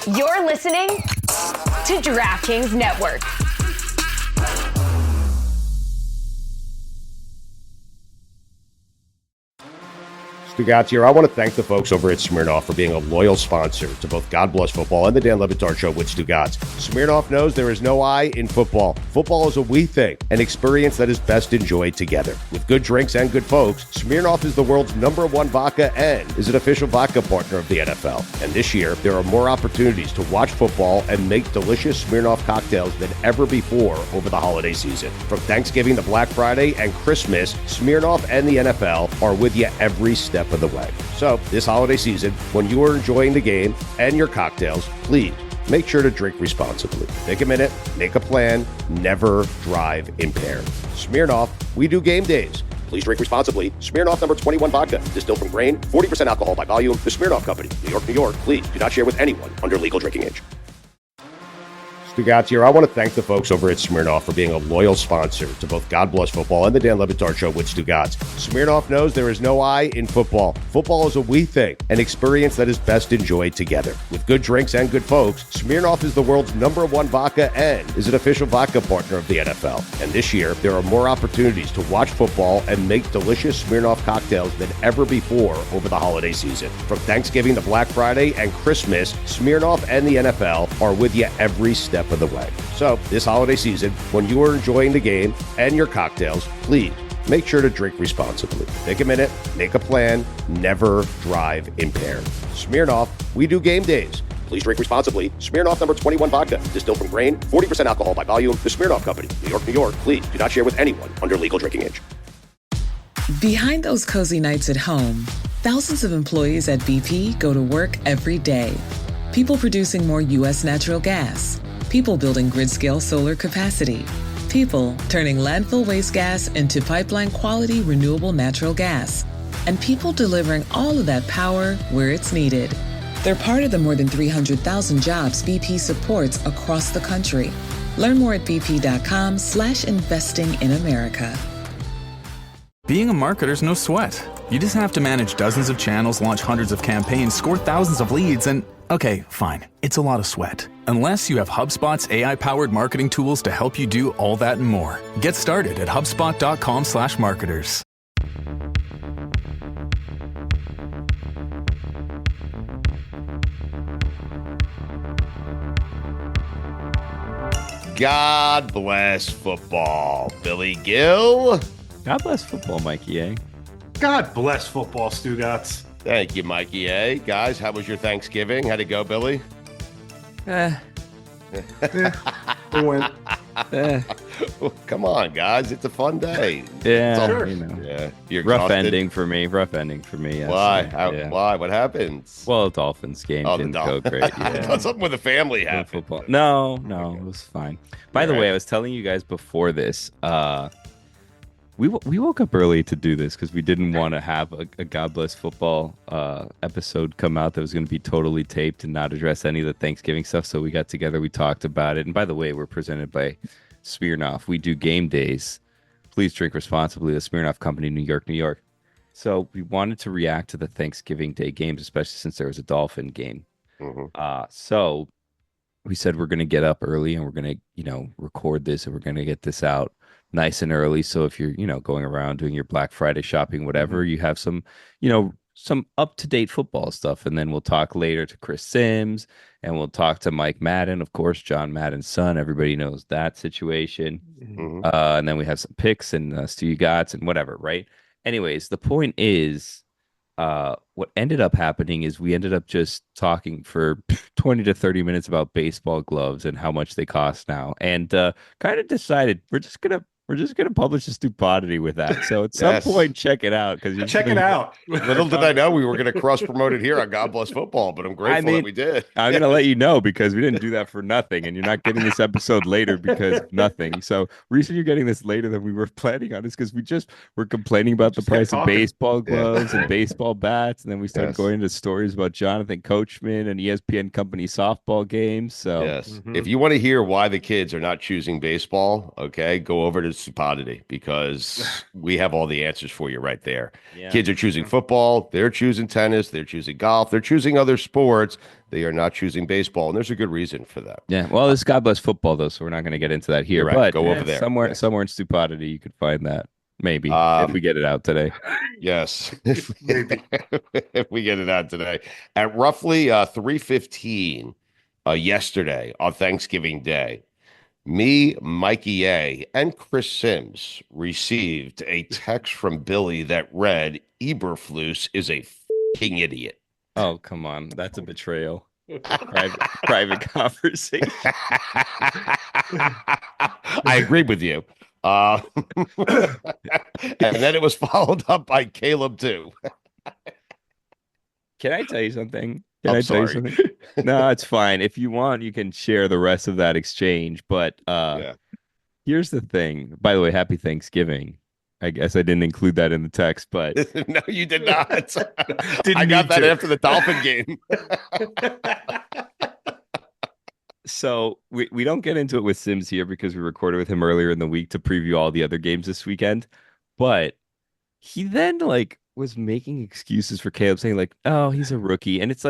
You're listening to DraftKings Network. Stugotz here. I want to thank the folks over at Smirnoff for being a loyal sponsor to both God Bless Football and the Dan Le Batard Show with Stugotz. Smirnoff knows there is no I in football. Football is a we thing, an experience that is best enjoyed together. With good drinks and good folks, Smirnoff is the world's #1 vodka and is an official vodka partner of the NFL. And this year, there are more opportunities to watch football and make delicious Smirnoff cocktails than ever before over the holiday season. From Thanksgiving to Black Friday and Christmas, Smirnoff and the NFL are with you every step of the way. So this holiday season, when you are enjoying the game and your cocktails, please make sure to drink responsibly. Take a minute, make a plan, never drive impaired. Smirnoff, we do game days. Please drink responsibly. Smirnoff number 21 vodka, distilled from grain, 40% alcohol by volume. The Smirnoff Company, New York, New York. Please do not share with anyone under legal drinking age. Stugotz here. I want to thank the folks over at Smirnoff for being a loyal sponsor to both God Bless Football and the Dan Le Batard Show with Stugotz. Smirnoff knows there is no I in football. Football is a we thing, an experience that is best enjoyed together. With good drinks and good folks, Smirnoff is the world's #1 vodka and is an official vodka partner of the NFL. And this year, there are more opportunities to watch football and make delicious Smirnoff cocktails than ever before over the holiday season. From Thanksgiving to Black Friday and Christmas, Smirnoff and the NFL are with you every step of the way. So this holiday season, when you are enjoying the game and your cocktails, please make sure to drink responsibly. Take a minute, make a plan, never drive impaired. Smirnoff, we do game days. Please drink responsibly. Smirnoff number 21 vodka, distilled from grain, 40% alcohol by volume. The Smirnoff Company, New York, New York. Please do not share with anyone under legal drinking age. Behind those cozy nights at home, thousands of employees at BP go to work every day. People producing more U.S. natural gas. People building grid-scale solar capacity. People turning landfill waste gas into pipeline-quality renewable natural gas. And people delivering all of that power where it's needed. They're part of the more than 300,000 jobs BP supports across the country. Learn more at bp.com/investing in America. Being a marketer's no sweat. You just have to manage dozens of channels, launch hundreds of campaigns, score thousands of leads, and okay, fine. It's a lot of sweat. Unless you have HubSpot's AI-powered marketing tools to help you do all that and more. Get started at HubSpot.com/marketers. God bless football. Billy Gill. God bless football, Mikey A. God bless football, Stugotz. Thank you, Mikey A. Guys, how was your Thanksgiving? How'd it go, Billy? It went. Come on, guys. It's a fun day. Yeah, Sure. you know. Yeah. You're Rough exhausted? ending for me. Yes. Why? Yeah. Why? What happens? Well, Dolphins game didn't go great. I Yeah. thought something with the family happened. Football. No, it was fine. By the way, I was telling you guys before this, we woke up early to do this because we didn't want to have a God Bless Football episode come out that was going to be totally taped and not address any of the Thanksgiving stuff. So we got together, we talked about it. And by the way, we're presented by Smirnoff. We do game days. Please drink responsibly. The Smirnoff Company, New York, New York. So we wanted to react to the Thanksgiving Day games, especially since there was a Dolphin game. Mm-hmm. So we said we're going to get up early and we're going to, record this and we're going to get this out nice and early. So if you're, going around doing your Black Friday shopping, whatever, you have some, some up-to-date football stuff. And then we'll talk later to Chris Sims and we'll talk to Mike Madden, of course, John Madden's son. Everybody knows that situation. Mm-hmm. And then we have some picks and Stugotz and whatever, right? Anyways, the point is, what ended up happening is we ended up just talking for 20 to 30 minutes about baseball gloves and how much they cost now. And kind of decided we're just gonna publish a stupidity with that. So at some point, check it out. Check it out. Little did I know we were going to cross promote it here on God Bless Football, but I'm grateful that we did. I'm going to let you know because we didn't do that for nothing, and you're not getting this episode later because nothing. So reason you're getting this later than we were planning on is because we're complaining about the price of baseball gloves and baseball bats, and then we started going into stories about Jonathan Coachman and ESPN company softball games. So if you want to hear why the kids are not choosing baseball, okay, go over to stupidity because we have all the answers for you right there. Yeah. Kids are choosing football. They're choosing tennis. They're choosing golf. They're choosing other sports. They are not choosing baseball, and there's a good reason for that. Yeah. Well, it's God bless football though, so we're not going to get into that here. You're right. But Go over there. Somewhere in stupidity, you could find that. Maybe if we get it out today. Yes, Maybe. if we get it out today at roughly 3:15 yesterday on Thanksgiving Day. Me, Mikey A, and Chris Sims received a text from Billy that read, Eberflus is a fucking idiot. Oh, come on. That's a betrayal. Private conversation. I agree with you. And then it was followed up by Caleb too. Can I tell you something? I'm sorry. No, it's fine. If you want, you can share the rest of that exchange. But here's the thing. By the way, happy Thanksgiving. I guess I didn't include that in the text, but no, you did not. I got that after the Dolphin game. So we don't get into it with Sims here because we recorded with him earlier in the week to preview all the other games this weekend. But he then was making excuses for Caleb, saying oh, he's a rookie. And it's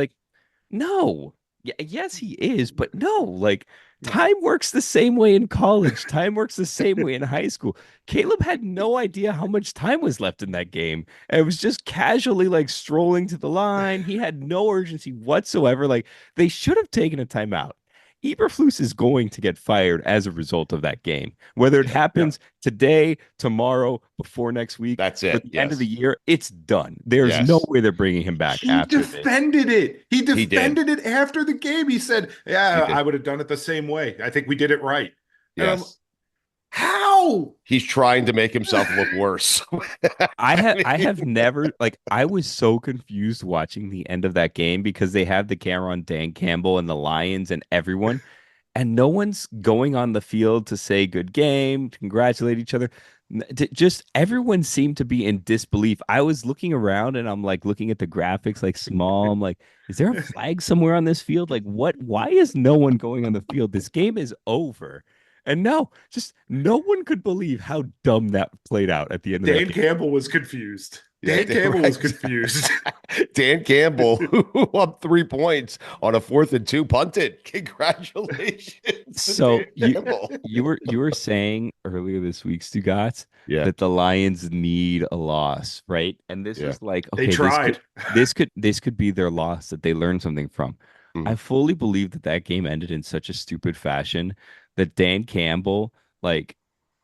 no, yes, he is. But no, time works the same way in college. Time works the same way in high school. Caleb had no idea how much time was left in that game. And it was just casually strolling to the line. He had no urgency whatsoever. They should have taken a timeout. Eberflus is going to get fired as a result of that game. Whether it happens today, tomorrow, before next week, that's it. At the end of the year, it's done. There's no way they're bringing him back. He after defended this. it. He defended it after the game. He said, "Yeah, I would have done it the same way. I think we did it right." Yes. How? He's trying to make himself look worse. I have never I was so confused watching the end of that game because they have the camera on Dan Campbell and the Lions and everyone, and no one's going on the field to say good game, congratulate each other. Just everyone seemed to be in disbelief. I was looking around and I'm looking at the graphics small. I'm is there a flag somewhere on this field? What? Why is no one going on the field? This game is over. And no one could believe how dumb that played out at the end of Dan that game. Campbell was confused. Dan Campbell was confused. Dan Campbell, who up 3 points on a 4th and 2, punted. Congratulations. So you were saying earlier this week, Stugotz, that the Lions need a loss, right? And this is okay, they tried. This could be their loss that they learned something from. I fully believe that game ended in such a stupid fashion that Dan Campbell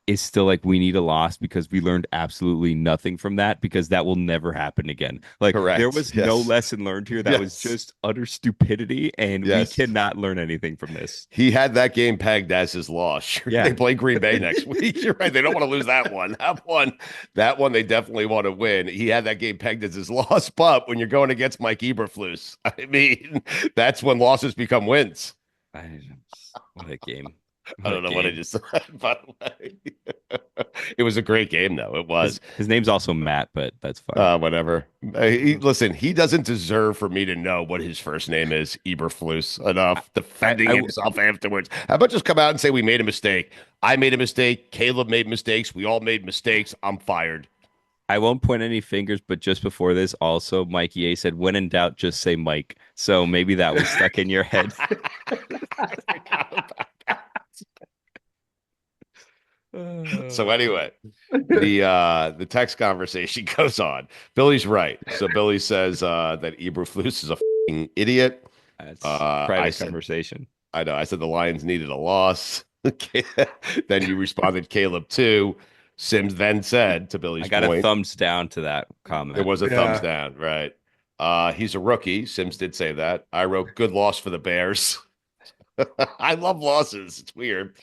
is still we need a loss because we learned absolutely nothing from that, because that will never happen again. Correct. There was no lesson learned here. That was just utter stupidity, and we cannot learn anything from this. He had that game pegged as his loss. They play Green Bay next week. You're right. They don't want to lose that one. That one they definitely want to win. He had that game pegged as his loss, but when you're going against Mike Eberflus, I mean, that's when losses become wins. What a game. I don't know what I just said, by the way. It was a great game, though. It was. His name's also Matt, but that's fine. Whatever. Listen, he doesn't deserve for me to know what his first name is, Eberflus, enough defending himself afterwards. How about just come out and say we made a mistake? I made a mistake. Caleb made mistakes. We all made mistakes. I'm fired. I won't point any fingers, but just before this, also, Mikey A said, when in doubt, just say Mike. So maybe that was stuck in your head. So anyway, the text conversation goes on. Billy's right. So Billy says that Eberflus is a f***ing idiot. That's private conversation. I know. I said the Lions needed a loss. Then you responded, Caleb, too. Sims then said, to Billy's point, I got a thumbs down to that comment. There was a thumbs down, right? He's a rookie. Sims did say that. I wrote, good loss for the Bears. I love losses. It's weird.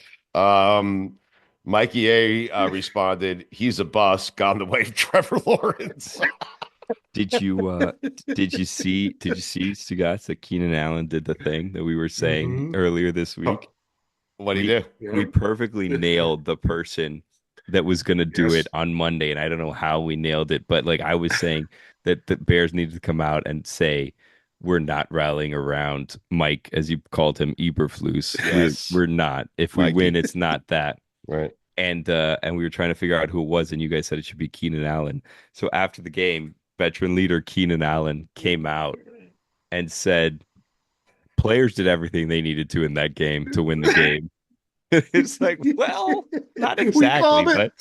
Mikey A responded, he's a bust, gone the way of Trevor Lawrence. Did you see Stugotz, that Keenan Allen did the thing that we were saying earlier this week? What did he do? We perfectly nailed the person that was going to do it on Monday, and I don't know how we nailed it, but I was saying that the Bears needed to come out and say, we're not rallying around Mike, as you called him, Eberflus. Yes. We're not. If we win, it's not that. Right. and we were trying to figure out who it was, and you guys said it should be Keenan Allen. So after the game, veteran leader Keenan Allen came out and said players did everything they needed to in that game to win the game. It's like, well, not exactly, but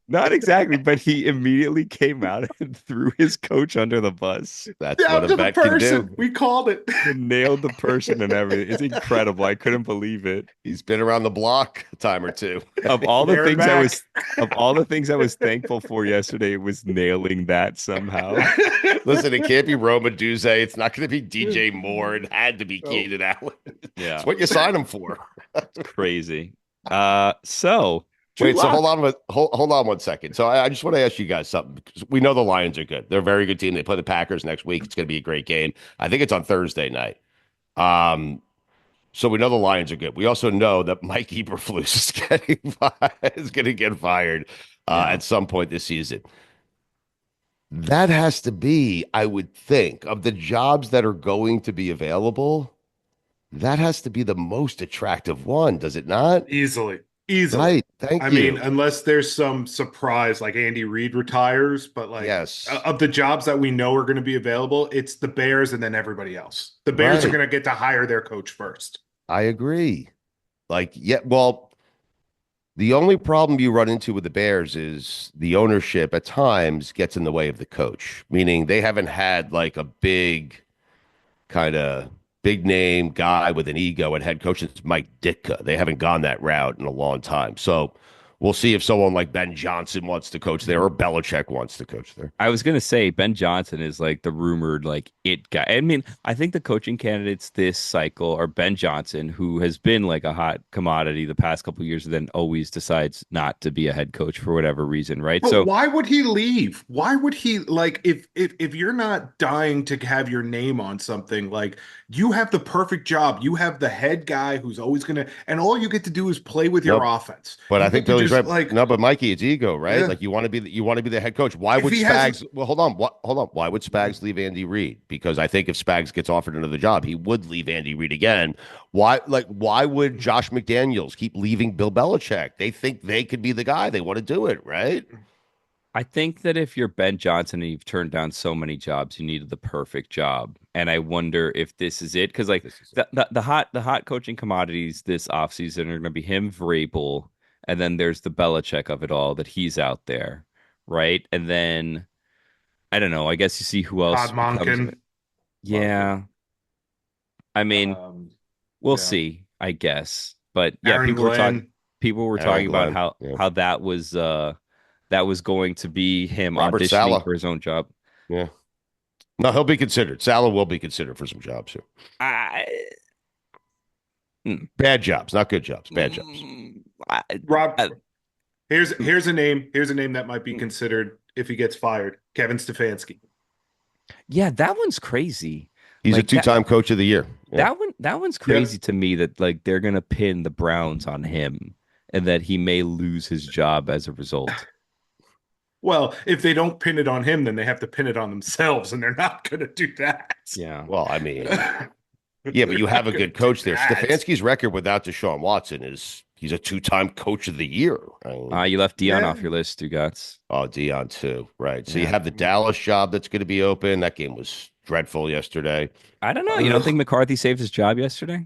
not exactly, but he immediately came out and threw his coach under the bus. That's what a vet can do. We called it. Nailed the person and everything. It's incredible. I couldn't believe it. He's been around the block a time or two. Of all the things I was thankful for yesterday, it was nailing that somehow. Listen, it can't be Roma Duze. It's not going to be DJ Moore. It had to be Keenan Allen. Yeah, it's what you sign him for. It's crazy. So wait, so hold on one second. So I just want to ask you guys something, because we know the Lions are good. They're a very good team. They play the Packers next week. It's going to be a great game. I think it's on Thursday night. So we know the Lions are good. We also know that Mike Eberflus is going to get fired at some point this season. That has to be, I would think, of the jobs that are going to be available, that has to be the most attractive one, does it not? Easily. Right. Thank you. I mean, unless there's some surprise like Andy Reid retires, but like yes, of the jobs that we know are going to be available, it's the Bears and then everybody else. The Bears are going to get to hire their coach first. I agree. Well, the only problem you run into with the Bears is the ownership at times gets in the way of the coach, meaning they haven't had like a big name guy with an ego and head coach. It's Mike Ditka. They haven't gone that route in a long time. So we'll see if someone like Ben Johnson wants to coach there or Belichick wants to coach there. I was going to say Ben Johnson is like the rumored like it guy. I mean, I think the coaching candidates this cycle are Ben Johnson, who has been like a hot commodity the past couple of years and then always decides not to be a head coach for whatever reason, right? But so why would he leave? Why would he, like, if you're not dying to have your name on something, like you have the perfect job. You have the head guy who's always going to, and all you get to do is play with your offense. But I think Billy's right. Like, no, but Mikey, it's ego, right? Yeah. Like you want to be the head coach. Why would Spags? Well, hold on. Why would Spags leave Andy Reid? Because I think if Spags gets offered another job, he would leave Andy Reid again. Why would Josh McDaniels keep leaving Bill Belichick? They think they could be the guy. They want to do it, right? I think that if you're Ben Johnson and you've turned down so many jobs, you needed the perfect job. And I wonder if this is it. Because like the hot coaching commodities this offseason are going to be him, Vrabel, and then there's the Belichick of it all, that he's out there, right? And then I don't know. I guess you see who else. Todd Monken. Yeah. I mean, we'll see, I guess. But yeah, Aaron people were talking about how that was going to be him Robert auditioning Saleh for his own job. Yeah. No, he'll be considered. Saleh will be considered for some jobs here. Bad jobs, not good jobs. Bad jobs. Rob, here's a name. Here's a name that might be considered if he gets fired. Kevin Stefanski. Yeah, that one's crazy. He's like a two-time coach of the year. Yeah. That one's crazy to me, that like they're gonna pin the Browns on him and that he may lose his job as a result. Well, if they don't pin it on him, then they have to pin it on themselves, and they're not going to do that. Yeah. Well, I mean, yeah, but you have a good coach there. Stefanski's record without Deshaun Watson is he's a two-time coach of the year. You left Dion off your list, Stugotz. Oh, Dion too, right? So you have the Dallas job that's going to be open. That game was dreadful yesterday. I don't know. You don't think McCarthy saved his job yesterday?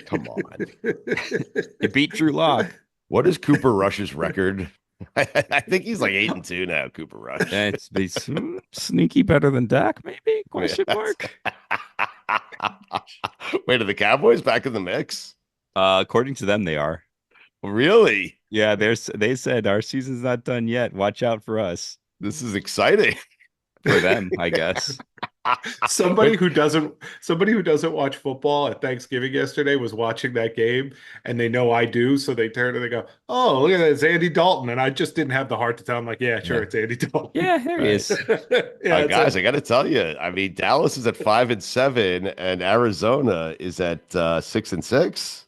Come on. It beat Drew Lock. What is Cooper Rush's record? I think he's like 8-2 now, Cooper Rush. It's sneaky better than Dak, maybe? Question mark. Wait, are the Cowboys back in the mix? According to them, they are. Really? Yeah, they said our season's not done yet. Watch out for us. This is exciting. For them, I guess. Somebody who doesn't watch football at Thanksgiving yesterday was watching that game, and they know I do, so they turn and they go, "Oh, look at that, it's Andy Dalton," and I just didn't have the heart to tell him, like, "Yeah, sure, it's Andy Dalton." Yeah, there he is. Guys, I got to tell you, I mean, Dallas is at 5-7, and Arizona is at 6-6,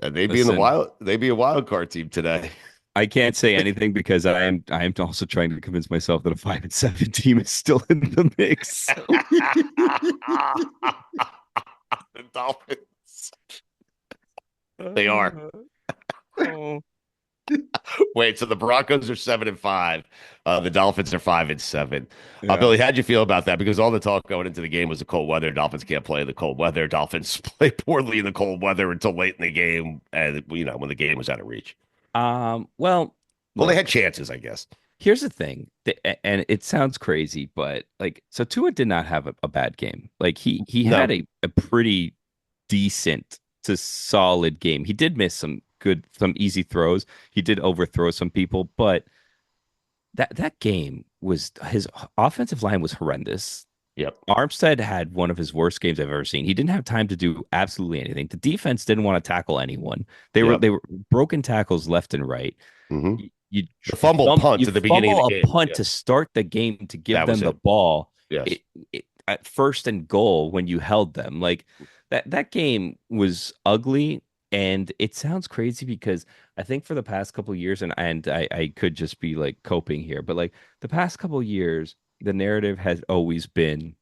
and they'd be a wild card team today. I can't say anything because I am also trying to convince myself that a 5-7 team is still in the mix. The Dolphins. They are. wait. So the Broncos are 7-5. The Dolphins are 5-7. Yeah. Billy, how'd you feel about that? Because all the talk going into the game was the cold weather. Dolphins can't play in the cold weather. Dolphins play poorly in the cold weather until late in the game, and when the game was out of reach. Well, They had chances, I guess. here's the thing, and it sounds crazy, but like, so Tua did not have a bad game. Like he had a pretty decent to solid game. He did miss some easy throws. He did overthrow some people, but that game was, his offensive line was horrendous. Yep. Armstead had one of his worst games I've ever seen. He didn't have time to do absolutely anything. The defense didn't want to tackle anyone. They were broken tackles left and right. Mm-hmm. You the fumble punt at the beginning of the game. A punt to start the game to give them the ball. Yes. At first and goal when you held them. Like that game was ugly, and it sounds crazy because I think for the past couple of years, and I could just be like coping here, but like the past couple of years, the narrative has always been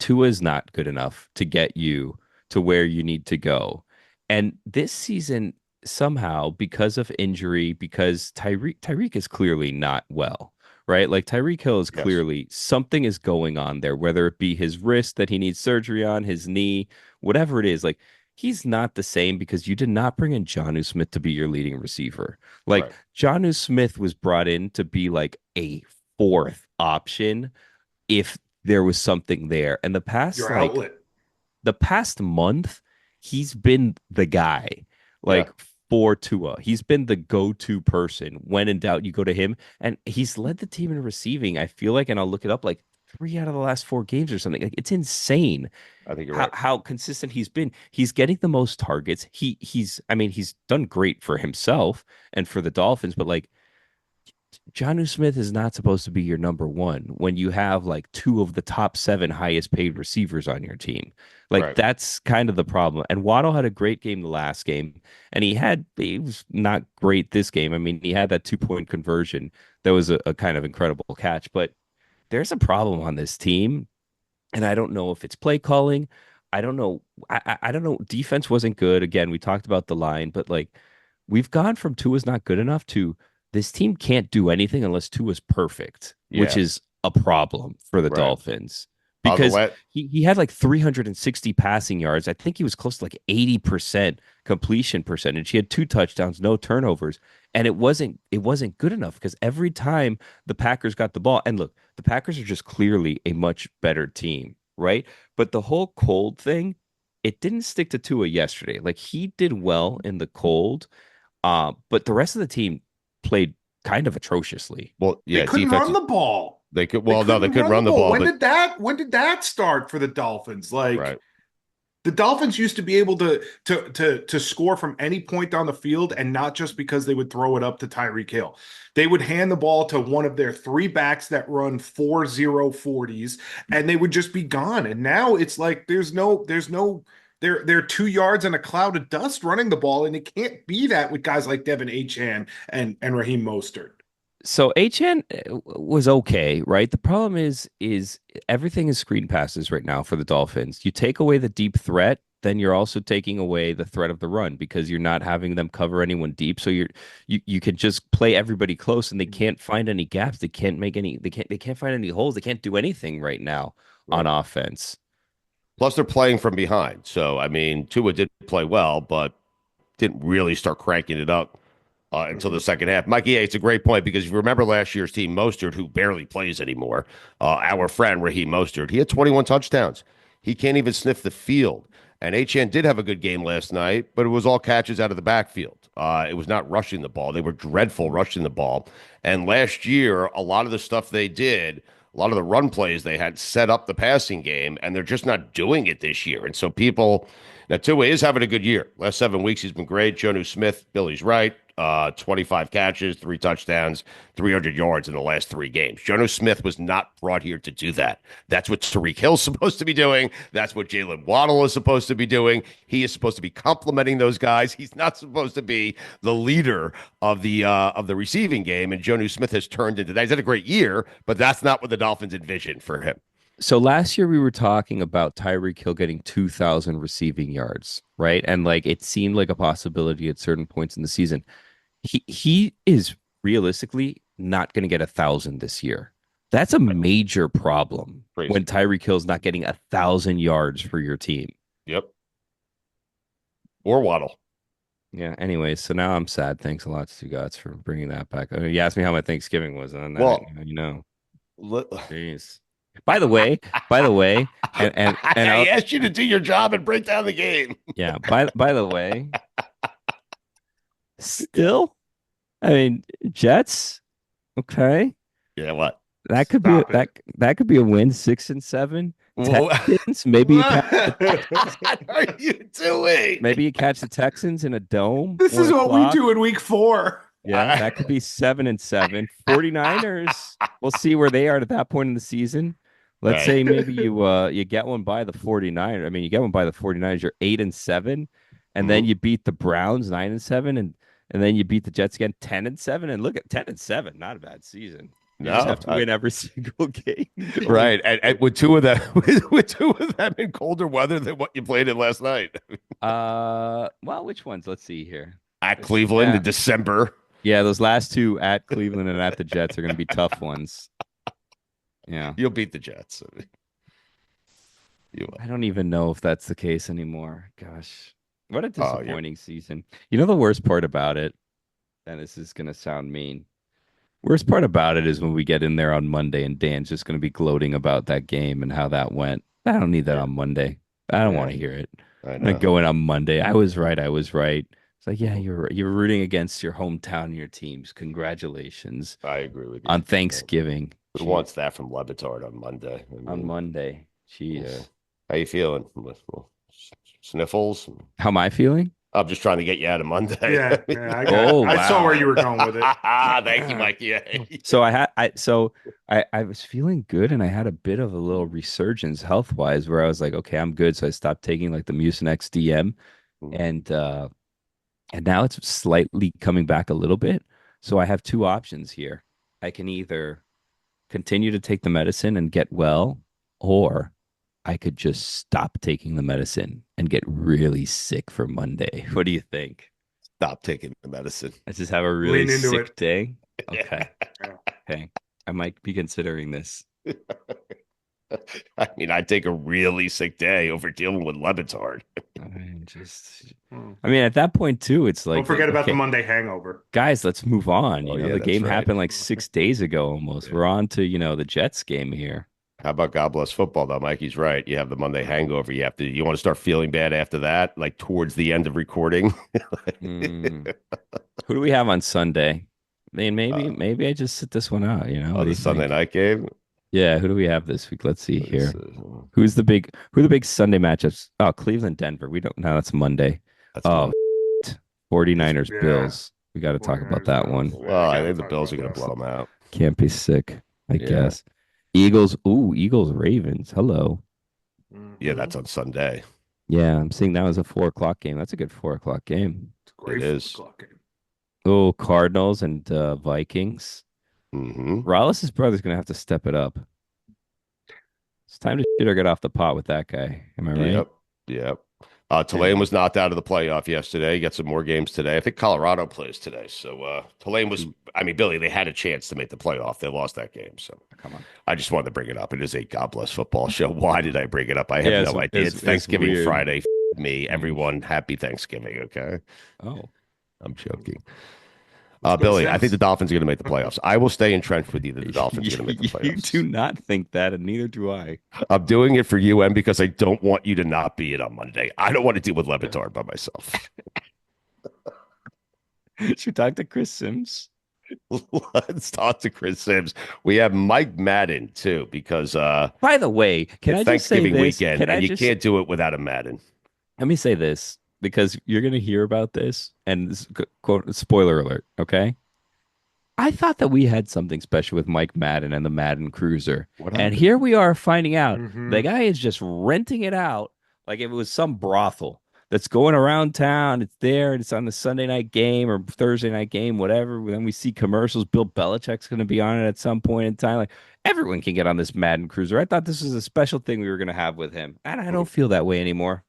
Tua is not good enough to get you to where you need to go. And this season, somehow, because of injury, because Tyreek is clearly not well, right? Like Tyreek Hill is clearly something is going on there, whether it be his wrist that he needs surgery on, his knee, whatever it is. Like he's not the same because you did not bring in Jonnu Smith to be your leading receiver. Like Jonnu Smith was brought in to be like a fourth option if there was something there. And the past the past month, he's been the guy. For Tua, he's been the go-to person. When in doubt, you go to him, and he's led the team in receiving. I feel like, and I'll look it up, like 3 out of the last 4 games or something. Like it's insane. I think you're right. How consistent he's been. He's getting the most targets. He's done great for himself and for the Dolphins, but like Jonnu Smith is not supposed to be your number one when you have like 2 of the top 7 highest paid receivers on your team. Like that's kind of the problem. And Waddle had a great game the last game, and he was not great this game. I mean, he had that 2-point conversion. That was a kind of incredible catch, but there's a problem on this team. And I don't know if it's play calling. I don't know. I don't know. Defense wasn't good. Again, we talked about the line, but like we've gone from Tua's not good enough to this team can't do anything unless Tua's perfect, which is a problem for the Dolphins. Because he had like 360 passing yards. I think he was close to like 80% completion percentage. He had 2 touchdowns, no turnovers, and it wasn't good enough because every time the Packers got the ball, and look, the Packers are just clearly a much better team, right? But the whole cold thing, it didn't stick to Tua yesterday. Like he did well in the cold, but the rest of the team played kind of atrociously. Well, yeah, they couldn't run the ball. They couldn't run the ball. When did that start for the Dolphins? Like the Dolphins used to be able to score from any point down the field, and not just because they would throw it up to Tyreek Hill. They would hand the ball to one of their 3 backs that run 4.0 40s, and they would just be gone. And now it's like they're 2 yards and a cloud of dust running the ball, and it can't be that with guys like Devin Achane and Raheem Mostert. So Achane was okay, right? The problem is everything is screen passes right now for the Dolphins. You take away the deep threat, then you're also taking away the threat of the run because you're not having them cover anyone deep. So you can just play everybody close, and they can't find any gaps. They can't find any holes. They can't do anything right now on offense. Plus, they're playing from behind. So, I mean, Tua did play well, but didn't really start cranking it up until the second half. Mikey A, it's a great point because if you remember last year's team, Mostert, who barely plays anymore, our friend Raheem Mostert, he had 21 touchdowns. He can't even sniff the field. And Achane did have a good game last night, but it was all catches out of the backfield. It was not rushing the ball. They were dreadful rushing the ball. And last year, a lot of the stuff they did, a lot of the run plays they had set up the passing game, and they're just not doing it this year. And so now Tua is having a good year. Last 7 weeks, he's been great. Jonnu Smith, Billy's right. 25 catches, 3 touchdowns, 300 yards in the last 3 games. Jonnu Smith was not brought here to do that. That's what Tyreek Hill's supposed to be doing. That's what Jalen Waddle is supposed to be doing. He is supposed to be complimenting those guys. He's not supposed to be the leader of the receiving game, and Jonnu Smith has turned into that. He's had a great year, but that's not what the Dolphins envisioned for him. So last year we were talking about Tyreek Hill getting 2,000 receiving yards, right? And like it seemed like a possibility at certain points in the season. He is realistically not going to get 1,000 this year. That's a major problem when Tyreek Hill's not getting 1,000 yards for your team. Yep. Or Waddle. Yeah. Anyway, so now I'm sad. Thanks a lot, Stugotz, for bringing that back. I mean, you asked me how my Thanksgiving was, and Jeez. By the way, and I asked you to do your job and break down the game. Yeah. By the way, still, I mean, Jets. Okay. Yeah. What? That could be a win. 6-7. Texans, maybe you what are you doing? Maybe you catch the Texans in a dome. This is what we do in week 4. Yeah, that could be 7-7. 49ers, we'll see where they are at that point in the season. Let's say maybe you get one by the 49ers. I mean, you get one by the 49ers, you're 8-7, and then you beat the Browns 9-7, and then you beat the Jets again 10-7. And look at 10-7, not a bad season. You just have to win every single game. Right. And with two of them in colder weather than what you played in last night. Well, which ones? Let's see here. At Cleveland in December. Yeah, those last two at Cleveland and at the Jets are going to be tough ones. Yeah. You'll beat the Jets. I don't even know if that's the case anymore. Gosh. What a disappointing season. You know the worst part about it, and this is going to sound mean. Worst part about it is when we get in there on Monday and Dan's just going to be gloating about that game and how that went. I don't need that on Monday. I don't want to hear it. I'm going to go in on Monday. I was right. It's like, yeah, you're rooting against your hometown and your teams. Congratulations. I agree with you. On Thanksgiving. Who wants that from Le Batard on Monday? On Monday. Jeez. Yeah. How you feeling? Sniffles? How am I feeling? I'm just trying to get you out of Monday. Yeah, I saw where you were going with it. Thank you, Mikey A. So I was feeling good, and I had a bit of a little resurgence health wise, where I was like, okay, I'm good. So I stopped taking like the Mucinex DM, and now it's slightly coming back a little bit. So I have two options here. I can either continue to take the medicine and get well, or I could just stop taking the medicine and get really sick for Monday. What do you think? Stop taking the medicine. I just have a really sick day. Okay. Okay. I might be considering this. I mean, I'd take a really sick day over dealing with Le Batard. I mean, at that point too, it's like, don't forget about the Monday hangover. Guys, let's move on. The game happened like 6 days ago almost. Yeah. We're on to, the Jets game here. How about God bless football, though? Mikey's right. You have the Monday hangover. You want to start feeling bad after that, like towards the end of recording. Who do we have on Sunday? I mean, maybe I just sit this one out, the Sunday night game? Yeah, who do we have this week? Let's see here. Who are the big Sunday matchups? Oh, Cleveland, Denver. We don't know. That's Monday. That's 49ers, Bills. We got to talk about that one. Well, I think the Bills are going to blow them out. Can't be sick, I guess. Eagles, Ravens. Hello. Yeah, that's on Sunday. Yeah, I'm seeing that was a 4:00 game. That's a good 4:00 game. It's a great 4:00 game. Oh, Cardinals and Vikings. Mm-hmm. Rollis' brother's gonna have to step it up. It's time to shit or get off the pot with that guy. Am I right? Yep. Tulane was knocked out of the playoff yesterday. Got some more games today. I think Colorado plays today. So Tulane was, Billy, they had a chance to make the playoff. They lost that game. So come on. I just wanted to bring it up. It is a God bless football show. Why did I bring it up? I have no idea. It's Thanksgiving Friday. Me, everyone, happy Thanksgiving. Okay. Oh, I'm joking. Billy, I think the Dolphins are going to make the playoffs. I will stay entrenched with you that the Dolphins are going to make the playoffs. You do not think that, and neither do I. I'm doing it for you, and because I don't want you to not be it on Monday. I don't want to deal with Le Batard by myself. Should we talk to Chris Sims? Let's talk to Chris Sims. We have Mike Madden, too, because by the way, can I just say this? Thanksgiving weekend, and you can't do it without a Madden. Let me say this, because you're going to hear about this, and this, quote, spoiler alert, okay? I thought that we had something special with Mike Madden and the Madden Cruiser. And here we are finding out the guy is just renting it out like if it was some brothel that's going around town. It's there. It's on the Sunday night game or Thursday night game, whatever. Then we see commercials. Bill Belichick's going to be on it at some point in time. Like, everyone can get on this Madden Cruiser. I thought this was a special thing we were going to have with him. And I don't feel that way anymore.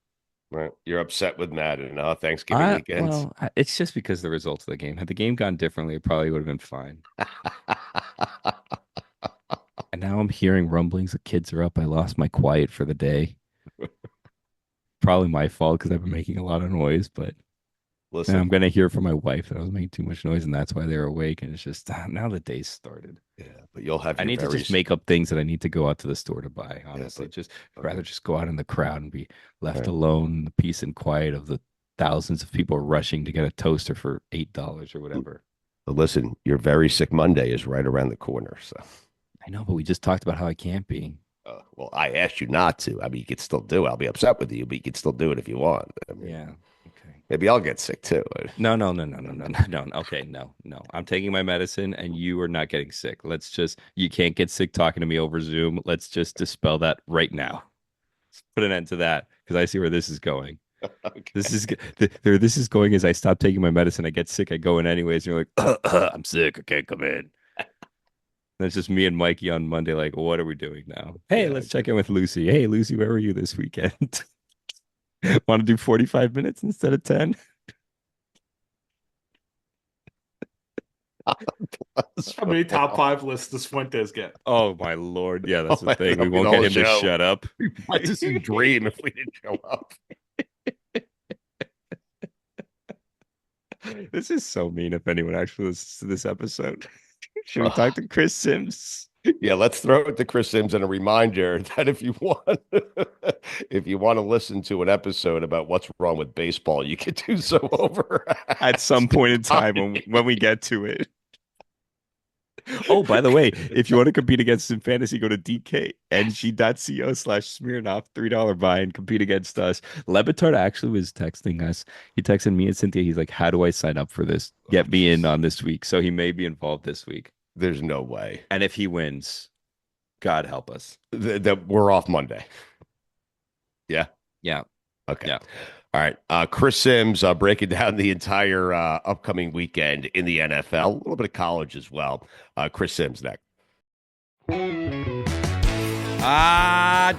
Right. You're upset with Madden, huh? Thanksgiving weekends. It's just because of the results of the game. Had the game gone differently, it probably would have been fine. And now I'm hearing rumblings. The kids are up. I lost my quiet for the day. Probably my fault because I've been making a lot of noise, but Listen, I'm going to hear from my wife that I was making too much noise, and that's why they're awake. And it's just now the day's started. yeah, but you'll have. I need to just make up things that I need to go out to the store to buy. Honestly, rather just go out in the crowd and be left alone in the peace and quiet of the thousands of people rushing to get a toaster for $8 or whatever. But listen, your very sick Monday is right around the corner. So I know, but we just talked about how I can't be. Well, I asked you not to. I mean, you could still do it. I'll be upset with you, but you can still do it if you want. I mean, yeah. Okay. Maybe I'll get sick too. No. Okay, no. I'm taking my medicine, and you are not getting sick. You can't get sick talking to me over Zoom. Let's just dispel that right now. Let's put an end to that because I see where this is going. Okay. This is going as I stop taking my medicine. I get sick. I go in anyways. And you're like, I'm sick. I can't come in. That's just me and Mikey on Monday. Like, what are we doing now? Hey, let's check in with Lucy. Hey, Lucy, where were you this weekend? Want to do 45 minutes instead of 10? How many top 5 lists does Fuentes get? Oh, my Lord. Yeah, that's the thing. We won't get him to shut up. We might just dream if we didn't show up. This is so mean if anyone actually listens to this episode. Should we talk to Chris Sims? Yeah, let's throw it to Chris Sims and a reminder that if you want to listen to an episode about what's wrong with baseball, you can do so over at some point in time when we get to it. Oh, by the way, if you want to compete against in fantasy, go to dkng.co/Smirnoff, $3 buy and compete against us. Le Batard actually was texting us. He texted me and Cynthia. He's like, how do I sign up for this? Get me in on this week. So he may be involved this week. There's no way. And if he wins, God help us. We're off Monday. Yeah? Yeah. Okay. Yeah. All right. Chris Sims breaking down the entire upcoming weekend in the NFL, a little bit of college as well. Chris Sims next.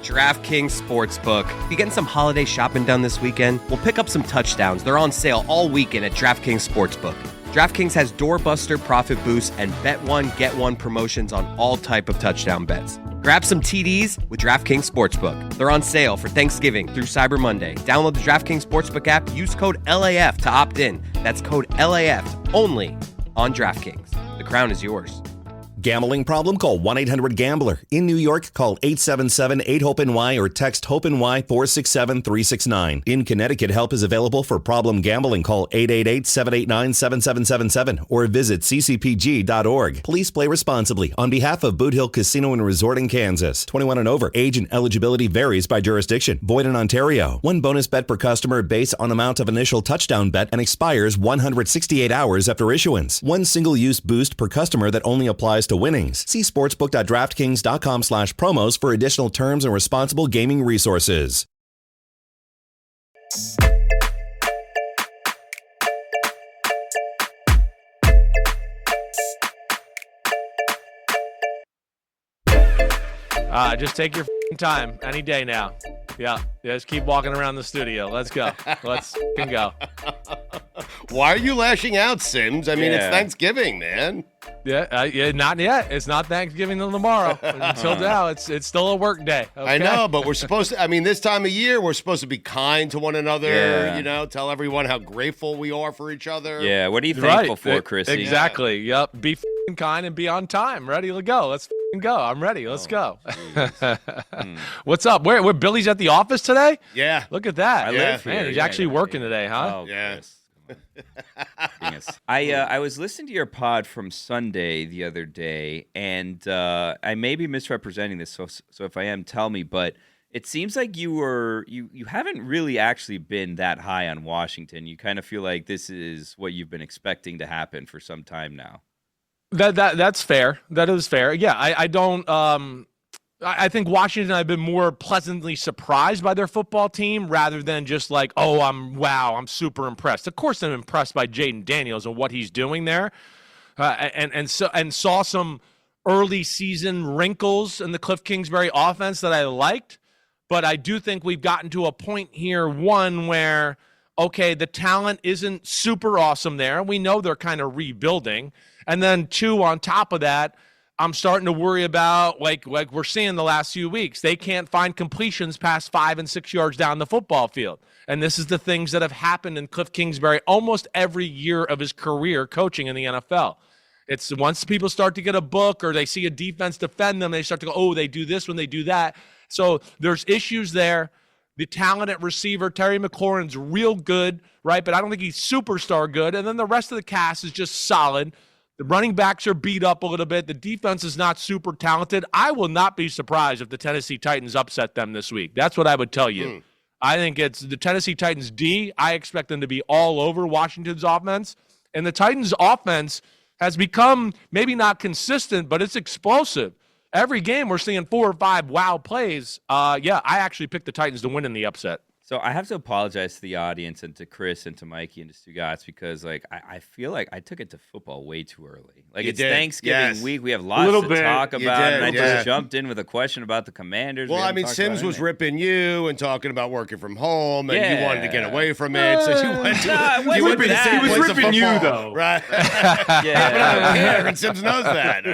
DraftKings Sportsbook. You getting some holiday shopping done this weekend? Well, pick up some touchdowns. They're on sale all weekend at DraftKings Sportsbook. DraftKings has doorbuster profit boosts and bet one, get one promotions on all type of touchdown bets. Grab some TDs with DraftKings Sportsbook. They're on sale for Thanksgiving through Cyber Monday. Download the DraftKings Sportsbook app. Use code LAF to opt in. That's code LAF only on DraftKings. The crown is yours. Gambling problem? Call 1-800-GAMBLER. In New York, call 877-8-HOPE-NY or text HOPE-NY 467-369. In Connecticut, help is available for problem gambling. Call 888-789-7777 or visit ccpg.org. Please play responsibly on behalf of Boot Hill Casino and Resort in Kansas. 21 and over. Age and eligibility varies by jurisdiction. Void in Ontario. One bonus bet per customer based on amount of initial touchdown bet and expires 168 hours after issuance. One single-use boost per customer that only applies to winnings. See sportsbook.draftkings.com/promos for additional terms and responsible gaming resources. Just take your time any day now. Yeah, just keep walking around the studio. Let's go. Let's go. Why are you lashing out, Sims? I mean, it's Thanksgiving, man. Yeah, not yet. It's not Thanksgiving till tomorrow. Until now, it's still a work day. Okay? I know, but we're supposed to. I mean, this time of year, we're supposed to be kind to one another. Yeah. You know, tell everyone how grateful we are for each other. Yeah. What are you thankful for, Chrissy? Exactly. Yeah. Yep. Be kind and be on time. Ready to go. Let's go. I'm ready. Let's go. What's up? Where Billy's at the office today? Yeah. Look at that. Man, he's actually working today, huh? Oh, yes. I was listening to your pod from Sunday the other day, and I may be misrepresenting this, so if I am, tell me. But it seems like you haven't really actually been that high on Washington. You kind of feel like this is what you've been expecting to happen for some time now. That's fair. That is fair. Yeah, I don't. I think Washington, I've been more pleasantly surprised by their football team rather than just like, I'm super impressed. Of course, I'm impressed by Jaden Daniels and what he's doing there, and saw some early season wrinkles in the Cliff Kingsbury offense that I liked. But I do think we've gotten to a point here, one, where, okay, the talent isn't super awesome there. We know they're kind of rebuilding. And then two, on top of that, I'm starting to worry about, like we're seeing the last few weeks, they can't find completions past 5 and 6 yards down the football field. And this is the things that have happened in Cliff Kingsbury almost every year of his career coaching in the NFL. It's once people start to get a book or they see a defense defend them, they start to go, oh, they do this when they do that. So there's issues there. The talent at receiver, Terry McLaurin's real good, right? But I don't think he's superstar good. And then the rest of the cast is just solid. The running backs are beat up a little bit. The defense is not super talented. I will not be surprised if the Tennessee Titans upset them this week. That's what I would tell you. I think it's the Tennessee Titans D. I expect them to be all over Washington's offense. And the Titans offense has become maybe not consistent, but it's explosive. Every game we're seeing 4 or 5 wow plays. I actually picked the Titans to win in the upset. So I have to apologize to the audience and to Chris and to Mikey and to Stugotz because I feel like I took it to football way too early. Like it's Thanksgiving week. We have lots to talk about. And I just jumped in with a question about the Commanders. Well, I mean, Sims was ripping you and talking about working from home and you wanted to get away from it. So you went to he was ripping you, though. Right. And Sims knows that.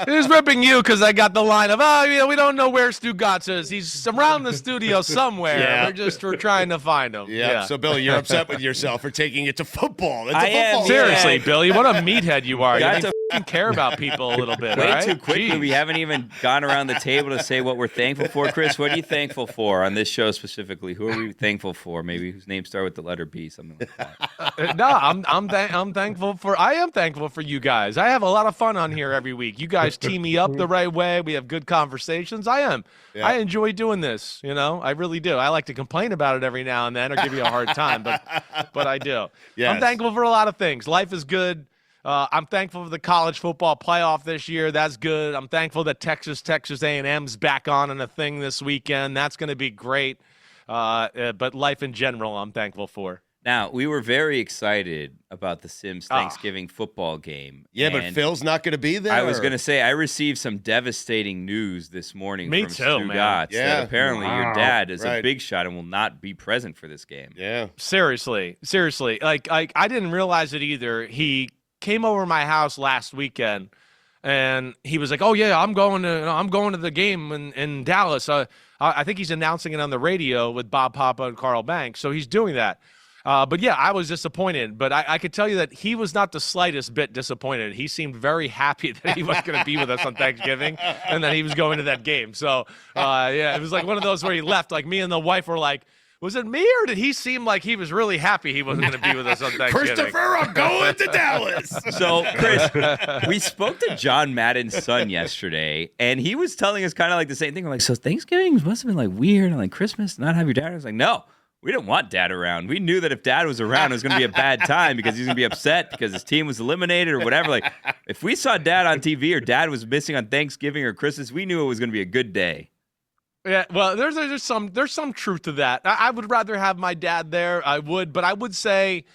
He was ripping you because I got the line of, we don't know where Stugotz is. He's around the studio somewhere. We're trying to find him. Yeah. So, Billy, you're upset with yourself for taking it to football. It's football. Seriously, Billy, what a meathead you are. You don't care about people a little bit, Way right? too quickly. Jeez. We haven't even gone around the table to say what we're thankful for. Chris, what are you thankful for on this show specifically? Who are we thankful for? Maybe whose names start with the letter B, something like that. No, I'm thankful for. I am thankful for you guys. I have a lot of fun on here every week. You guys tee me up the right way. We have good conversations. I am. Yeah. I enjoy doing this. I really do. I like to complain about it every now and then or give you a hard time, but I do. Yes. I'm thankful for a lot of things. Life is good. I'm thankful for the college football playoff this year. That's good. I'm thankful that Texas A&M's back on a thing this weekend. That's going to be great. But life in general, I'm thankful for. Now, we were very excited about the Sims Thanksgiving football game. Yeah, but Phil's not going to be there. I was going to say, I received some devastating news this morning from Stugotz that apparently your dad is a big shot and will not be present for this game. Yeah. Seriously. Like I didn't realize it either. He came over to my house last weekend, and he was like, "Oh yeah, I'm going to the game in Dallas." I think he's announcing it on the radio with Bob Papa and Carl Banks, so he's doing that. But yeah, I was disappointed. But I could tell you that he was not the slightest bit disappointed. He seemed very happy that he was going to be with us on Thanksgiving and that he was going to that game. So it was like one of those where he left. Like me and the wife were like, was it me or did he seem like he was really happy he wasn't going to be with us on Thanksgiving? Christopher, I'm going to Dallas. So, Chris, we spoke to John Madden's son yesterday, and he was telling us kind of like the same thing. I'm like, so Thanksgiving must have been like weird and like Christmas, not have your dad. I was like, no, we didn't want Dad around. We knew that if Dad was around, it was going to be a bad time because he's going to be upset because his team was eliminated or whatever. Like, if we saw Dad on TV or Dad was missing on Thanksgiving or Christmas, we knew it was going to be a good day. Yeah, well, there's some truth to that. I would rather have my dad there. I would, but I would say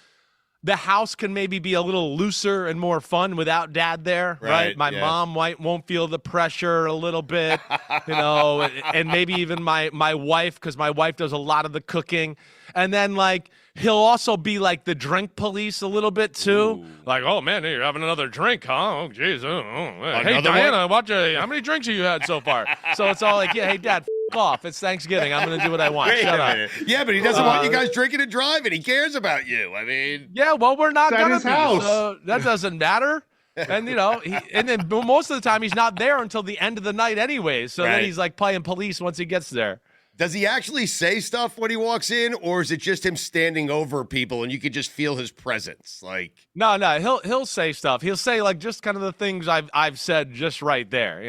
the house can maybe be a little looser and more fun without Dad there, right? My mom won't feel the pressure a little bit, and maybe even my wife, because my wife does a lot of the cooking. And then, like, he'll also be like the drink police a little bit too. Ooh. Like, oh man, you're having another drink, huh? Oh, geez. Hey, Diana, how many drinks have you had so far? So it's all like, hey, Dad, off. It's Thanksgiving. I'm going to do what I want. Shut up. Yeah, but he doesn't want you guys drinking and driving. He cares about you. I mean, yeah, well, we're not going to be. So that doesn't matter. And, and then most of the time he's not there until the end of the night anyways. So then he's like playing police once he gets there. Does he actually say stuff when he walks in, or is it just him standing over people and you could just feel his presence? Like, no, he'll say stuff. He'll say like just kind of the things I've said just right there.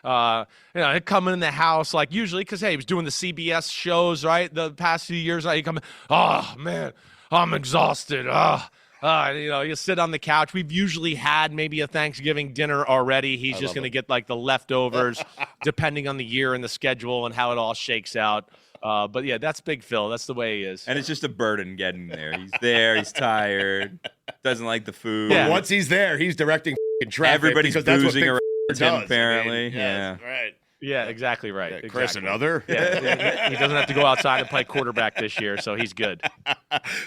He'd come in the house like usually because he was doing the CBS shows right the past few years. He'd come in, oh man, I'm exhausted. You sit on the couch. We've usually had maybe a Thanksgiving dinner already. He's just going to get like the leftovers depending on the year and the schedule and how it all shakes out. But yeah, that's Big Phil. That's the way he is. And it's just a burden getting there. He's there. He's tired. Doesn't like the food. Yeah. Once he's there, he's directing traffic. Everybody's boozing around him, apparently. Right. Yeah, exactly right. Yeah, Chris, exactly. another? Yeah, he doesn't have to go outside and play quarterback this year, so he's good.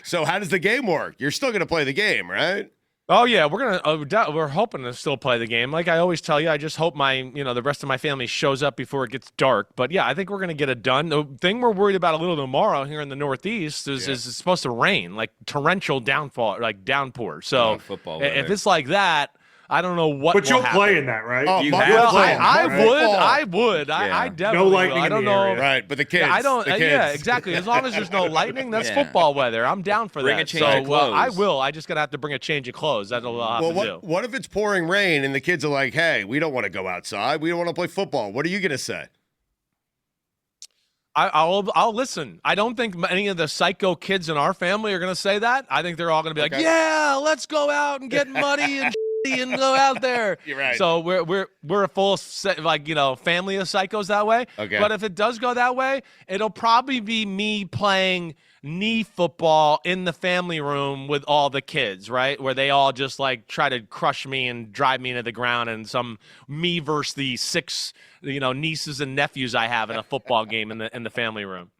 So how does the game work? You're still going to play the game, right? Oh yeah, we're hoping to still play the game. Like I always tell you, I just hope the rest of my family shows up before it gets dark. But yeah, I think we're gonna get it done. The thing we're worried about a little tomorrow here in the Northeast is it's supposed to rain, like torrential downpour. So football if it's like that, I don't know what. But will you'll happen. play in that, right? Oh, I would. I definitely. No lightning will. I don't in the know. area. Right, but the kids. I don't. The kids. Yeah, exactly. As long as there's no lightning, that's Yeah. football weather. I'm down for Bring that. a change of clothes. I will. I just gotta have to bring a change of clothes. That's all I'll have to do. What if it's pouring rain and the kids are like, hey, we don't want to go outside. We don't want to play football. What are you going to say? I'll listen. I don't think any of the psycho kids in our family are going to say that. I think they're all going to be like, yeah, let's go out and get muddy and and go out there. You're right. So we're a full set, family of psychos that way. Okay. But if it does go that way, it'll probably be me playing knee football in the family room with all the kids, right? Where they all just like try to crush me and drive me into the ground, and some me versus the 6 nieces and nephews I have in a football game in the family room.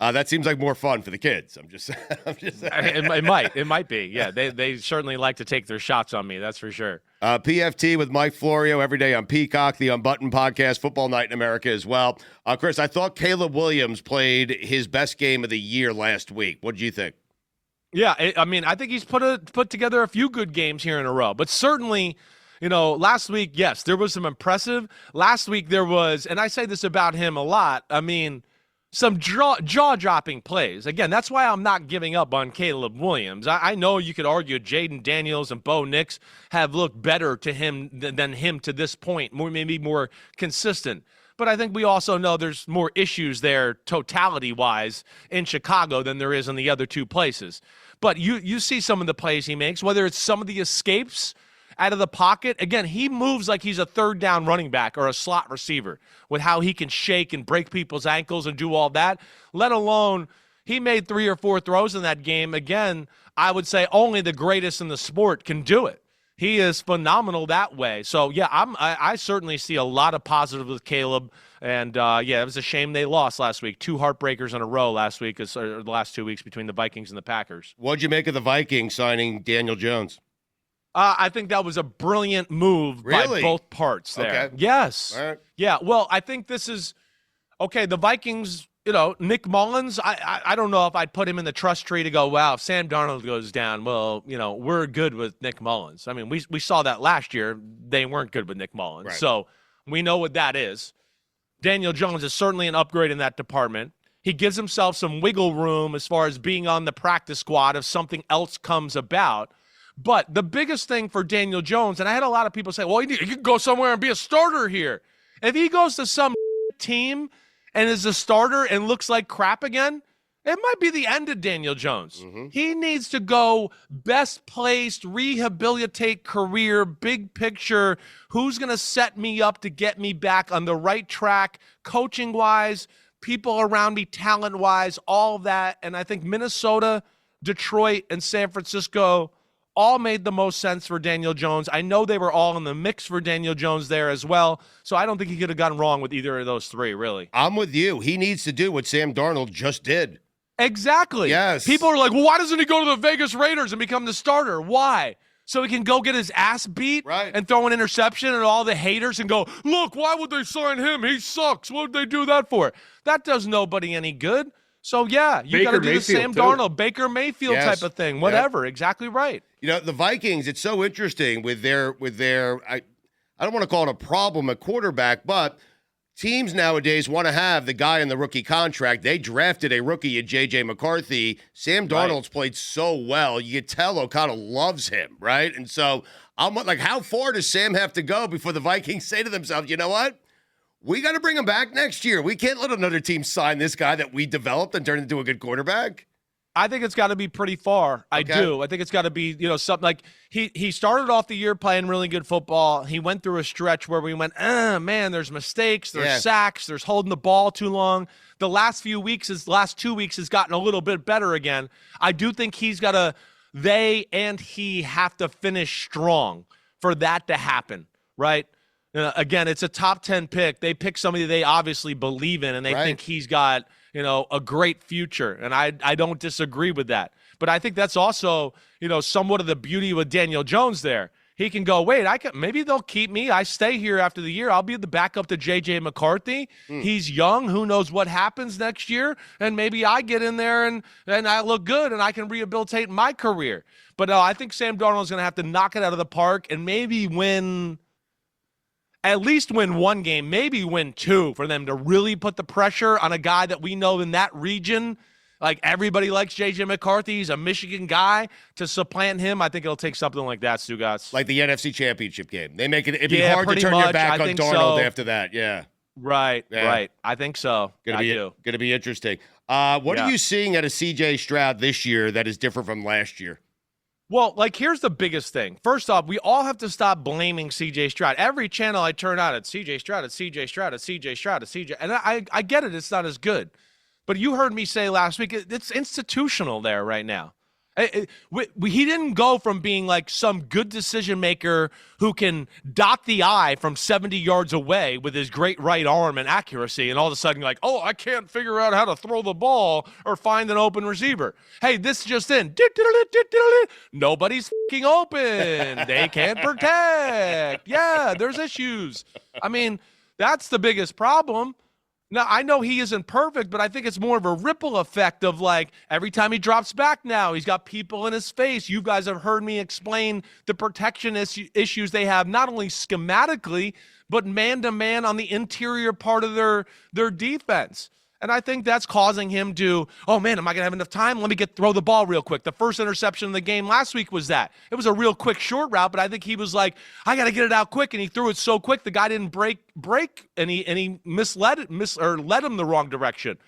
That seems like more fun for the kids. I'm just saying. It might be. Yeah, they certainly like to take their shots on me. That's for sure. PFT with Mike Florio every day on Peacock, the Unbuttoned podcast, Football Night in America as well. Chris, I thought Caleb Williams played his best game of the year last week. What did you think? Yeah, I think he's put together a few good games here in a row, but certainly. Last week, yes, there was some impressive. Last week there was, and I say this about him a lot, some jaw-dropping plays. Again, that's why I'm not giving up on Caleb Williams. I know you could argue Jaden Daniels and Bo Nix have looked better to him than him to this point, maybe more consistent. But I think we also know there's more issues there totality-wise in Chicago than there is in the other two places. But you see some of the plays he makes, whether it's some of the escapes out of the pocket. Again, he moves like he's a third down running back or a slot receiver with how he can shake and break people's ankles and do all that, let alone he made 3 or 4 throws in that game. Again, I would say only the greatest in the sport can do it. He is phenomenal that way. So, yeah, I certainly see a lot of positive with Caleb. And, it was a shame they lost last week. 2 heartbreakers in a row last week, or the last 2 weeks between the Vikings and the Packers. What'd you make of the Vikings signing Daniel Jones? I think that was a brilliant move by both parts there. Okay. Yes. All right. Yeah. Well, I think this is okay. The Vikings, Nick Mullins, I don't know if I'd put him in the trust tree to go, wow, if Sam Darnold goes down, well, we're good with Nick Mullins. I mean, we saw that last year. They weren't good with Nick Mullins. Right. So we know what that is. Daniel Jones is certainly an upgrade in that department. He gives himself some wiggle room as far as being on the practice squad if something else comes about. But the biggest thing for Daniel Jones, and I had a lot of people say, well, he can go somewhere and be a starter here. If he goes to some team and is a starter and looks like crap again, it might be the end of Daniel Jones. Mm-hmm. He needs to go best placed, rehabilitate career, big picture. Who's going to set me up to get me back on the right track, coaching-wise, people around me, talent-wise, all of that. And I think Minnesota, Detroit, and San Francisco all made the most sense for Daniel Jones. I know they were all in the mix for Daniel Jones there as well, so I don't think he could have gotten wrong with either of those 3, really. I'm with you. He needs to do what Sam Darnold just did. Exactly. Yes. People are like, well, why doesn't he go to the Vegas Raiders and become the starter? Why? So he can go get his ass beat and throw an interception and all the haters and go, look, why would they sign him? He sucks. What would they do that for? That does nobody any good. So, yeah, you got to do the Sam Darnold, Baker Mayfield type of thing, whatever. Yep. Exactly right. The Vikings, it's so interesting with their I don't want to call it a problem at quarterback, but teams nowadays want to have the guy in the rookie contract. They drafted a rookie in J.J. McCarthy. Sam Darnold's played so well. You can tell O'Connell loves him, right? And so I'm like, how far does Sam have to go before the Vikings say to themselves, you know what? We got to bring him back next year. We can't let another team sign this guy that we developed and turn into a good quarterback. I think it's got to be pretty far. I do. I think it's got to be, something like he started off the year playing really good football. He went through a stretch where we went, man, there's mistakes, there's sacks, there's holding the ball too long. The last 2 weeks has gotten a little bit better again. I do think they and he have to finish strong for that to happen, right? Again, it's a top 10 pick. They pick somebody they obviously believe in, and they think he's got, a great future. And I don't disagree with that. But I think that's also, somewhat of the beauty with Daniel Jones there. He can go, wait, maybe they'll keep me. I stay here after the year. I'll be the backup to J.J. McCarthy. He's young. Who knows what happens next year? And maybe I get in there and I look good and I can rehabilitate my career. But I think Sam Darnold's going to have to knock it out of the park and maybe at least win one game, maybe win two for them to really put the pressure on a guy that we know in that region. Like, everybody likes J.J. McCarthy. He's a Michigan guy. To supplant him, I think it'll take something like that, Stugotz. Like the NFC Championship game. It'd be hard to turn your back on Darnold after that. Yeah. Right. I think so. Going to be interesting. What are you seeing out of C.J. Stroud this year that is different from last year? Well, here's the biggest thing. First off, we all have to stop blaming C.J. Stroud. Every channel I turn on, it's C.J. Stroud, it's C.J. Stroud, it's C.J. Stroud, it's C.J. And I get it. It's not as good. But you heard me say last week, it's institutional there right now. He didn't go from being like some good decision maker who can dot the I from 70 yards away with his great right arm and accuracy, and all of a sudden like, oh, I can't figure out how to throw the ball or find an open receiver. Hey, this just in. Nobody's fucking open. They can't protect. Yeah, there's issues. I mean, that's the biggest problem. Now, I know he isn't perfect, but I think it's more of a ripple effect of like every time he drops back now, he's got people in his face. You guys have heard me explain the protection issues they have, not only schematically, but man-to-man on the interior part of their defense. And I think that's causing him to, oh, man, am I going to have enough time? Let me throw the ball real quick. The first interception in the game last week was that. It was a real quick short route, but I think he was like, I got to get it out quick, and he threw it so quick the guy didn't break, and he led him the wrong direction.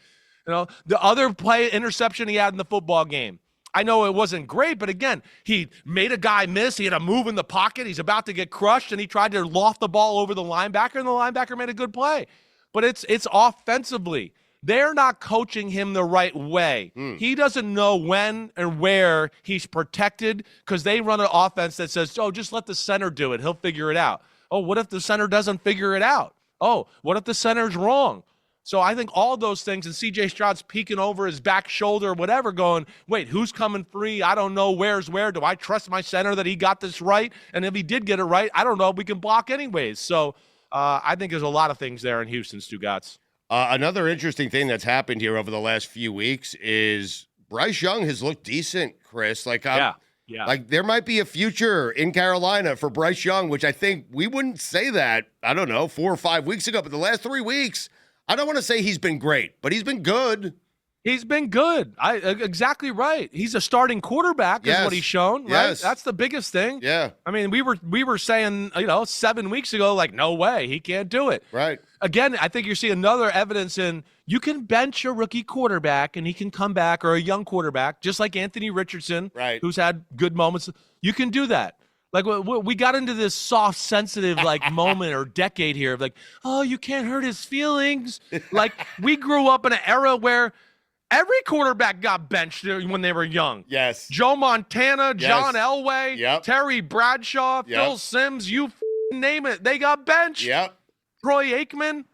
The other interception he had in the football game, I know it wasn't great, but again, he made a guy miss. He had a move in the pocket. He's about to get crushed, and he tried to loft the ball over the linebacker, and the linebacker made a good play. But it's offensively. They're not coaching him the right way. He doesn't know when and where he's protected because they run an offense that says, oh, just let the center do it. He'll figure it out. Oh, what if the center doesn't figure it out? Oh, what if the center's wrong? So I think all those things, and C.J. Stroud's peeking over his back shoulder or whatever going, wait, who's coming free? I don't know where's where. Do I trust my center that he got this right? And if he did get it right, I don't know. We can block anyways. So I think there's a lot of things there in Houston, Stugotz. Another interesting thing that's happened here over the last few weeks is Bryce Young has looked decent, Chris. Like there might be a future in Carolina for Bryce Young, which I think we wouldn't say that, I don't know, 4 or 5 weeks ago. But the last 3 weeks, I don't want to say he's been great, but he's been good. He's been good. Exactly right. He's a starting quarterback is what he's shown, right? Yes. That's the biggest thing. Yeah. I mean, we were saying, 7 weeks ago, like, no way, he can't do it. Right. Again, I think you're seeing another evidence in you can bench a rookie quarterback and he can come back, or a young quarterback, just like Anthony Richardson, right, who's had good moments. You can do that. Like, we got into this soft, sensitive, like, moment or decade here of like, oh, you can't hurt his feelings. Like, we grew up in an era where every quarterback got benched when they were young. Yes. Joe Montana, John Elway, Terry Bradshaw, Phil Simms, you name it. They got benched. Yep. Troy Aikman.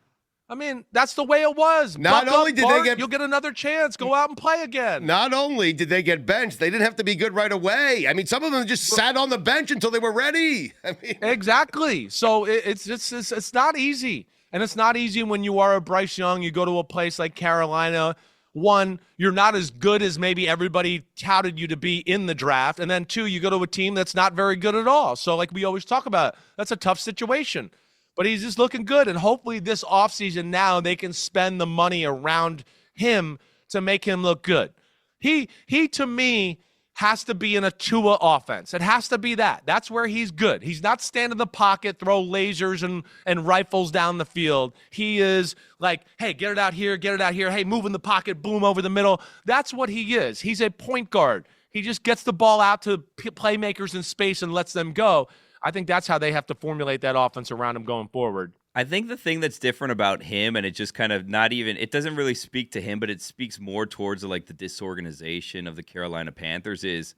I mean, that's the way it was. Not only did they get... You'll get another chance. Go out and play again. Not only did they get benched, they didn't have to be good right away. I mean, some of them just sat on the bench until they were ready. I mean... Exactly. So it's not easy. And it's not easy when you are a Bryce Young. You go to a place like Carolina. One, you're not as good as maybe everybody touted you to be in the draft. And then two, you go to a team that's not very good at all. So like we always talk about, that's a tough situation. But he's just looking good. And hopefully this offseason now they can spend the money around him to make him look good. He to me, has to be in a Tua offense. It has to be that. That's where he's good. He's not stand in the pocket, throw lasers and rifles down the field. He is like, hey, get it out here, get it out here. Hey, move in the pocket, boom, over the middle. That's what he is. He's a point guard. He just gets the ball out to playmakers in space and lets them go. I think that's how they have to formulate that offense around him going forward. I think the thing that's different about him, and it just kind of it doesn't really speak to him, but it speaks more towards like the disorganization of the Carolina Panthers, is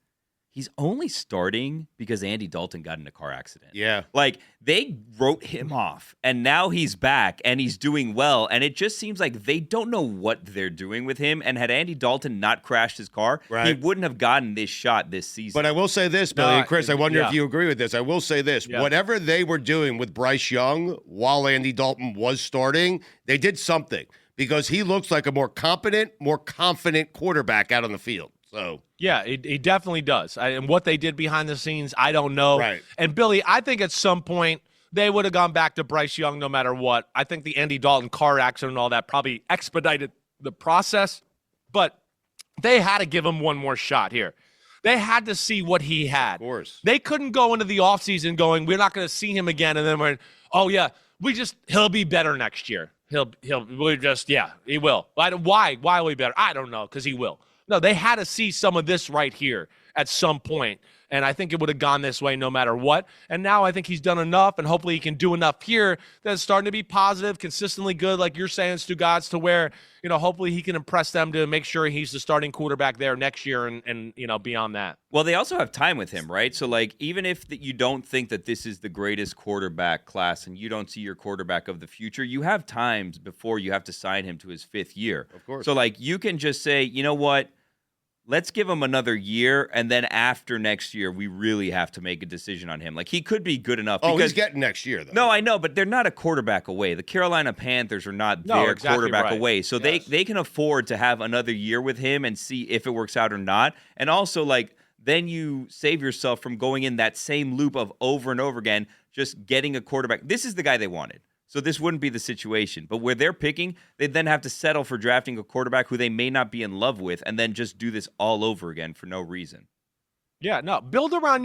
he's only starting because Andy Dalton got in a car accident. Yeah. Like, they wrote him off, and now he's back, and he's doing well, and it just seems like they don't know what they're doing with him, and had Andy Dalton not crashed his car, he wouldn't have gotten this shot this season. But I will say this, Billy and Chris, I wonder if you agree with this. I will say this. Whatever they were doing with Bryce Young while Andy Dalton was starting, they did something because he looks like a more competent, more confident quarterback out on the field. So yeah, he definitely does. And what they did behind the scenes, I don't know. Right. And Billy, I think at some point they would have gone back to Bryce Young no matter what. I think the Andy Dalton car accident and all that probably expedited the process, but they had to give him one more shot here. They had to see what he had. Of course. They couldn't go into the offseason going, we're not going to see him again, and then he'll be better next year. He will. Why will he be better? I don't know, because he will. No, they had to see some of this right here at some point, and I think it would have gone this way no matter what. And now I think he's done enough, and hopefully he can do enough here that's starting to be positive, consistently good, like you're saying, Stugotz, to where, hopefully he can impress them to make sure he's the starting quarterback there next year and beyond that. Well, they also have time with him, right? So, like, even if you don't think that this is the greatest quarterback class and you don't see your quarterback of the future, you have times before you have to sign him to his 5th year. Of course. So, like, you can just say, you know what? Let's give him another year, and then after next year, we really have to make a decision on him. Like, he could be good enough. Oh, he's getting next year, though. No, I know, but they're not a quarterback away. The Carolina Panthers are not quarterback away. So they can afford to have another year with him and see if it works out or not. And also, like, then you save yourself from going in that same loop of over and over again, just getting a quarterback. This is the guy they wanted. So this wouldn't be the situation. But where they're picking, they then have to settle for drafting a quarterback who they may not be in love with and then just do this all over again for no reason. Yeah, no, build around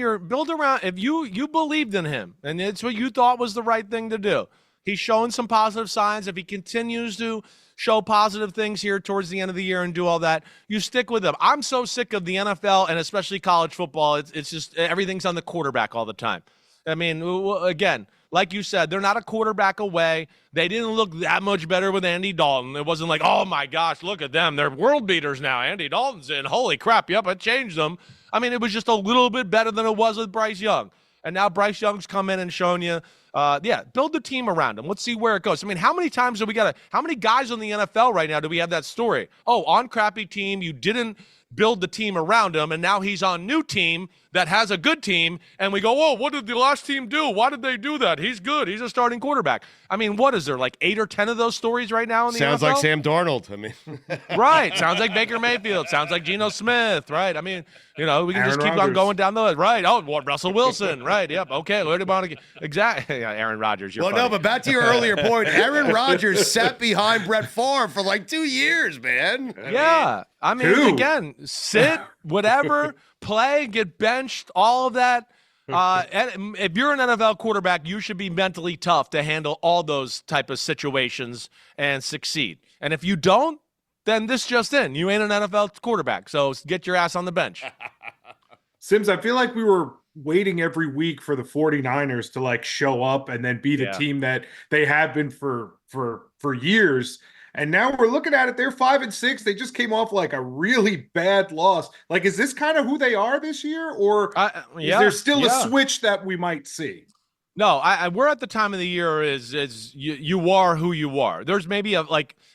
if you believed in him and it's what you thought was the right thing to do. He's showing some positive signs. If he continues to show positive things here towards the end of the year and do all that, you stick with him. I'm so sick of the NFL and especially college football. It's just everything's on the quarterback all the time. I mean, again, like you said, they're not a quarterback away. They didn't look that much better with Andy Dalton. It wasn't like, oh, my gosh, look at them. They're world beaters now. Andy Dalton's in. Holy crap. Yep, I changed them. I mean, it was just a little bit better than it was with Bryce Young. And now Bryce Young's come in and shown you, build the team around him. Let's see where it goes. I mean, how many times how many guys on the NFL right now do we have that story? Oh, on crappy team, you didn't build the team around him, and now he's on new team that has a good team, and we go, whoa, what did the last team do? Why did they do that? He's good. He's a starting quarterback. I mean, what is there, like 8 or 10 of those stories right now in the NFL? Sounds like Sam Darnold. I mean, right. Sounds like Baker Mayfield. Sounds like Geno Smith, right? I mean, we can Aaron just keep Rodgers. on going down the list. Right. Oh, Russell Wilson. Right. Yep. Okay. Where do you want to get? Exactly. Yeah, Aaron Rodgers. Well, no, but back to your earlier point. Aaron Rodgers sat behind Brett Favre for like 2 years, man. I mean, again, sit, whatever, play, get benched, all of that. And if you're an NFL quarterback, you should be mentally tough to handle all those type of situations and succeed. And if you don't, then this just in. You ain't an NFL quarterback, so get your ass on the bench. Sims, I feel like we were waiting every week for the 49ers to like show up and then be the team that they have been for years. And now we're looking at it. They're 5-6. They just came off like a really bad loss. Like, is this kind of who they are this year, or is there still a switch that we might see? No, we're at the time of the year is you are who you are. There's maybe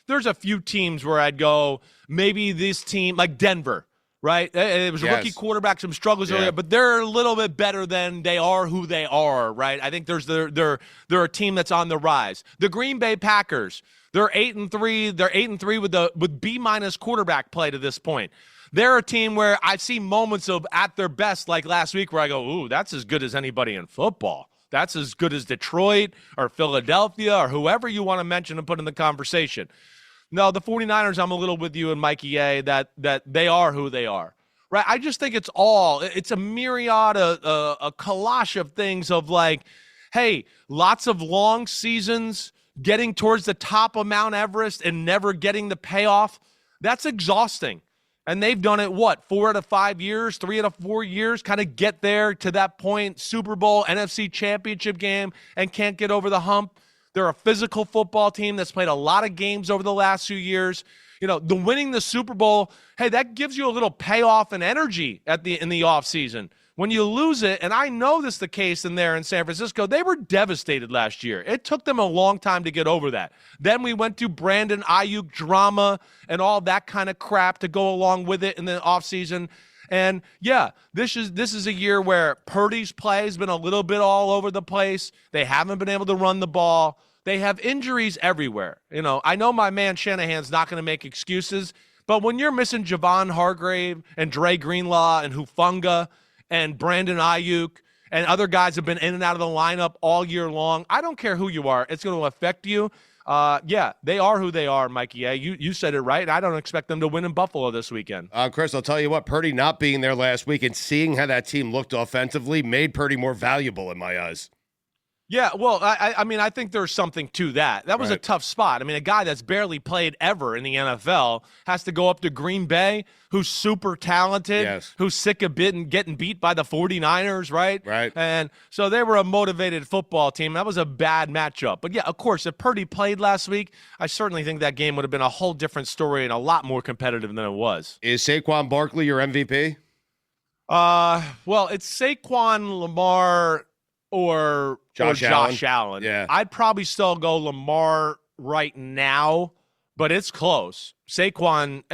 there's a few teams where I'd go, maybe this team like Denver, right? It was a rookie quarterback, some struggles earlier, but they're a little bit better than they are who they are, right? I think they're a team that's on the rise. The Green Bay Packers, they're 8-3. They're 8-3 with B- quarterback play to this point. They're a team where I see moments of at their best, like last week, where I go, ooh, that's as good as anybody in football. That's as good as Detroit or Philadelphia or whoever you want to mention and put in the conversation. No, the 49ers, I'm a little with you and Mikey A that they are who they are, right? I just think it's a myriad, a collage of things of like, hey, lots of long seasons, getting towards the top of Mount Everest and never getting the payoff. That's exhausting. And they've done it, 4 out of 5 years, 3 out of 4 years, kind of get there to that point, Super Bowl, NFC Championship game, and can't get over the hump. They're a physical football team that's played a lot of games over the last few years. the winning the Super Bowl, hey, that gives you a little payoff and energy in the offseason. When you lose it, and I know this is the case in San Francisco, they were devastated last year. It took them a long time to get over that. Then we went to Brandon Ayuk drama and all that kind of crap to go along with it in the offseason. And yeah, this is a year where Purdy's play has been a little bit all over the place. They haven't been able to run the ball. They have injuries everywhere. I know my man Shanahan's not going to make excuses, but when you're missing Javon Hargrave and Dre Greenlaw and Hufanga and Brandon Ayuk and other guys have been in and out of the lineup all year long, I don't care who you are. It's going to affect you. Yeah, they are who they are, Mikey A. You said it right. I don't expect them to win in Buffalo this weekend. Chris, I'll tell you what, Purdy not being there last week and seeing how that team looked offensively made Purdy more valuable in my eyes. Yeah, well, I mean, I think there's something to that. That was a tough spot. I mean, a guy that's barely played ever in the NFL has to go up to Green Bay, who's super talented, who's sick of getting beat by the 49ers, right? Right. And so they were a motivated football team. That was a bad matchup. But, yeah, of course, if Purdy played last week, I certainly think that game would have been a whole different story and a lot more competitive than it was. Is Saquon Barkley your MVP? Well, it's Saquon, Lamar, or Josh Allen. Yeah. I'd probably still go Lamar right now, but it's close. Saquon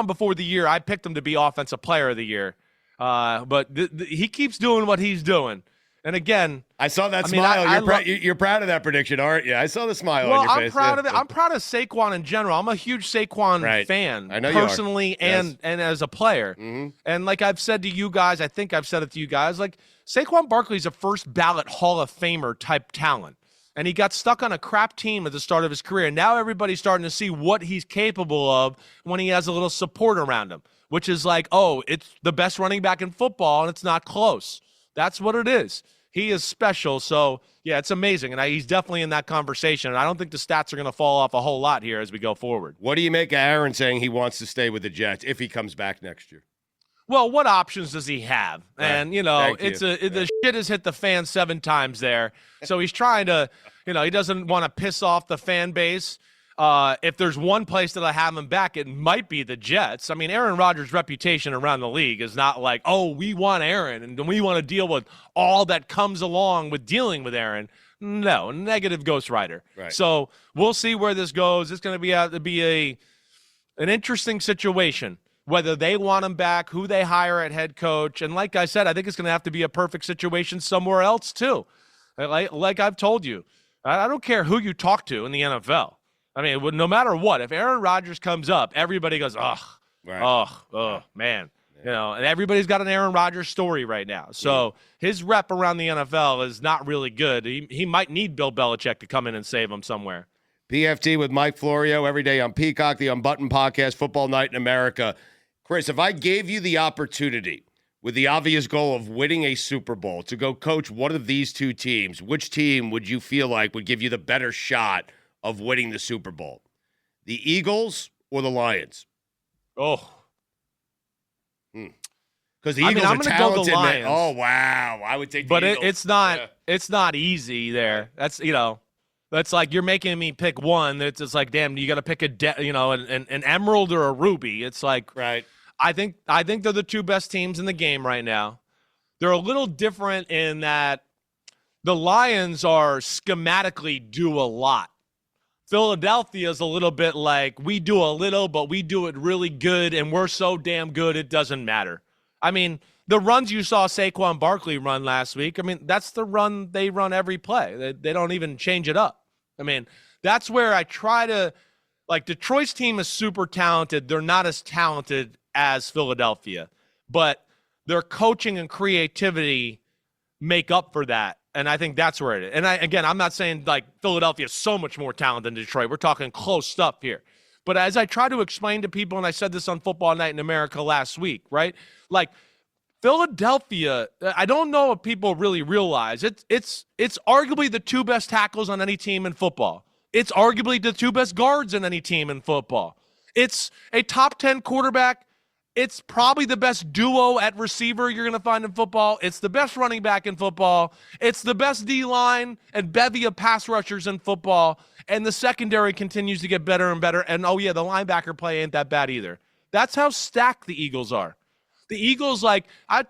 before the year, I picked him to be Offensive Player of the Year. But he keeps doing what he's doing. And again, I saw that smile. You're proud of that prediction, aren't you? I saw the smile on your face. I'm proud of it. I'm proud of Saquon in general. I'm a huge Saquon fan, I know personally and as a player. Mm-hmm. And like I've said to you guys, I think I've said it to you guys, like Saquon Barkley's a first ballot Hall of Famer type talent. And he got stuck on a crap team at the start of his career. And now everybody's starting to see what he's capable of when he has a little support around him, which is like, oh, it's the best running back in football and it's not close. That's what it is. He is special. So, yeah, it's amazing. And he's definitely in that conversation. And I don't think the stats are going to fall off a whole lot here as we go forward. What do you make of Aaron saying he wants to stay with the Jets if he comes back next year? Well, what options does he have? And, the shit has hit the fan 7 times there. So he's trying to, he doesn't want to piss off the fan base. If there's one place that I have him back, it might be the Jets. I mean, Aaron Rodgers' reputation around the league is not like, oh, we want Aaron and we want to deal with all that comes along with dealing with Aaron. No, negative ghostwriter. Right. So we'll see where this goes. It's going to be an interesting situation, whether they want him back, who they hire at head coach. And like I said, I think it's going to have to be a perfect situation somewhere else too. Like I've told you, I don't care who you talk to in the NFL. I mean, no matter what, if Aaron Rodgers comes up, everybody goes, man. Yeah. And everybody's got an Aaron Rodgers story right now. So his rep around the NFL is not really good. He might need Bill Belichick to come in and save him somewhere. PFT with Mike Florio every day on Peacock, the Unbuttoned Podcast, Football Night in America. Chris, if I gave you the opportunity with the obvious goal of winning a Super Bowl to go coach one of these two teams, which team would you feel like would give you the better shot of winning the Super Bowl? The Eagles or the Lions? Oh. Because the Eagles I'm are going to talented. go the Lions. Oh, wow. I would take the Eagles. But it's not easy there. That's, that's like you're making me pick one. It's like, damn, you got to pick an emerald or a ruby. It's like, right. I think they're the two best teams in the game right now. They're a little different in that the Lions are schematically do a lot. Philadelphia is a little bit like we do a little, but we do it really good, and we're so damn good it doesn't matter. I mean, the runs you saw Saquon Barkley run last week, I mean, that's the run they run every play. They don't even change it up. I mean, that's where I try to – like Detroit's team is super talented. They're not as talented as Philadelphia, but their coaching and creativity make up for that. And I think that's where it is. And I'm not saying like Philadelphia is so much more talented than Detroit. We're talking close stuff here. But as I try to explain to people, and I said this on Football Night in America last week, right? Like Philadelphia, I don't know if people really realize it's arguably the two best tackles on any team in football. It's arguably the two best guards in any team in football. It's a top 10 quarterback It's probably the best duo at receiver you're going to find in football. It's the best running back in football. It's the best D-line and bevy of pass rushers in football. And the secondary continues to get better and better. And, oh, yeah, the linebacker play ain't that bad either. That's how stacked the Eagles are. The Eagles,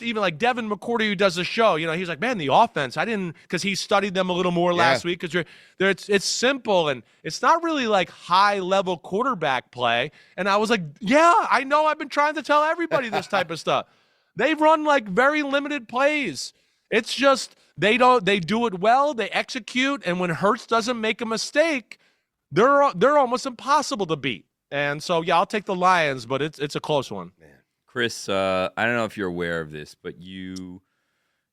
even like Devin McCourty, who does the show, he's like, man, the offense, because he studied them a little more last week, because it's simple, and it's not really like high-level quarterback play. And I was like, yeah, I know, I've been trying to tell everybody this type of stuff. They run like very limited plays. It's just they do it well, they execute, and when Hurts doesn't make a mistake, they're almost impossible to beat. And so, yeah, I'll take the Lions, but it's a close one. Man. Chris, I don't know if you're aware of this, but you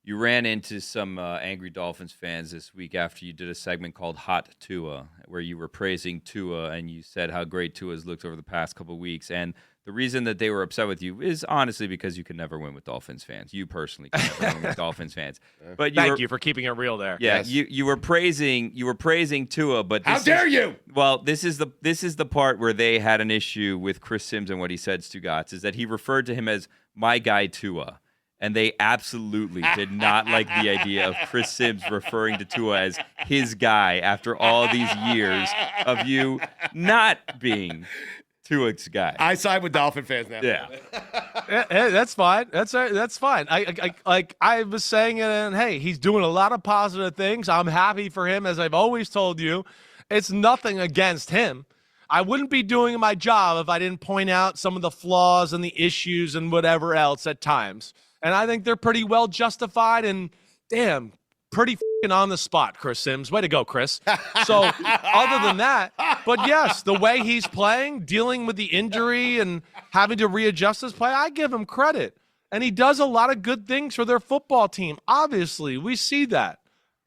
ran into some angry Dolphins fans this week after you did a segment called Hot Tua, where you were praising Tua and you said how great Tua's looked over the past couple of weeks. And the reason that they were upset with you is honestly because you can never win with Dolphins fans. You personally can never win with Dolphins fans. But thank you for keeping it real there. Yeah, yes. you were praising Tua, but how dare you? Well, this is the part where they had an issue with Chris Sims and what he said, Stugotz, is that he referred to him as my guy Tua. And they absolutely did not like the idea of Chris Sims referring to Tua as his guy after all these years of you not being Tua's guy. I side with Dolphin fans now. Yeah. Hey, that's fine. That's fine. I was saying it, and hey, he's doing a lot of positive things. I'm happy for him, as I've always told you. It's nothing against him. I wouldn't be doing my job if I didn't point out some of the flaws and the issues and whatever else at times. And I think they're pretty well justified and, damn, pretty f***ing on the spot, Chris Sims. Way to go, Chris. So other than that, but yes, the way he's playing, dealing with the injury and having to readjust his play, I give him credit. And he does a lot of good things for their football team. Obviously, we see that,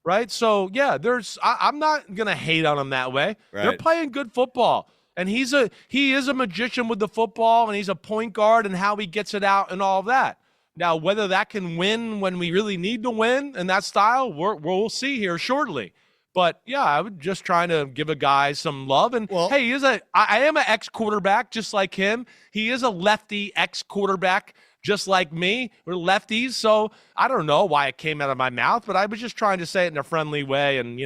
right? So, yeah, I'm not going to hate on him that way. Right. They're playing good football. And he is a magician with the football, and he's a point guard and how he gets it out and all that. Now, whether that can win when we really need to win in that style, we'll see here shortly. But, yeah, I was just trying to give a guy some love. And, hey, I am an ex-quarterback just like him. He is a lefty ex-quarterback just like me. We're lefties, so I don't know why it came out of my mouth, but I was just trying to say it in a friendly way and,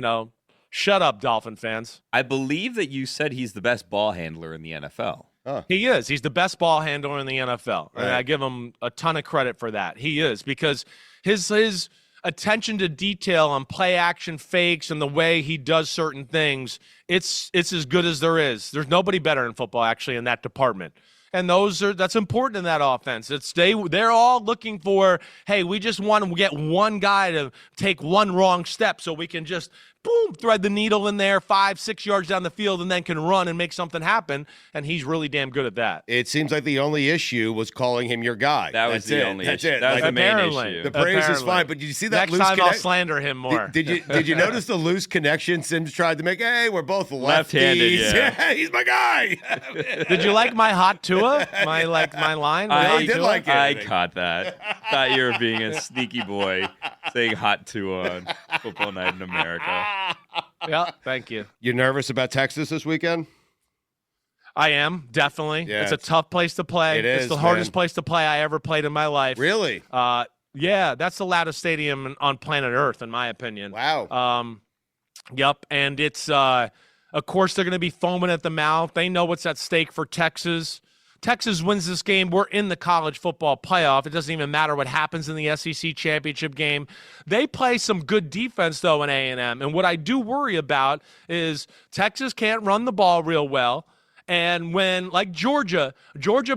shut up, Dolphin fans. I believe that you said he's the best ball handler in the NFL. Huh. He is. He's the best ball handler in the NFL. Right. And I give him a ton of credit for that. He is, because his attention to detail on play action fakes and the way he does certain things, it's as good as there is. There's nobody better in football, actually, in that department. And that's important in that offense. They're all looking for, hey, we just want to get one guy to take one wrong step so we can just boom, thread the needle in there 5-6 yards down the field and then can run and make something happen. And he's really damn good at that. It seems like the only issue was calling him your guy. That's the only issue. That was the main issue. The praise is fine, but did you see that next loose time I'll slander him more. Did you notice the loose connection Sims tried to make? Hey, we're both lefties. Left-handed, yeah. He's my guy. Did you like my hot Tua? My line? I did like it. I caught that. Thought you were being a sneaky boy saying hot Tua on Football Night in America. Yeah, thank you. You nervous about Texas this weekend? I am, definitely. Yeah, it's a tough place to play. It's the hardest place to play I ever played in my life. Really? Yeah, that's the loudest stadium on planet Earth, in my opinion. Wow. Yep, and it's, of course, they're going to be foaming at the mouth. They know what's at stake for Texas. Texas wins this game, we're in the college football playoff. It doesn't even matter what happens in the SEC championship game. They play some good defense, though, in A&M. And what I do worry about is Texas can't run the ball real well. And when, like Georgia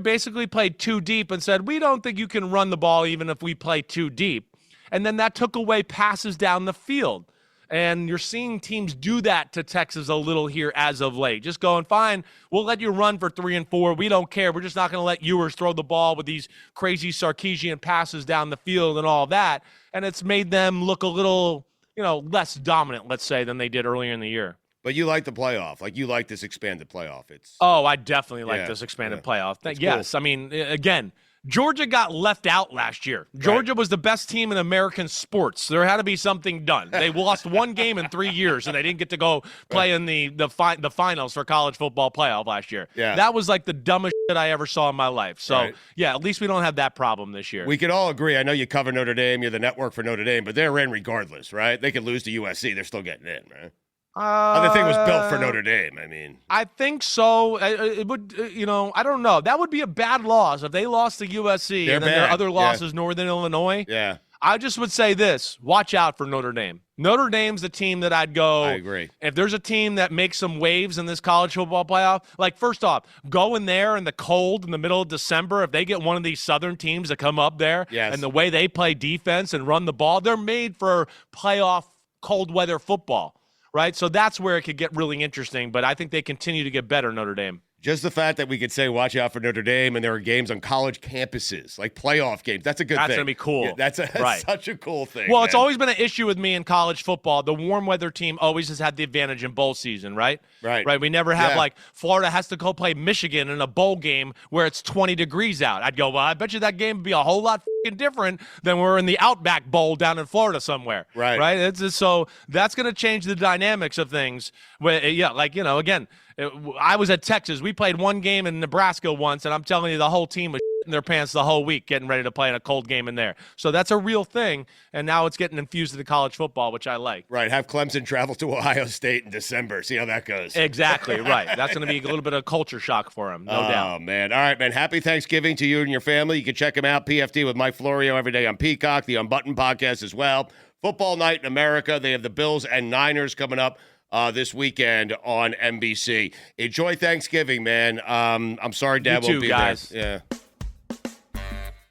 basically played too deep and said, we don't think you can run the ball even if we play too deep. And then that took away passes down the field. And you're seeing teams do that to Texas a little here as of late. Just going, fine, we'll let you run for 3 and 4. We don't care. We're just not going to let Ewers throw the ball with these crazy Sarkisian passes down the field and all that. And it's made them look a little, less dominant, let's say, than they did earlier in the year. But you like the playoff. Like, you like this expanded playoff. I definitely like this expanded playoff. Yes. Cool. I mean, again, Georgia got left out last year. Georgia was the best team in American sports. There had to be something done. They lost one game in 3 years, and they didn't get to go play in the finals for college football playoff last year. Yeah. That was like the dumbest shit I ever saw in my life. So, yeah, at least we don't have that problem this year. We can all agree. I know you cover Notre Dame. You're the network for Notre Dame, but they're in regardless, right? They could lose to USC. They're still getting in, right? The thing was built for Notre Dame. I mean, I think so. It would, I don't know. That would be a bad loss if they lost to USC and then their other loss is Northern Illinois. Yeah. I just would say this: watch out for Notre Dame. Notre Dame's the team that I'd go. I agree. If there's a team that makes some waves in this college football playoff, like first off, go in there in the cold in the middle of December. If they get one of these Southern teams that come up there and the way they play defense and run the ball, they're made for playoff cold weather football. Right, so that's where it could get really interesting, but I think they continue to get better, Notre Dame. Just the fact that we could say, watch out for Notre Dame, and there are games on college campuses, like playoff games. That's a good thing. That's going to be cool. Yeah, that's such a cool thing. Well, it's always been an issue with me in college football. The warm weather team always has had the advantage in bowl season, right? Right. We never have, like, Florida has to go play Michigan in a bowl game where it's 20 degrees out. I'd go, well, I bet you that game would be a whole lot different than we're in the Outback Bowl down in Florida somewhere. Right. It's just, so that's going to change the dynamics of things. Again, I was at Texas. We played one game in Nebraska once, and I'm telling you, the whole team was in their pants the whole week getting ready to play in a cold game in there. So that's a real thing, and now it's getting infused into college football, which I like. Right. Have Clemson travel to Ohio State in December. See how that goes. Exactly, right. That's going to be a little bit of culture shock for them, no doubt. Oh, man. All right, man. Happy Thanksgiving to you and your family. You can check him out, PFT with Mike Florio, every day on Peacock, the Unbuttoned podcast as well. Football Night in America. They have the Bills and Niners coming up this weekend on NBC. Enjoy Thanksgiving, man. I'm sorry Dad won't be guys. there. Yeah.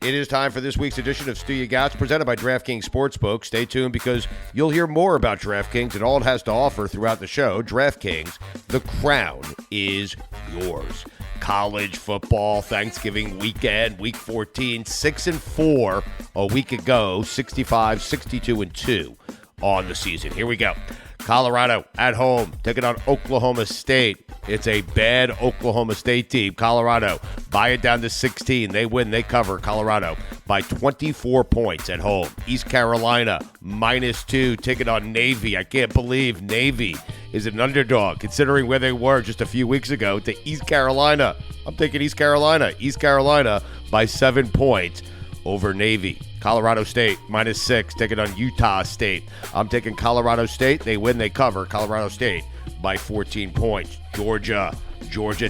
It is time for this week's edition of Stugotz, presented by DraftKings Sportsbook. Stay tuned because you'll hear more about DraftKings and all it has to offer throughout the show. DraftKings, the crown is yours. College football, Thanksgiving weekend, week 14, 6-4 a week ago, 65, 62-2 on the season. Here we go. Colorado at home, taking on Oklahoma State. It's a bad Oklahoma State team. Colorado, buy it down to 16. They win, they cover. Colorado by 24 points at home. East Carolina, -2, taking on Navy. I can't believe Navy is an underdog, considering where they were just a few weeks ago, to East Carolina. I'm taking East Carolina. East Carolina by 7 points over Navy. Colorado State, -6, taking on Utah State. I'm taking Colorado State. They win, they cover. Colorado State by 14 points. Georgia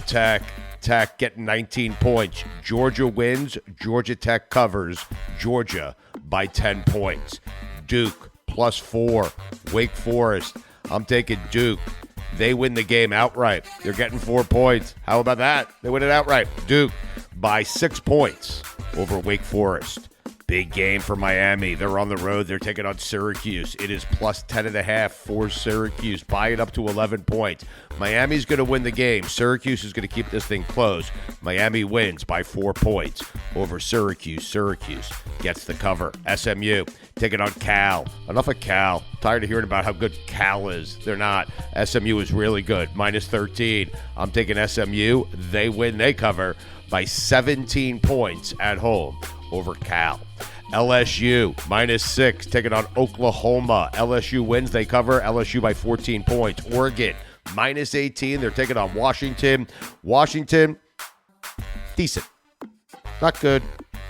Tech. Tech getting 19 points. Georgia wins. Georgia Tech covers. Georgia by 10 points. Duke, +4. Wake Forest. I'm taking Duke. They win the game outright. They're getting 4 points. How about that? They win it outright. Duke by 6 points over Wake Forest. Big game for Miami. They're on the road. They're taking on Syracuse. It is +10.5 for Syracuse. Buy it up to 11 points. Miami's going to win the game. Syracuse is going to keep this thing close. Miami wins by 4 points over Syracuse. Syracuse gets the cover. SMU taking on Cal. Enough of Cal. Tired of hearing about how good Cal is. They're not. SMU is really good. -13. I'm taking SMU. They win. They cover by 17 points at home over Cal. LSU, -6, taking on Oklahoma. LSU wins, they cover. LSU by 14 points. Oregon, -18, they're taking on Washington. Washington, decent. Not good,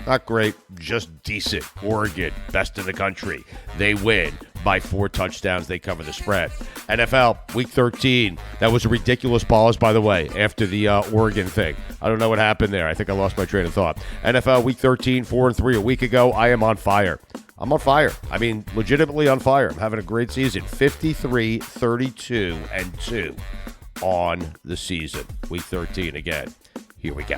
not great, just decent. Oregon, best in the country. They win by 4 touchdowns. They cover the spread. NFL, week 13. That was a ridiculous pause, by the way, after the Oregon thing. I don't know what happened there. I think I lost my train of thought. NFL, week 13, 4-3 a week ago. I am on fire. I'm on fire. I mean, legitimately on fire. I'm having a great season. 53, 32, and 2 on the season. Week 13 again. Here we go.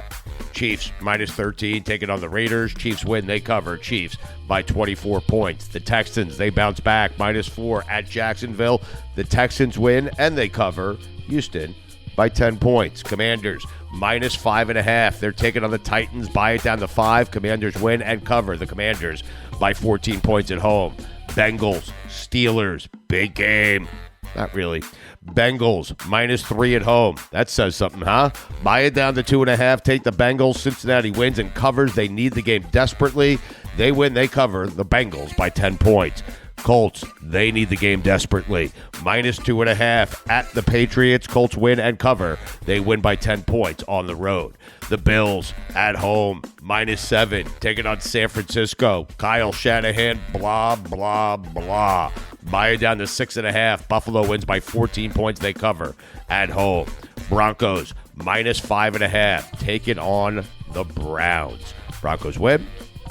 Chiefs, -13, taking on the Raiders. Chiefs win, they cover. Chiefs by 24 points. The Texans, they bounce back, -4 at Jacksonville. The Texans win, and they cover. Houston by 10 points. Commanders, -5.5. They're taking on the Titans. Buy it down to 5. Commanders win and cover. The Commanders by 14 points at home. Bengals, Steelers, big game. Not really. Bengals -3 at home. That says something, huh? Buy it down to 2.5. Take the Bengals. Cincinnati wins and covers. They need the game desperately. They win. They cover the Bengals by 10 points. Colts, they need the game desperately. -2.5 at the Patriots. Colts win and cover. They win by 10 points on the road. The Bills at home, -7. Taking on San Francisco. Kyle Shanahan, blah, blah, blah. Buy it down to 6.5. Buffalo wins by 14 points. They cover at home. Broncos, -5.5. Taking on the Browns. Broncos win.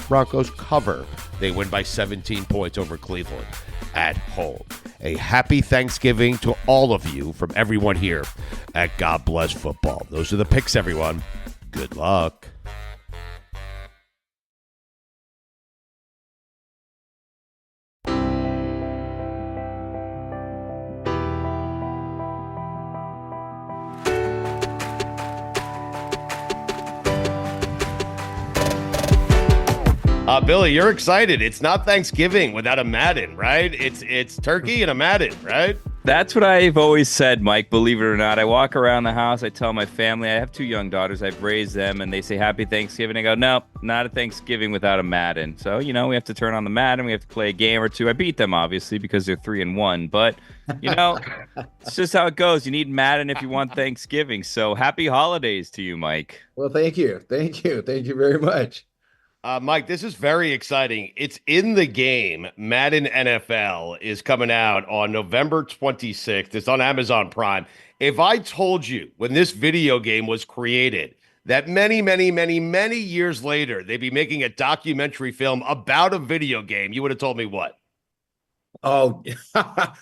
Broncos cover. They win by 17 points over Cleveland at home. A happy Thanksgiving to all of you from everyone here at God Bless Football. Those are the picks, everyone. Good luck. Billy, you're excited. It's not Thanksgiving without a Madden, right? It's turkey and a Madden, right? That's what I've always said, Mike, believe it or not. I walk around the house, I tell my family, I have 2 young daughters, I've raised them, and they say Happy Thanksgiving. I go, nope, not a Thanksgiving without a Madden. So, we have to turn on the Madden, we have to play a game or two. I beat them, obviously, because they're 3-1, but, it's just how it goes. You need Madden if you want Thanksgiving. So happy holidays to you, Mike. Well, thank you. Thank you very much. Mike, this is very exciting. It's in the game. Madden NFL is coming out on November 26th. It's on Amazon Prime. If I told you when this video game was created that many, many, many, many years later, they'd be making a documentary film about a video game, you would have told me what? Oh,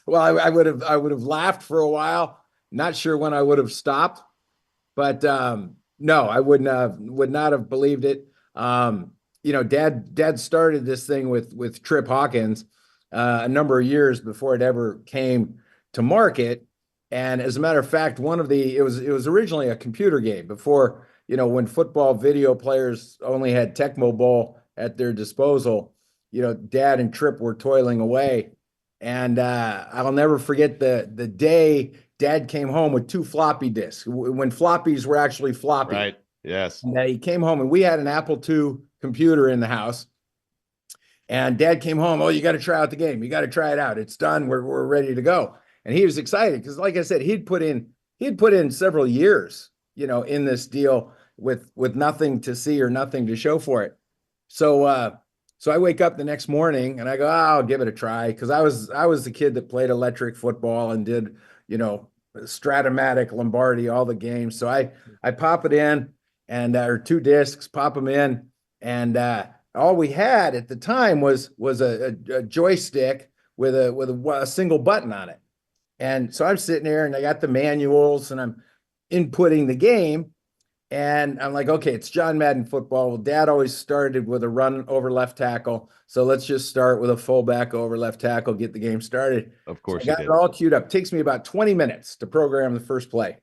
well, I would have laughed for a while. Not sure when I would have stopped, but no, I would not have believed it. Dad started this thing with Trip Hawkins a number of years before it ever came to market. And as a matter of fact, it was originally a computer game before, when football video players only had Tecmo Bowl at their disposal. Dad and Trip were toiling away. And I'll never forget the day Dad came home with 2 floppy disks when floppies were actually floppy. Right. Yes. And he came home and we had an Apple II computer in the house. And Dad came home. Oh, you got to try out the game. You got to try it out. It's done. We're ready to go. And he was excited because, like I said, he'd put in several years, in this deal with nothing to see or nothing to show for it. So I wake up the next morning and I go, I'll give it a try, because I was the kid that played electric football and did, Stratomatic, Lombardi, all the games. So I pop it in and or 2 discs, pop them in, and all we had at the time was a joystick with a single button on it. And so I'm sitting there and I got the manuals and I'm inputting the game. And I'm like, okay, it's John Madden football. Well, Dad always started with a run over left tackle. So let's just start with a fullback over left tackle, get the game started. Of course, so I got it all queued up. It takes me about 20 minutes to program the first play.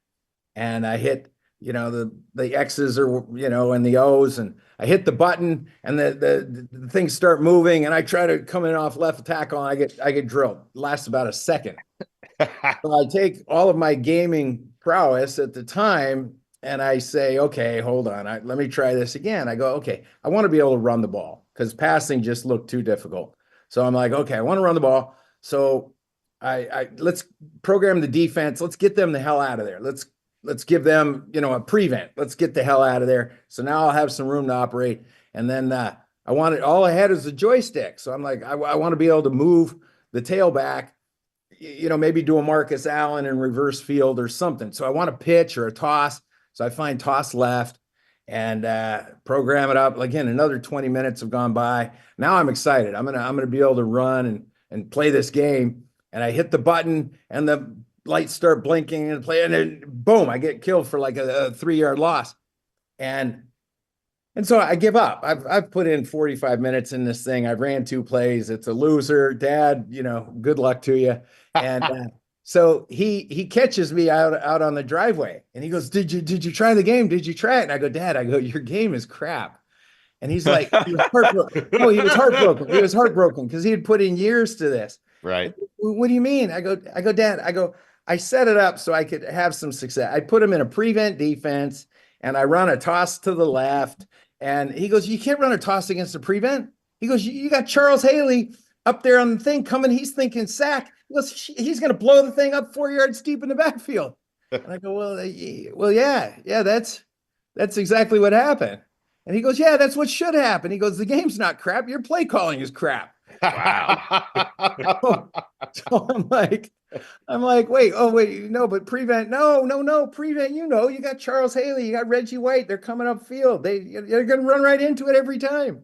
And I hit, the X's or, and the O's, and I hit the button and the things start moving. And I try to come in off left tackle and I get drilled. It lasts about a second. So I take all of my gaming prowess at the time and I say, okay, hold on. Let me try this again. I go, okay, I want to be able to run the ball because passing just looked too difficult. So I'm like, okay, I want to run the ball. So I let's program the defense. Let's get them the hell out of there. Let's give them, a prevent. Let's get the hell out of there. So now I'll have some room to operate. And then all I had was a joystick. So I'm like, I want to be able to move the tailback, maybe do a Marcus Allen in reverse field or something. So I want a pitch or a toss. So I find toss left and program it up. Again, another 20 minutes have gone by. Now I'm excited. I'm gonna be able to run and play this game. And I hit the button and the lights start blinking and play, and then boom, I get killed for like a 3-yard loss. And so I give up. I've put in 45 minutes in this thing. I've ran 2 plays. It's a loser. Dad, good luck to you. And so he catches me out on the driveway and he goes, Did you try the game? Did you try it? And I go, Dad, your game is crap. And he's like, he was heartbroken. No, he was heartbroken. He was heartbroken because he had put in years to this. Right. What do you mean? I go, Dad, I set it up so I could have some success. I put him in a prevent defense and I run a toss to the left. And he goes, you can't run a toss against a prevent. He goes, you got Charles Haley up there on the thing coming. He's thinking sack. He goes, he's going to blow the thing up 4 yards deep in the backfield. And I go, well, yeah, that's exactly what happened. And he goes, yeah, that's what should happen. He goes, the game's not crap. Your play calling is crap. Wow. So I'm like, wait, no, but prevent, no, prevent, you got Charles Haley, you got Reggie White, they're coming up field. They're going to run right into it every time.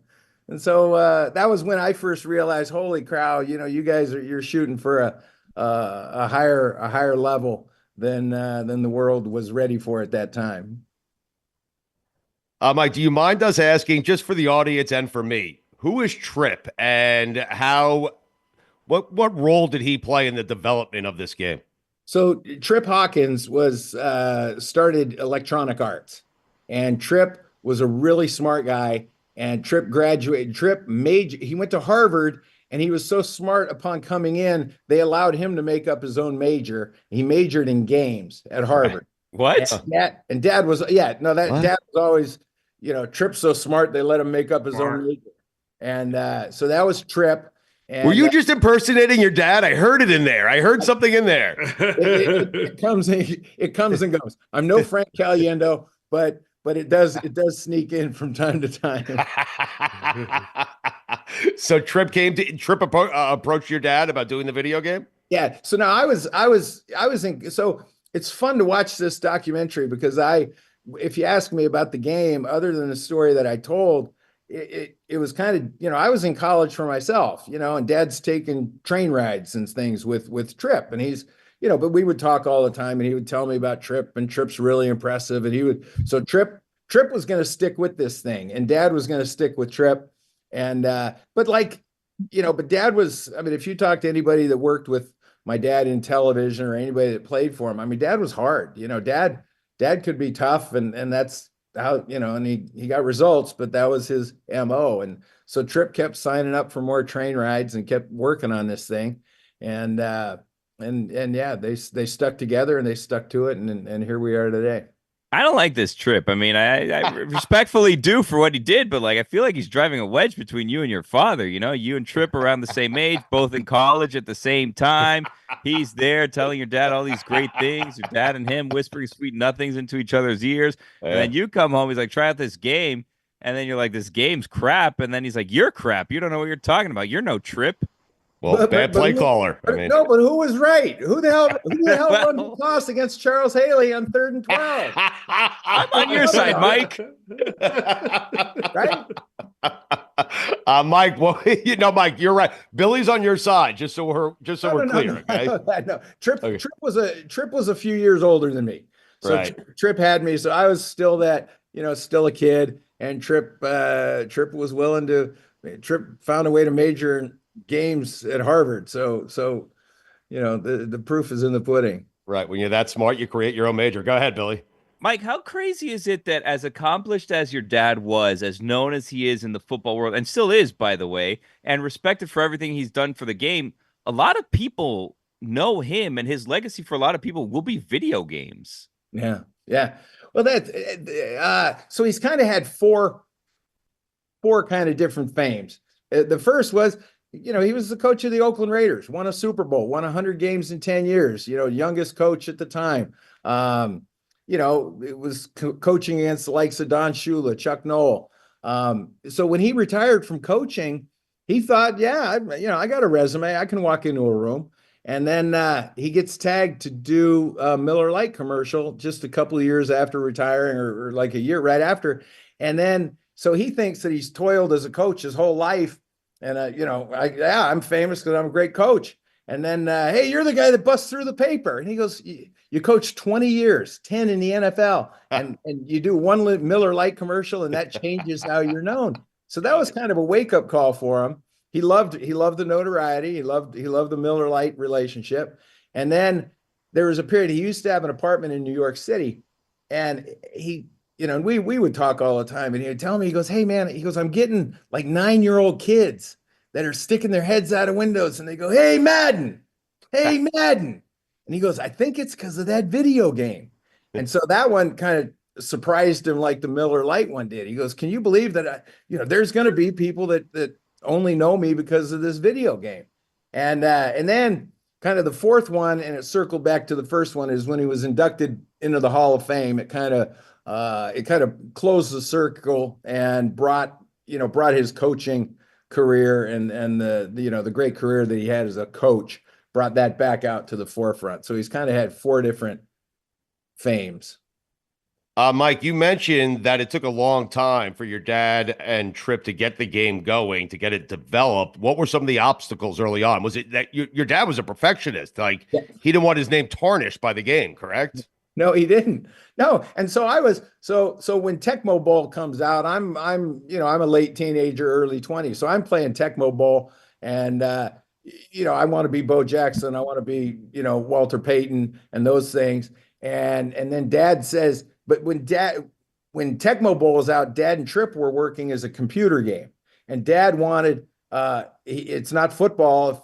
And so that was when I first realized, holy cow, you guys you're shooting for a higher level than the world was ready for at that time. Mike, do you mind us asking, just for the audience and for me, who is Trip and what role did he play in the development of this game? So Trip Hawkins started Electronic Arts, and Trip was a really smart guy, and Trip graduated. He went to Harvard, and he was so smart upon coming in, they allowed him to make up his own major. He majored in games at Harvard. What? And Dad was, Dad was always, Trip's so smart, they let him make up his own major. And so that was Trip. And, were you just impersonating your dad? I heard it in there. I heard something in there. It comes and goes. I'm no Frank Caliendo, but it does sneak in from time to time. So Trip approached your dad about doing the video game? Yeah. So now I was in. So it's fun to watch this documentary because if you ask me about the game, other than the story that I told, it was kind of, I was in college for myself, and Dad's taking train rides and things with Trip, and he's, but we would talk all the time, and he would tell me about Trip, and Trip's really impressive, and so Trip was going to stick with this thing, and Dad was going to stick with Trip, and but Dad was, if you talk to anybody that worked with my dad in television or anybody that played for him, Dad was hard, Dad could be tough, and that's how, and he got results, but that was his MO. And so Trip kept signing up for more train rides and kept working on this thing. And yeah, they stuck together and they stuck to it. And here we are today. I don't like this Trip. I respectfully do for what he did, but I feel like he's driving a wedge between you and your father. You and Trip around the same age, both in college at the same time. He's there telling your dad all these great things. Your dad and him whispering sweet nothings into each other's ears. And then you come home. He's like, try out this game. And then you're like, this game's crap. And then he's like, you're crap. You don't know what you're talking about. You're no Trip. Well, bad play caller. No, but who was right? Who the hell won the toss against Charles Haley on 3rd and 12? I'm on your side, Mike. Right? Mike, Mike, you're right. Billy's on your side, just so we're clear. Okay? No. Trip was a few years older than me. So right. Trip had me, so I was still still a kid, and Trip was willing to. Trip found a way to major in games at Harvard. So the proof is in the pudding. Right. When you're that smart, you create your own major. Go ahead, Billy. Mike, how crazy is it that as accomplished as your dad was, as known as he is in the football world, and still is, by the way, and respected for everything he's done for the game, a lot of people know him, and his legacy for a lot of people will be video games. Yeah. Yeah. Well, so he's kind of had four kind of different fames. The first was, he was the coach of the Oakland Raiders, won a Super Bowl, won 100 games in 10 years, youngest coach at the time. It was coaching against the likes of Don Shula, Chuck Noll. So when he retired from coaching, he thought, I got a resume. I can walk into a room. And then he gets tagged to do a Miller Lite commercial just a couple of years after retiring, or like a year right after. And then, so he thinks that he's toiled as a coach his whole life. And, I'm famous because I'm a great coach. And then, hey, you're the guy that busts through the paper. And he goes, you coached 20 years, 10 in the NFL, and you do one Miller Lite commercial, and that changes how you're known. So that was kind of a wake-up call for him. He loved the notoriety. He loved the Miller Lite relationship. And then there was a period, he used to have an apartment in New York City, and he, and we would talk all the time, and he would tell me, he goes, hey man, he goes, I'm getting like 9-year-old kids that are sticking their heads out of windows and they go, "Hey, Madden, hey, Madden." And he goes, "I think it's because of that video game." And so that one kind of surprised him like the Miller Lite one did. He goes, "Can you believe that there's going to be people that only know me because of this video game?" And then kind of the fourth one, and it circled back to the first one, is when he was inducted into the Hall of Fame. It kind of closed the circle and brought his coaching career and the great career that he had as a coach, brought that back out to the forefront. So he's kind of had four different fames. Mike, you mentioned that it took a long time for your dad and Trip to get the game going, to get it developed. What were some of the obstacles early on? Was it that your dad was a perfectionist? Like, he didn't want his name tarnished by the game, correct? No, he didn't. No. And so I was, so when Tecmo Bowl comes out, I'm a late teenager, early 20s. So I'm playing Tecmo Bowl, and I want to be Bo Jackson. I want to be, Walter Payton and those things. And then Dad says, but when Tecmo Bowl is out, Dad and Trip were working as a computer game, and Dad wanted, it's not football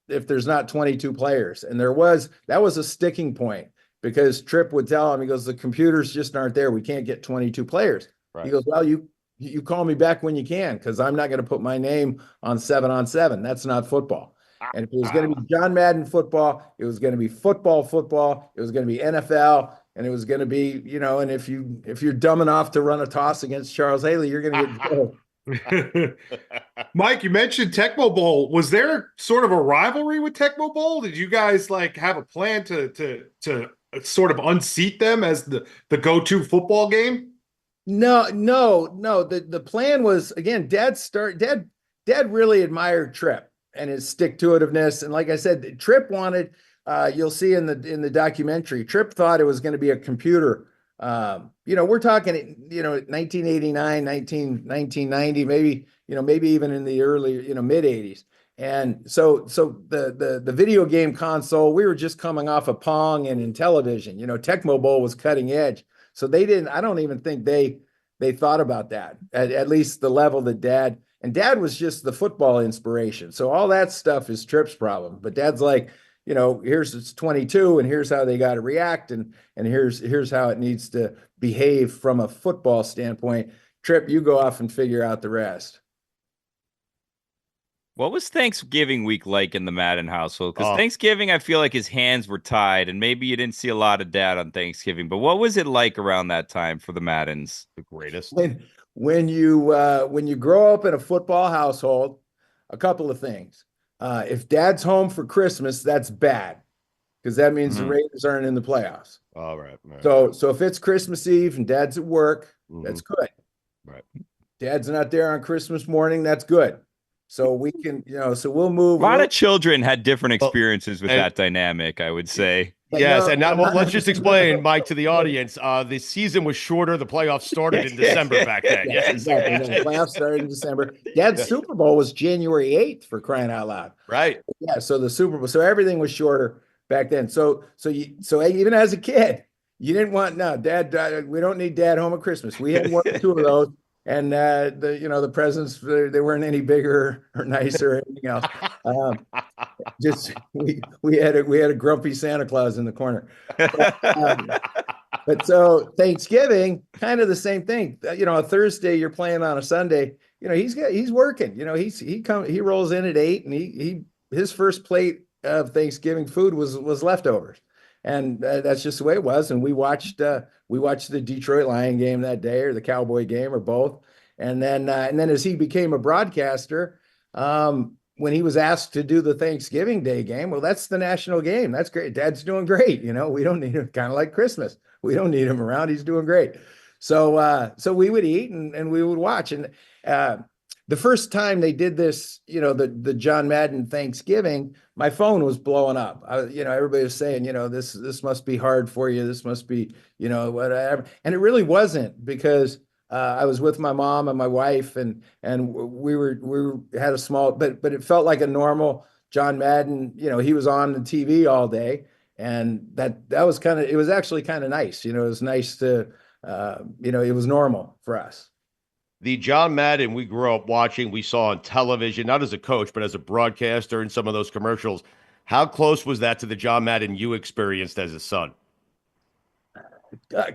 if there's not 22 players. And that was a sticking point, because Trip would tell him, he goes, "The computers just aren't there. We can't get 22 players." Right. He goes, "Well, you call me back when you can, because I'm not going to put my name on 7-on-7. That's not football." And if it was going to be John Madden football, it was going to be football. It was going to be NFL, and it was going to be, and if you're dumb enough to run a toss against Charles Haley, you're going to get Mike, you mentioned Tecmo Bowl. Was there sort of a rivalry with Tecmo Bowl? Did you guys have a plan to sort of unseat them as the go-to football game? No. The plan was, again, Dad really admired Trip and his stick-to-itiveness. And like I said, Trip wanted, you'll see in the documentary, Trip thought it was going to be a computer. We're talking, 1989, 1990, maybe even in the early, mid 80s. And so the video game console, we were just coming off of Pong and Intellivision. Tecmo Bowl was cutting edge. So I don't even think they thought about that, at least the level that Dad was just the football inspiration. So all that stuff is Trip's problem. But Dad's like, here's it's 22, and here's how they got to react, and here's how it needs to behave from a football standpoint. Trip, you go off and figure out the rest. What was Thanksgiving week like in the Madden household? Because Thanksgiving, I feel like his hands were tied, and maybe you didn't see a lot of Dad on Thanksgiving. But what was it like around that time for the Maddens? The greatest. When you grow up in a football household, a couple of things. If Dad's home for Christmas, that's bad, because that means the Raiders aren't in the playoffs. All right. So if it's Christmas Eve and Dad's at work, that's good. Right. Dad's not there on Christmas morning, that's good. So we can, so we'll move. A lot of children had different experiences with that dynamic, I would say. Yes, and now let's just explain, Mike, to the audience. The season was shorter. The playoffs started in December back then. Yeah, exactly. The playoffs started in December. Dad's Super Bowl was January 8th, for crying out loud. Right. Yeah. So the Super Bowl, so everything was shorter back then. So even as a kid, you didn't want Dad. We don't need Dad home at Christmas. We had one or two of those. And the presents, they weren't any bigger or nicer or anything else. Just we had a grumpy Santa Claus in the corner. But so Thanksgiving, kind of the same thing. A Thursday you're playing on a Sunday. He's working. He rolls in at 8, and his first plate of Thanksgiving food was leftovers. And that's just the way it was. And we watched the Detroit Lion game that day, or the Cowboy game, or both. And then as he became a broadcaster, when he was asked to do the Thanksgiving Day game, well, that's the national game. That's great. Dad's doing great. We don't need him, kind of like Christmas. We don't need him around. He's doing great. So we would eat and we would watch. And the first time they did this, the John Madden Thanksgiving, my phone was blowing up. Everybody was saying, this must be hard for you. This must be, whatever. And it really wasn't, because I was with my mom and my wife, and we had a small, but it felt like a normal John Madden. He was on the TV all day, and that was it was actually kind of nice. It was nice to, it was normal for us. The John Madden we grew up watching, we saw on television, not as a coach, but as a broadcaster in some of those commercials. How close was that to the John Madden you experienced as a son? Uh,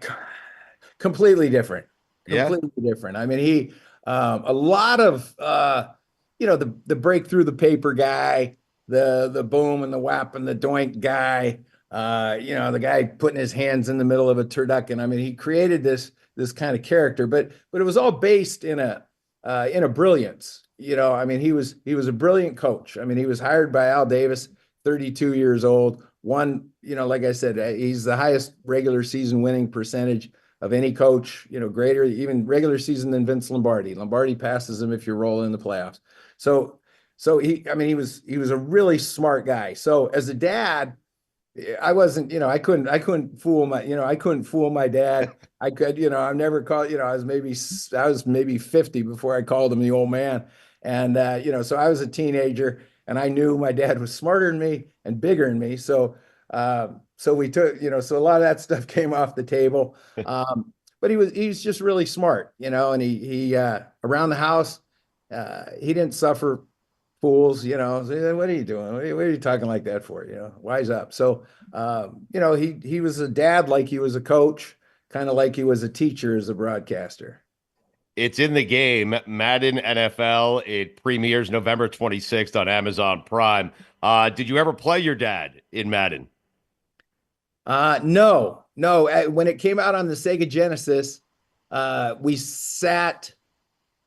completely different. Yeah. Completely different. I mean, he a lot of the break through the paper guy, the boom and the whap and the doink guy, the guy putting his hands in the middle of a turducken. I mean, he created this kind of character, but it was all based in a brilliance. I mean, he was a brilliant coach. I mean, he was hired by Al Davis, 32 years old. Like I said, he's the highest regular season winning percentage of any coach, greater even regular season than Vince Lombardi. Lombardi passes him if you roll in the playoffs. So he was a really smart guy. So as a dad, I wasn't, I couldn't fool my dad. I could, I never called, I was maybe 50 before I called him the old man. And, so I was a teenager and I knew my dad was smarter than me and bigger than me. So we took, so a lot of that stuff came off the table. But he's just really smart, and he around the house, he didn't suffer fools, what are you doing? What are you talking like that for? Wise up. So, he was a dad like he was a coach, kind of like he was a teacher as a broadcaster. It's in the game, Madden NFL. It premieres November 26th on Amazon Prime. Did you ever play your dad in Madden? No. When it came out on the Sega Genesis, we sat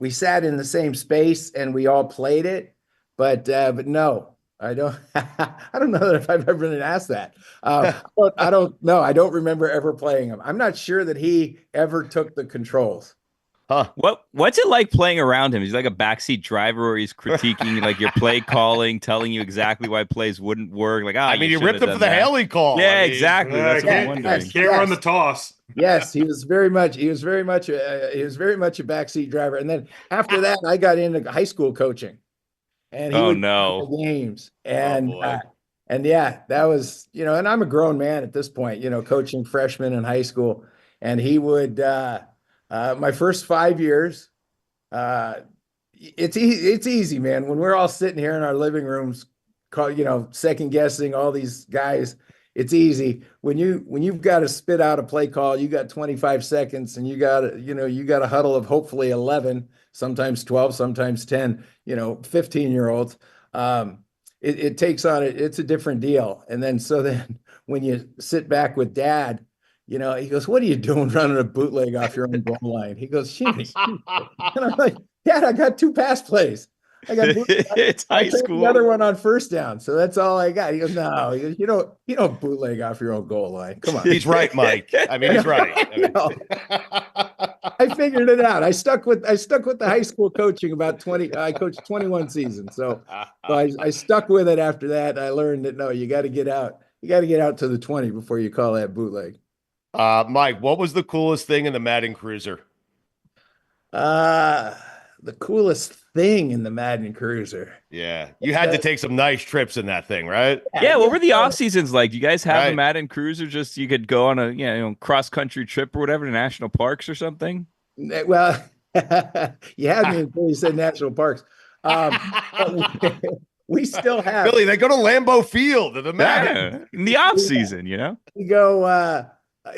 in the same space and we all played it. But no, I don't. I don't know if I've ever been asked that. I don't know. I don't remember ever playing him. I'm not sure that he ever took the controls. Huh. What's it like playing around him? He's like a backseat driver where he's critiquing like your play calling, telling you exactly why plays wouldn't work. Like, he ripped him for the Haley call. Yeah, exactly. That's what I'm wondering. Can't run the toss. Yes, he was very much a backseat driver. And then after that, I got into high school coaching, and he would games. And that was and I'm a grown man at this point, coaching freshmen in high school, and he would. My first 5 years, it's easy, man. When we're all sitting here in our living rooms, second guessing all these guys, it's easy. When you've got to spit out a play call, you got 25 seconds, and you got a huddle of hopefully 11, sometimes 12, sometimes 10, 15-year-olds. It takes on it. It's a different deal. And then when you sit back with dad. He goes, "What are you doing running a bootleg off your own goal line?" He goes, "Jeez." And I'm like, "Dad, I got 2 pass plays. I got it's high school. The other one on first down, so that's all I got." He goes, "No, he goes, you don't bootleg off your own goal line. Come on." He's right, Mike. I mean, he's right. I figured it out. I stuck with the high school coaching about 20. I coached 21 seasons, so I stuck with it. After that, I learned that no, you got to get out. You got to get out to the 20 before you call that bootleg. Mike, what was the coolest thing in the Madden Cruiser? The coolest thing in the Madden Cruiser. Yeah. You had to take some nice trips in that thing, right? Yeah. What were the off seasons like? Do you guys have a Madden Cruiser? Just you could go on a cross country trip or whatever to national parks or something? Well, you had me until you said national parks. We still have Billy, they go to Lambeau Field in the Madden. In the off season, We go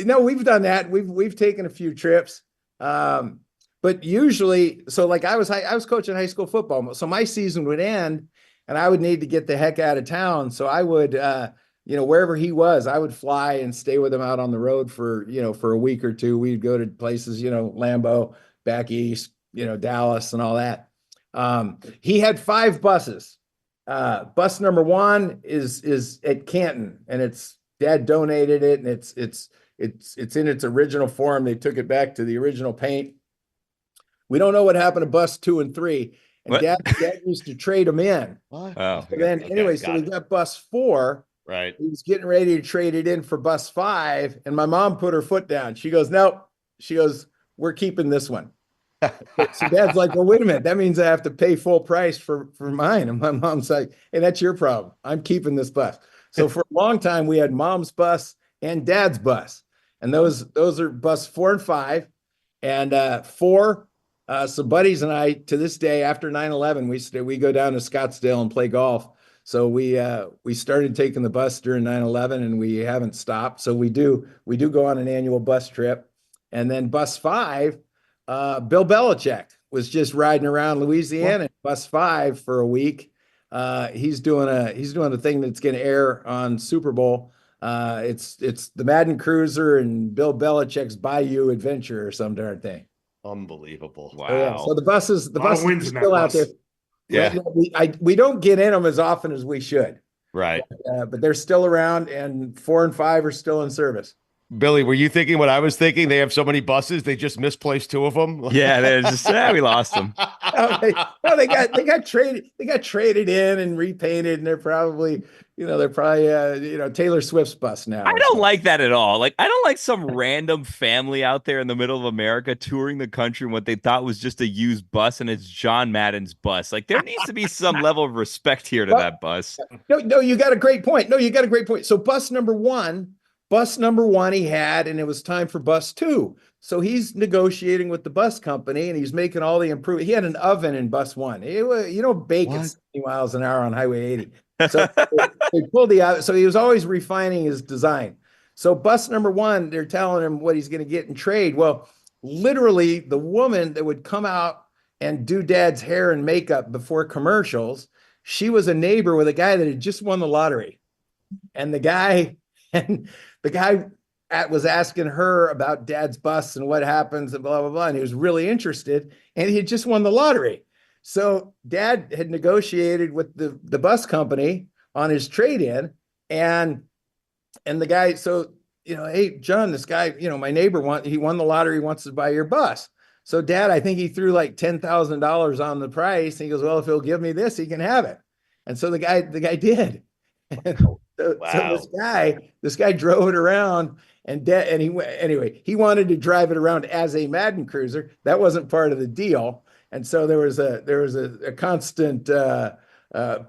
no, we've done that. We've taken a few trips. But usually, so like I was coaching high school football. So my season would end and I would need to get the heck out of town. So I would wherever he was, I would fly and stay with him out on the road for a week or two. We'd go to places, Lambeau, back east, Dallas and all that. He had 5 buses. Bus number 1 is at Canton, and it's Dad donated it, and it's in its original form. They took it back to the original paint. We don't know what happened to bus 2 and 3. And Dad used to trade them in. What? Oh. So then, so we got bus 4. Right. He was getting ready to trade it in for bus 5. And my mom put her foot down. She goes, "Nope." She goes, "We're keeping this one." So Dad's like, "Well, wait a minute. That means I have to pay full price for mine." And my mom's like, "Hey, that's your problem. I'm keeping this bus." So for a long time, we had Mom's bus and Dad's bus. And those are bus 4 and 5. And 4 So buddies and I, to this day, after 9/11, we go down to Scottsdale and play golf. So we started taking the bus during 9/11, and we haven't stopped. So we do go on an annual bus trip. And then bus 5, Bill Belichick was just riding around Louisiana in bus 5 for a week. He's doing a thing that's going to air on Super Bowl. It's the Madden Cruiser and Bill Belichick's Bayou Adventure or some darn thing. Unbelievable. Wow. So, yeah. So the buses are still out there. Yeah. We don't get in them as often as we should. Right. But they're still around, and 4 and 5 are still in service. Billy, were you thinking what I was thinking? They have so many buses, they just misplaced 2 of them. Yeah, they're just we lost them. They got traded in and repainted, and they're probably Taylor Swift's bus now. I don't like that at all. Like, I don't like some random family out there in the middle of America touring the country and what they thought was just a used bus, and it's John Madden's bus. Like, there needs to be some level of respect here to that bus. No, you got a great point. So bus number one he had, and it was time for bus 2. So he's negotiating with the bus company, and he's making all the improvements. He had an oven in bus 1. Bake at 70 miles an hour on Highway 80. So they pulled the oven. So he was always refining his design. So bus number 1, they're telling him what he's going to get in trade. Well, literally, the woman that would come out and do Dad's hair and makeup before commercials, she was a neighbor with a guy that had just won the lottery, and the guy was asking her about Dad's bus and what happens and blah, blah, blah. And he was really interested, and he had just won the lottery. So Dad had negotiated with the bus company on his trade-in, and the guy, hey, John, this guy, my neighbor he won the lottery, wants to buy your bus. So Dad, I think he threw like $10,000 on the price. And he goes, well, if he'll give me this, he can have it. And so the guy did. So this guy drove it around, and he wanted to drive it around as a Madden Cruiser. That wasn't part of the deal, and so there was a constant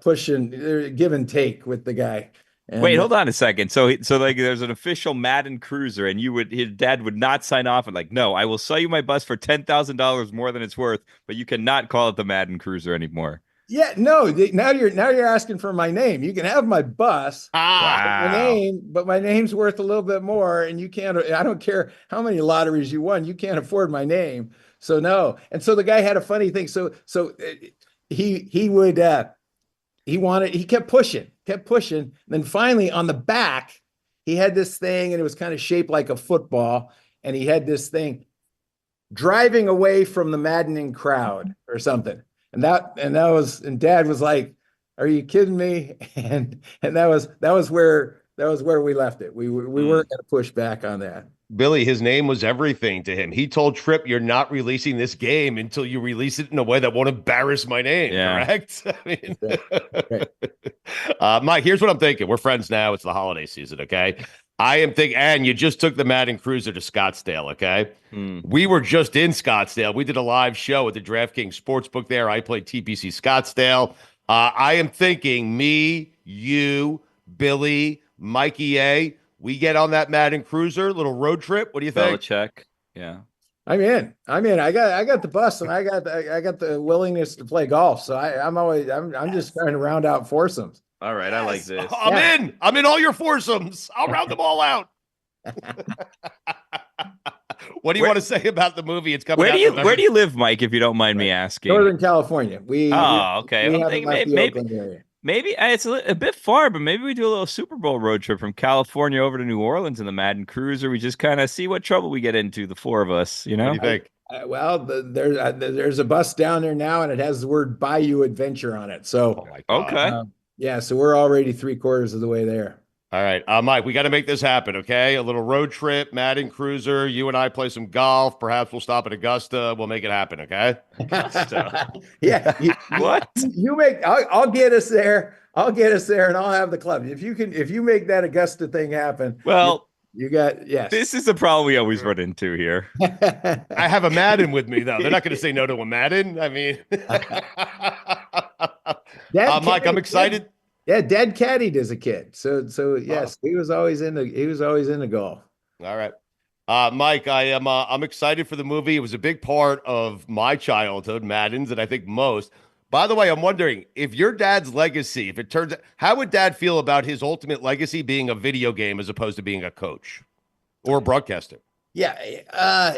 push and give and take with the guy. And wait, hold on a second. So like, there's an official Madden Cruiser, and his dad would not sign off and like, no, I will sell you my bus for $10,000 more than it's worth, but you cannot call it the Madden Cruiser anymore. Yeah, no. Now you're asking for my name. You can have my bus, but my name's worth a little bit more, and you can't. I don't care how many lotteries you won. You can't afford my name. So no. And so the guy had a funny thing. So he kept pushing. And then finally, on the back, he had this thing, and it was kind of shaped like a football, and he had this thing driving away from the maddening crowd or something. And Dad was like, "Are you kidding me?" And that was where we left it. We weren't going to push back on that. Billy, his name was everything to him. He told Tripp, "You're not releasing this game until you release it in a way that won't embarrass my name." Yeah. Correct? I mean, right. Mike, here's what I'm thinking. We're friends now. It's the holiday season, okay? I am thinking, and you just took the Madden Cruiser to Scottsdale, okay? We were just in Scottsdale. We did a live show at the DraftKings Sportsbook there. I played TPC Scottsdale. I am thinking me, you, Billy, Mikey A, we get on that Madden Cruiser, little road trip. What do you think? Belichick, yeah. I'm in. I got the bus, and I got the willingness to play golf. So I'm just trying to round out foursomes. All right, I like this. I'm in all your foursomes. I'll round them all out. What do you want to say about the movie? It's coming out. Where do you live, Mike, if you don't mind me asking? Northern California. Okay. Maybe it's a bit far, but maybe we do a little Super Bowl road trip from California over to New Orleans in the Madden Cruiser. We just kind of see what trouble we get into, the 4 of us, you know? What do you think? There's a bus down there now, and it has the word Bayou Adventure on it. So, okay. Yeah, so we're already 3/4 of the way there. All right, Mike, we got to make this happen, okay? A little road trip, Madden Cruiser. You and I play some golf. Perhaps we'll stop at Augusta. We'll make it happen, okay? Augusta. Yeah. What? I'll get us there. And I'll have the club. If you make that Augusta thing happen. Well, yes. This is the problem we always run into here. I have a Madden with me, though. They're not going to say no to a Madden. I mean, Mike, I'm excited. Dad caddied as a kid. So yes, he was always into golf. All right. Mike, I'm excited for the movie. It was a big part of my childhood, Madden's, and I think most. By the way, I'm wondering if your dad's legacy, if it turns out, how would dad feel about his ultimate legacy being a video game as opposed to being a coach or a broadcaster? Yeah,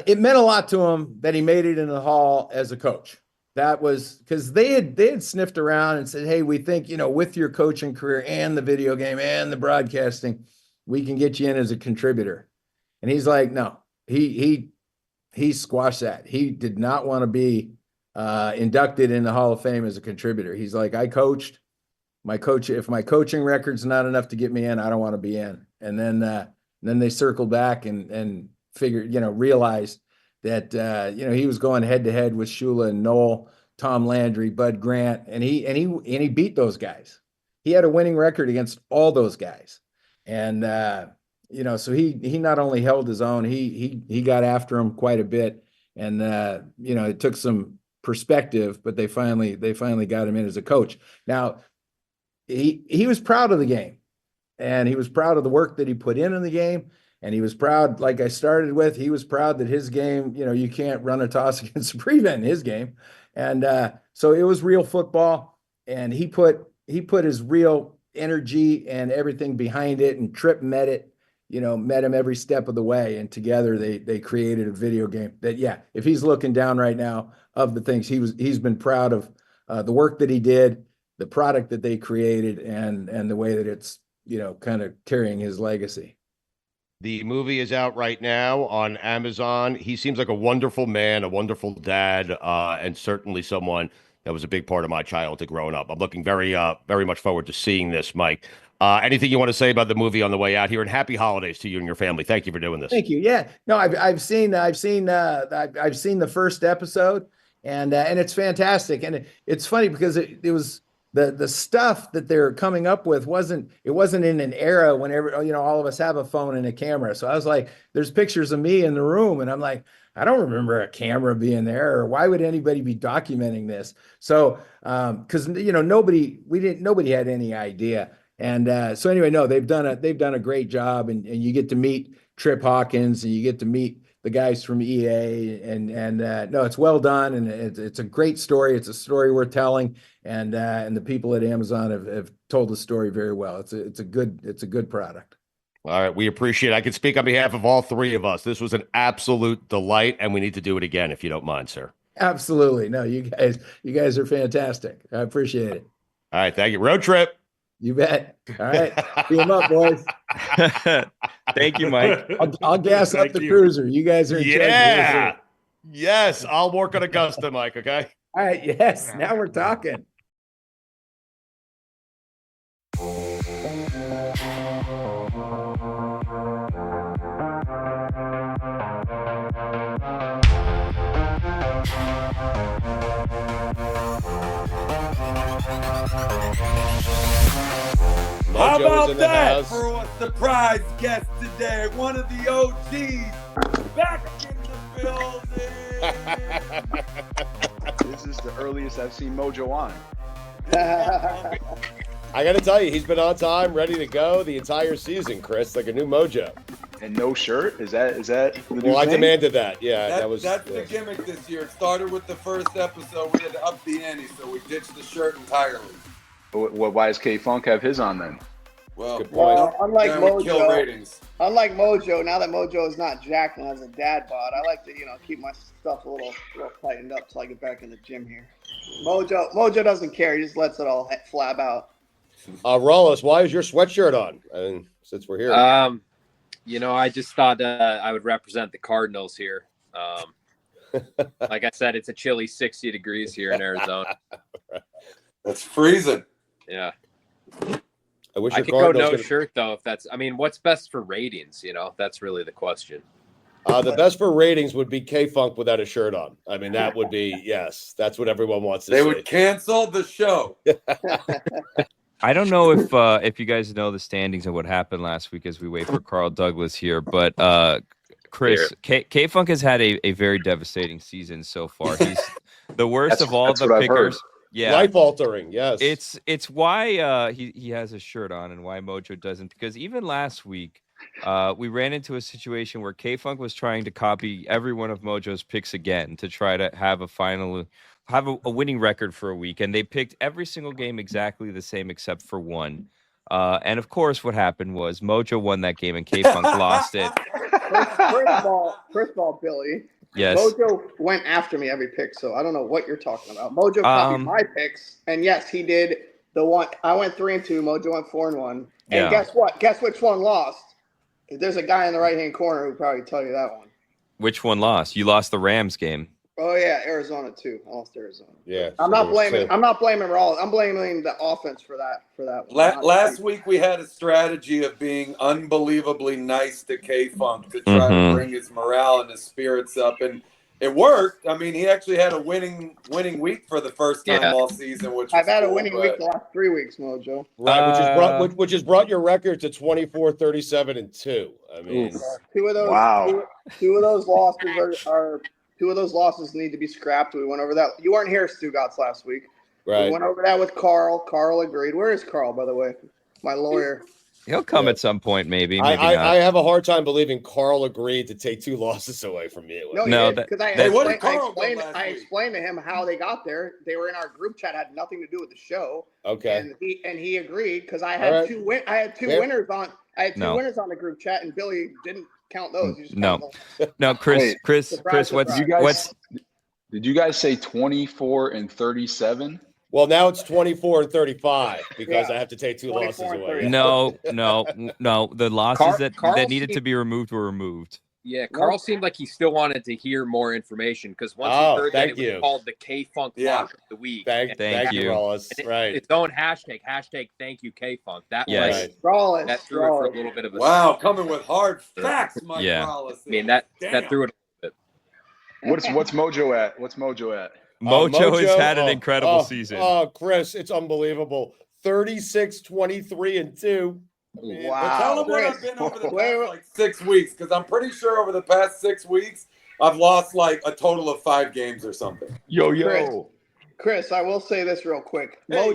it meant a lot to him that he made it in the Hall as a coach. That was because they had sniffed around and said, "Hey, we think with your coaching career and the video game and the broadcasting, we can get you in as a contributor." And he's like, "No." He squashed that. He did not want to be inducted in the Hall of Fame as a contributor. He's like, "I coached. If my coaching record's not enough to get me in, I don't want to be in." And then they circled back and figured, realized that he was going head to head with Shula and Noel, Tom Landry, Bud Grant, and he beat those guys. He had a winning record against all those guys, and so he not only held his own, he got after him quite a bit, and it took some perspective, but they finally got him in as a coach. Now he was proud of the game, and he was proud of the work that he put in the game. And he was proud, like I started with, he was proud that his game, you can't run a toss against a prevent in his game. And so it was real football, and he put his real energy and everything behind it, and Tripp met him every step of the way. And together they created a video game that, if he's looking down right now of the things he's been proud of, the work that he did, the product that they created, and the way that it's, kind of carrying his legacy. The movie is out right now on Amazon. He seems like a wonderful man, a wonderful dad, and certainly someone that was a big part of my childhood growing up. I'm looking very much forward to seeing this, Mike. Anything you want to say about the movie on the way out here? And happy holidays to you and your family. Thank you for doing this. Thank you. Yeah, no, I've seen the first episode, and it's fantastic. And it's funny because it was. The stuff that they're coming up with wasn't in an era whenever all of us have a phone and a camera. So I was like, there's pictures of me in the room, and I'm like, I don't remember a camera being there, or why would anybody be documenting this? So because nobody had any idea. And so anyway, no, they've done a great job, and you get to meet Trip Hawkins, and you get to meet the guys from EA, and no, it's well done, and it's a great story. It's a story worth telling, and the people at Amazon have told the story very well. It's a good product. All right, we appreciate it. I can speak on behalf of all three of us. This was an absolute delight, and we need to do it again if you don't mind, sir. Absolutely. No, you guys are fantastic. I appreciate it. All right, thank you. Road trip. You bet. All right. Beat them up, boys. Thank you, Mike. I'll gas up the cruiser. You guys are in charge. Yeah. Yes. I'll work on Augusta, Mike. Okay. All right. Yes. Now we're talking. How about that for a surprise guest today? One of the OGs back in the building. This is the earliest I've seen Mojo on. I got to tell you, he's been on time, ready to go the entire season, Chris, like a new Mojo. And no shirt? Is that the new thing? I demanded that. Yeah, that's the gimmick this year. It started with the first episode. We had to up the ante, so we ditched the shirt entirely. Why does K-Funk have his on then? Well, unlike Mojo, now that Mojo is not jacked and has a dad bod, I like to, keep my stuff a little tightened up till I get back in the gym here. Mojo doesn't care; he just lets it all flab out. Rollis, why is your sweatshirt on? Since we're here, I just thought I would represent the Cardinals here. Like I said, it's a chilly 60 degrees here in Arizona. That's freezing. Yeah. I wish I could go no shirt though. If that's, what's best for ratings? That's really the question. The best for ratings would be K-Funk without a shirt on. That would be, yes, that's what everyone wants to see. They would cancel the show. I don't know if you guys know the standings of what happened last week as we wait for Carl Douglas here, but Chris, K-Funk has had a very devastating season so far. He's the worst of all the pickers. Yeah, life altering. Yes, it's why he has a shirt on and why Mojo doesn't. Because even last week, we ran into a situation where K-Funk was trying to copy every one of Mojo's picks again to try to have a winning record for a week, and they picked every single game exactly the same except for one. And of course, what happened was Mojo won that game and K-Funk lost it. First of all, Billy. Yes. Mojo went after me every pick, so I don't know what you're talking about. Mojo copied my picks, and yes, he did the one. I went 3-2. Mojo went 4-1. And Yeah. guess what? Guess which one lost? There's a guy in the right-hand corner who probably tell you that one. Which one lost? You lost the Rams game. Oh yeah, Arizona too. I lost Arizona. Yeah. I'm not blaming Rawls. I'm blaming the offense for that one. Last week we had a strategy of being unbelievably nice to K-Funk to try to bring his morale and his spirits up, and it worked. I mean, he actually had a winning week for the first time all season. Which I've had a winning week the last 3 weeks, Mojo. Right, which has brought your record to 24, 37, and 2. I mean, two of those losses are. Two of those losses need to be scrapped. We went over that. You weren't here, Stugotz, last week. Right. We went over that with Carl. Carl agreed. Where is Carl, by the way? My lawyer. He'll come at some point, maybe. I have a hard time believing Carl agreed to take 2 losses away from you. Because I explained to him how they got there. They were in our group chat, had nothing to do with the show. Okay. And he agreed because I had two winners on. I had two winners on the group chat, and Billy didn't count those. No, Chris, did you guys say 24 and 37? Well, now it's 24 and 35 because I have to take 2 losses away. No. The losses that needed to be removed were removed. Yeah, Carl seemed like he still wanted to hear more information because once he heard that it was called the K-Funk Lock of the Week. Thank you, Wallace. Right. Its own hashtag thank you K-Funk. That that threw it for a little bit of a coming with hard facts, Mike Wallace. I mean that threw it a bit. What's Mojo at? Mojo has had an incredible season. Oh, Chris, it's unbelievable. 36, 23, and 2. Wow. Tell them what I've been over the past 6 weeks, because I'm pretty sure over the past 6 weeks I've lost like a total of 5 games or something. Chris, I will say this real quick. Hey.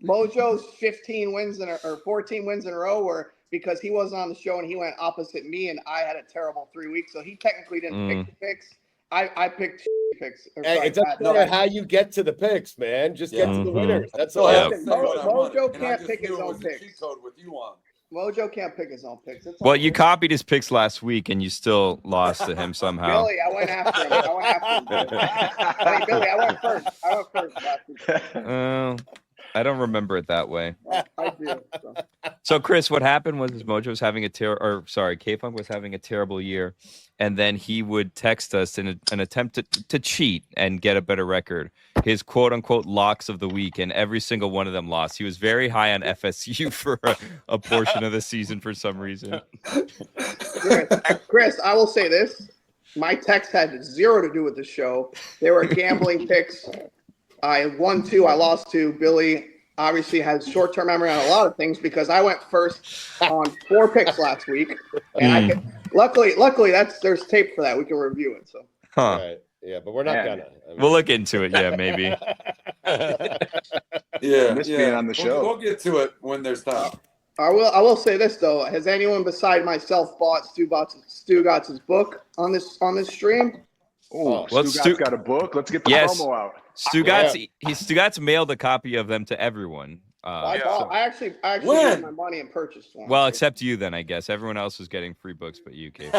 Mojo's 15 wins or 14 wins in a row were because he wasn't on the show and he went opposite me, and I had a terrible 3 weeks, so he technically didn't pick the picks. I picked picks. Hey, it doesn't matter how you get to the picks, man. Just get to the winners. That's all. Mojo can't pick his own picks. Mojo can't pick his own picks. Well, you copied his picks last week, and you still lost to him somehow. Billy, I went after him. Billy, I went first last week. I don't remember it that way. I do. So, Chris, what happened was Mojo was having K-Funk was having a terrible year, and then he would text us in an attempt to cheat and get a better record. His quote-unquote locks of the week, and every single one of them lost. He was very high on FSU for a portion of the season for some reason. Chris, I will say this. My text had 0 to do with the show. They were gambling picks. I won 2, I lost 2. Billy obviously has short-term memory on a lot of things because I went first on 4 picks last week, and luckily there's tape for that. We can review it. So. Right. Yeah, but we're not gonna. We'll look into it. Yeah, maybe. Being on the show. We'll get to it when there's time. I will say this though: has anyone beside myself bought Stugotz's book on this stream? Oh, Stugotz got a book. Let's get the promo out. Stugotz mailed a copy of them to everyone. I actually used my money and purchased one. Well, except you then, I guess. Everyone else was getting free books, but you, Kate.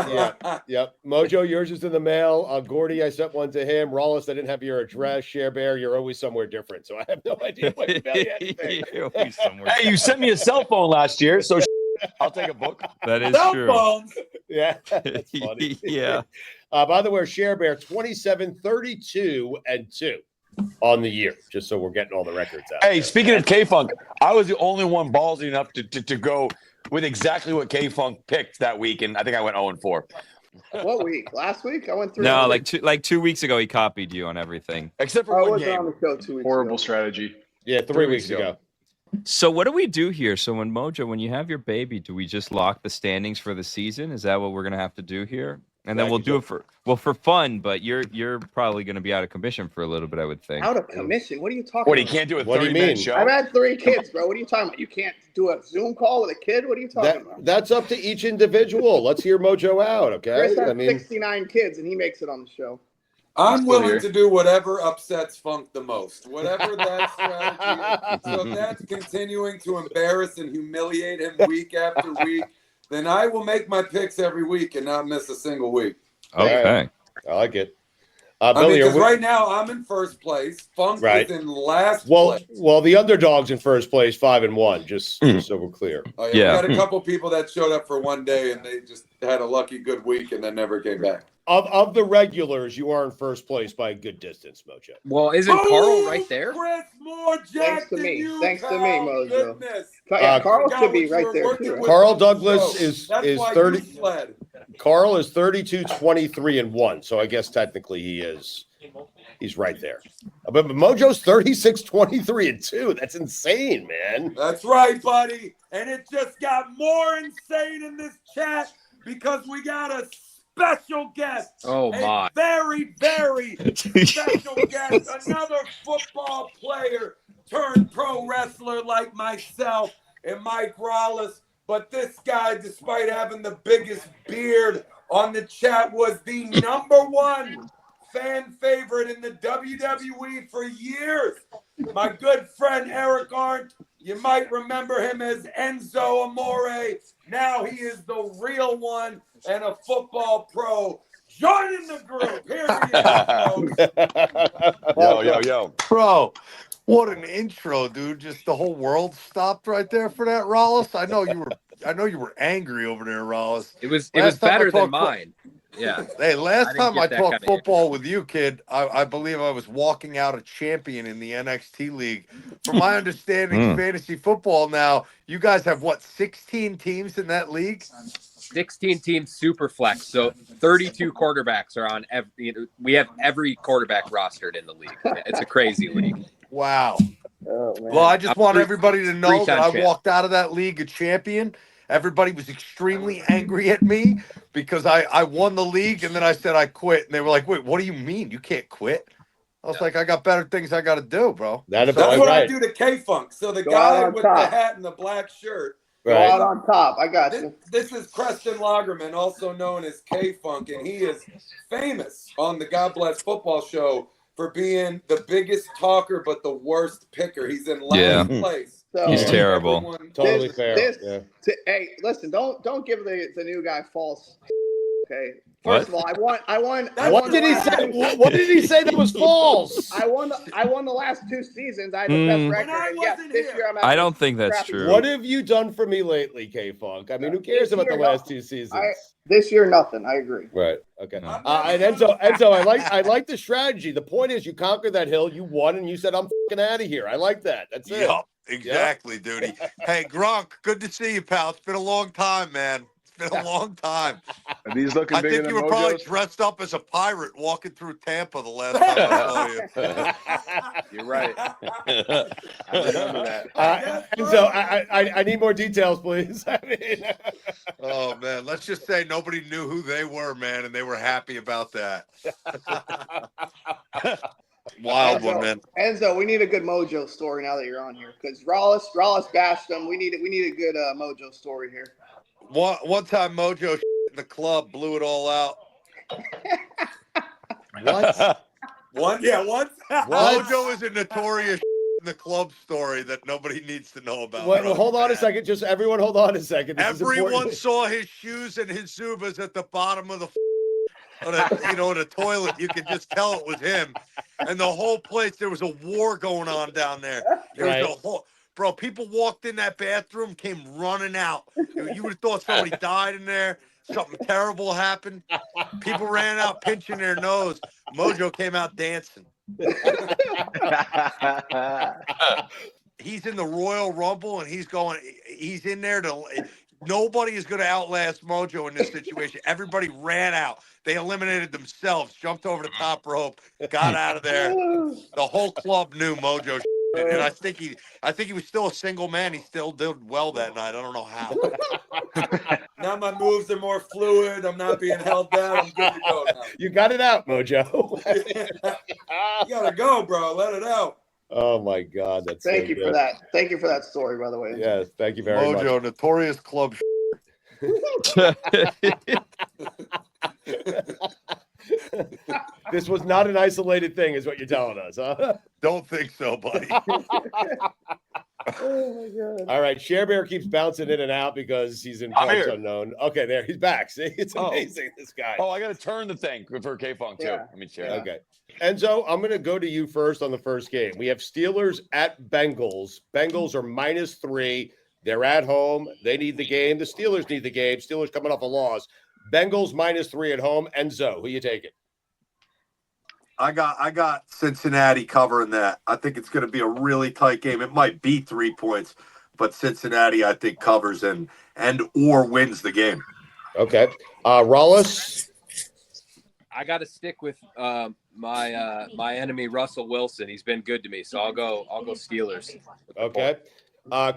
Yep. Mojo, yours is in the mail. Gordy, I sent one to him. Rawlins, I didn't have your address. Share Bear, you're always somewhere different, so I have no idea what to mail you anything. Hey, you sent me a cell phone last year, so I'll take a book. That is true. Phones. Yeah, that's funny. Yeah. By the way, Share Bear, 27, 32, and 2 on the year, just so we're getting all the records out. Hey, speaking of K-Funk, I was the only one ballsy enough to go with exactly what K-Funk picked that week, and I think I went 0-4. What week? Last week? I went 3. No, like 2 weeks ago, he copied you on everything. Except for one game. On the show 2 weeks Horrible strategy. Yeah, 3 weeks ago. So what do we do here? So when you have your baby, do we just lock the standings for the season? Is that what we're going to have to do here? And then we'll do it for fun, but you're probably going to be out of commission for a little bit, I would think. Out of commission? What are you talking about? What, he can't do a 30-minute show? I've had 3 kids, bro. What are you talking about? You can't do a Zoom call with a kid? What are you talking about? That's up to each individual. Let's hear Mojo out, okay? Chris has 69 kids, and he makes it on the show. I'm willing to do whatever upsets Funk the most. Whatever that strategy is. So if that's continuing to embarrass and humiliate him week after week, then I will make my picks every week and not miss a single week. Okay. I like it. Billy, because right now I'm in first place. Funk is in last place. Well, the underdog's in first place, 5-1, just so we're clear. Oh, yeah. We got a couple people that showed up for one day and they just had a lucky good week and then never came back. Of the regulars, you are in first place by a good distance, Mojo. Well, isn't Carl right there? Chris more jacked than you, Thanks to me, Mojo. Goodness. Carl should be right there too. Right? Carl Douglas is 30. Carl is 32-23-1, so I guess technically he's right there. But Mojo's 36-23-2. That's insane, man. That's right, buddy. And it just got more insane in this chat because we got a special guest. Oh, my. A very, very special guest. Another football player turned pro wrestler like myself and Mike Rollis. But this guy, despite having the biggest beard on the chat, was the #1 fan favorite in the WWE for years. My good friend Eric Arndt, you might remember him as Enzo Amore. Now he is the real one and a football pro. Joining the group. Here he is, folks. Yo. Bro, what an intro, dude. Just the whole world stopped right there for that, Rollis. I know you were angry over there, Rollis. It was better than mine. Yeah. Hey, last time I talked football with you, kid, I believe I was walking out a champion in the NXT league. From my understanding, fantasy football now, you guys have 16 teams in that league? 16 teams super flex. So 32 quarterbacks are on we have every quarterback rostered in the league. It's a crazy league. Wow. Oh, man. Well, I just want everybody to know that I walked out of that league a champion. Everybody was extremely angry at me because I won the league and then I said I quit. And they were like, wait, what do you mean? You can't quit? I was like, I got better things I got to do, bro. That's what I do to K-Funk. So the guy with the hat and the black shirt. Go out on top. I got you. This is Preston Lagerman, also known as K-Funk, and he is famous on the God Bless Football Show for being the biggest talker but the worst picker. He's in last place. So, he's terrible. Totally fair. Hey, listen, don't give the new guy false. Okay. First of all, I won. What did he say? What did he say that was false? I won the last 2 seasons. I had the best record. And yes, this year I don't think that's true. What have you done for me lately, K-Funk? I mean, who cares about the last 2 seasons? This year, nothing. I agree. Right. Okay. And Enzo, I like the strategy. The point is, you conquered that hill, you won, and you said, "I'm fucking out of here." I like that. That's it. Yup, exactly, dude. Hey, Gronk, good to see you, pal. It's been a long time, man. It's been a long time. Are these looking bigger than I think you were probably dressed up as a pirate walking through Tampa the last time I saw you. You're right. I remember that. So I need more details, please. Oh, man. Let's just say nobody knew who they were, man, and they were happy about that. Wild one, man. Enzo, we need a good Mojo story now that you're on here because Rollis bashed them. We need a good Mojo story here. One time Mojo in the club blew it all out. What? Once? Mojo is a notorious in the club story that nobody needs to know about. Well, hold on a second. Just everyone hold on a second. Everyone saw his shoes and his Zubas at the bottom of the in a toilet. You could just tell it was him. And the whole place, there was a war going on down there. There was a whole... Bro, people walked in that bathroom, came running out. You would have thought somebody died in there. Something terrible happened. People ran out pinching their nose. Mojo came out dancing. He's in the Royal Rumble, and he's in there to... Nobody is going to outlast Mojo in this situation. Everybody ran out. They eliminated themselves, jumped over the top rope, got out of there. The whole club knew Mojo And I think he was still a single man. He still did well that night. I don't know how. Now my moves are more fluid. I'm not being held down. I'm good to go now. You got it out, Mojo. You gotta go, bro. Let it out. Oh my God, that's Thank you for that. Thank you for that story, by the way. Yes, thank you very much. Mojo, notorious club. This was not an isolated thing, is what you're telling us, huh? Don't think so, buddy. Oh my God. All right, Share Bear keeps bouncing in and out because he's in I'm parts here. unknown. Okay, there he's back. See, it's amazing. This guy. Oh, I got to turn the thing for K-Funk too. Yeah. Let me share. Okay. Enzo, I'm going to go to you first on the first game. We have Steelers at Bengals. Bengals are -3. They're at home. They need the game. The Steelers need the game. Steelers coming off a loss. Bengals -3 at home. Enzo, who you taking? I got Cincinnati covering that. I think it's going to be a really tight game. It might be 3 points, but Cincinnati, I think, covers and or wins the game. Okay. Rollis? I got to stick with my enemy Russell Wilson. He's been good to me, so I'll go Steelers. Okay.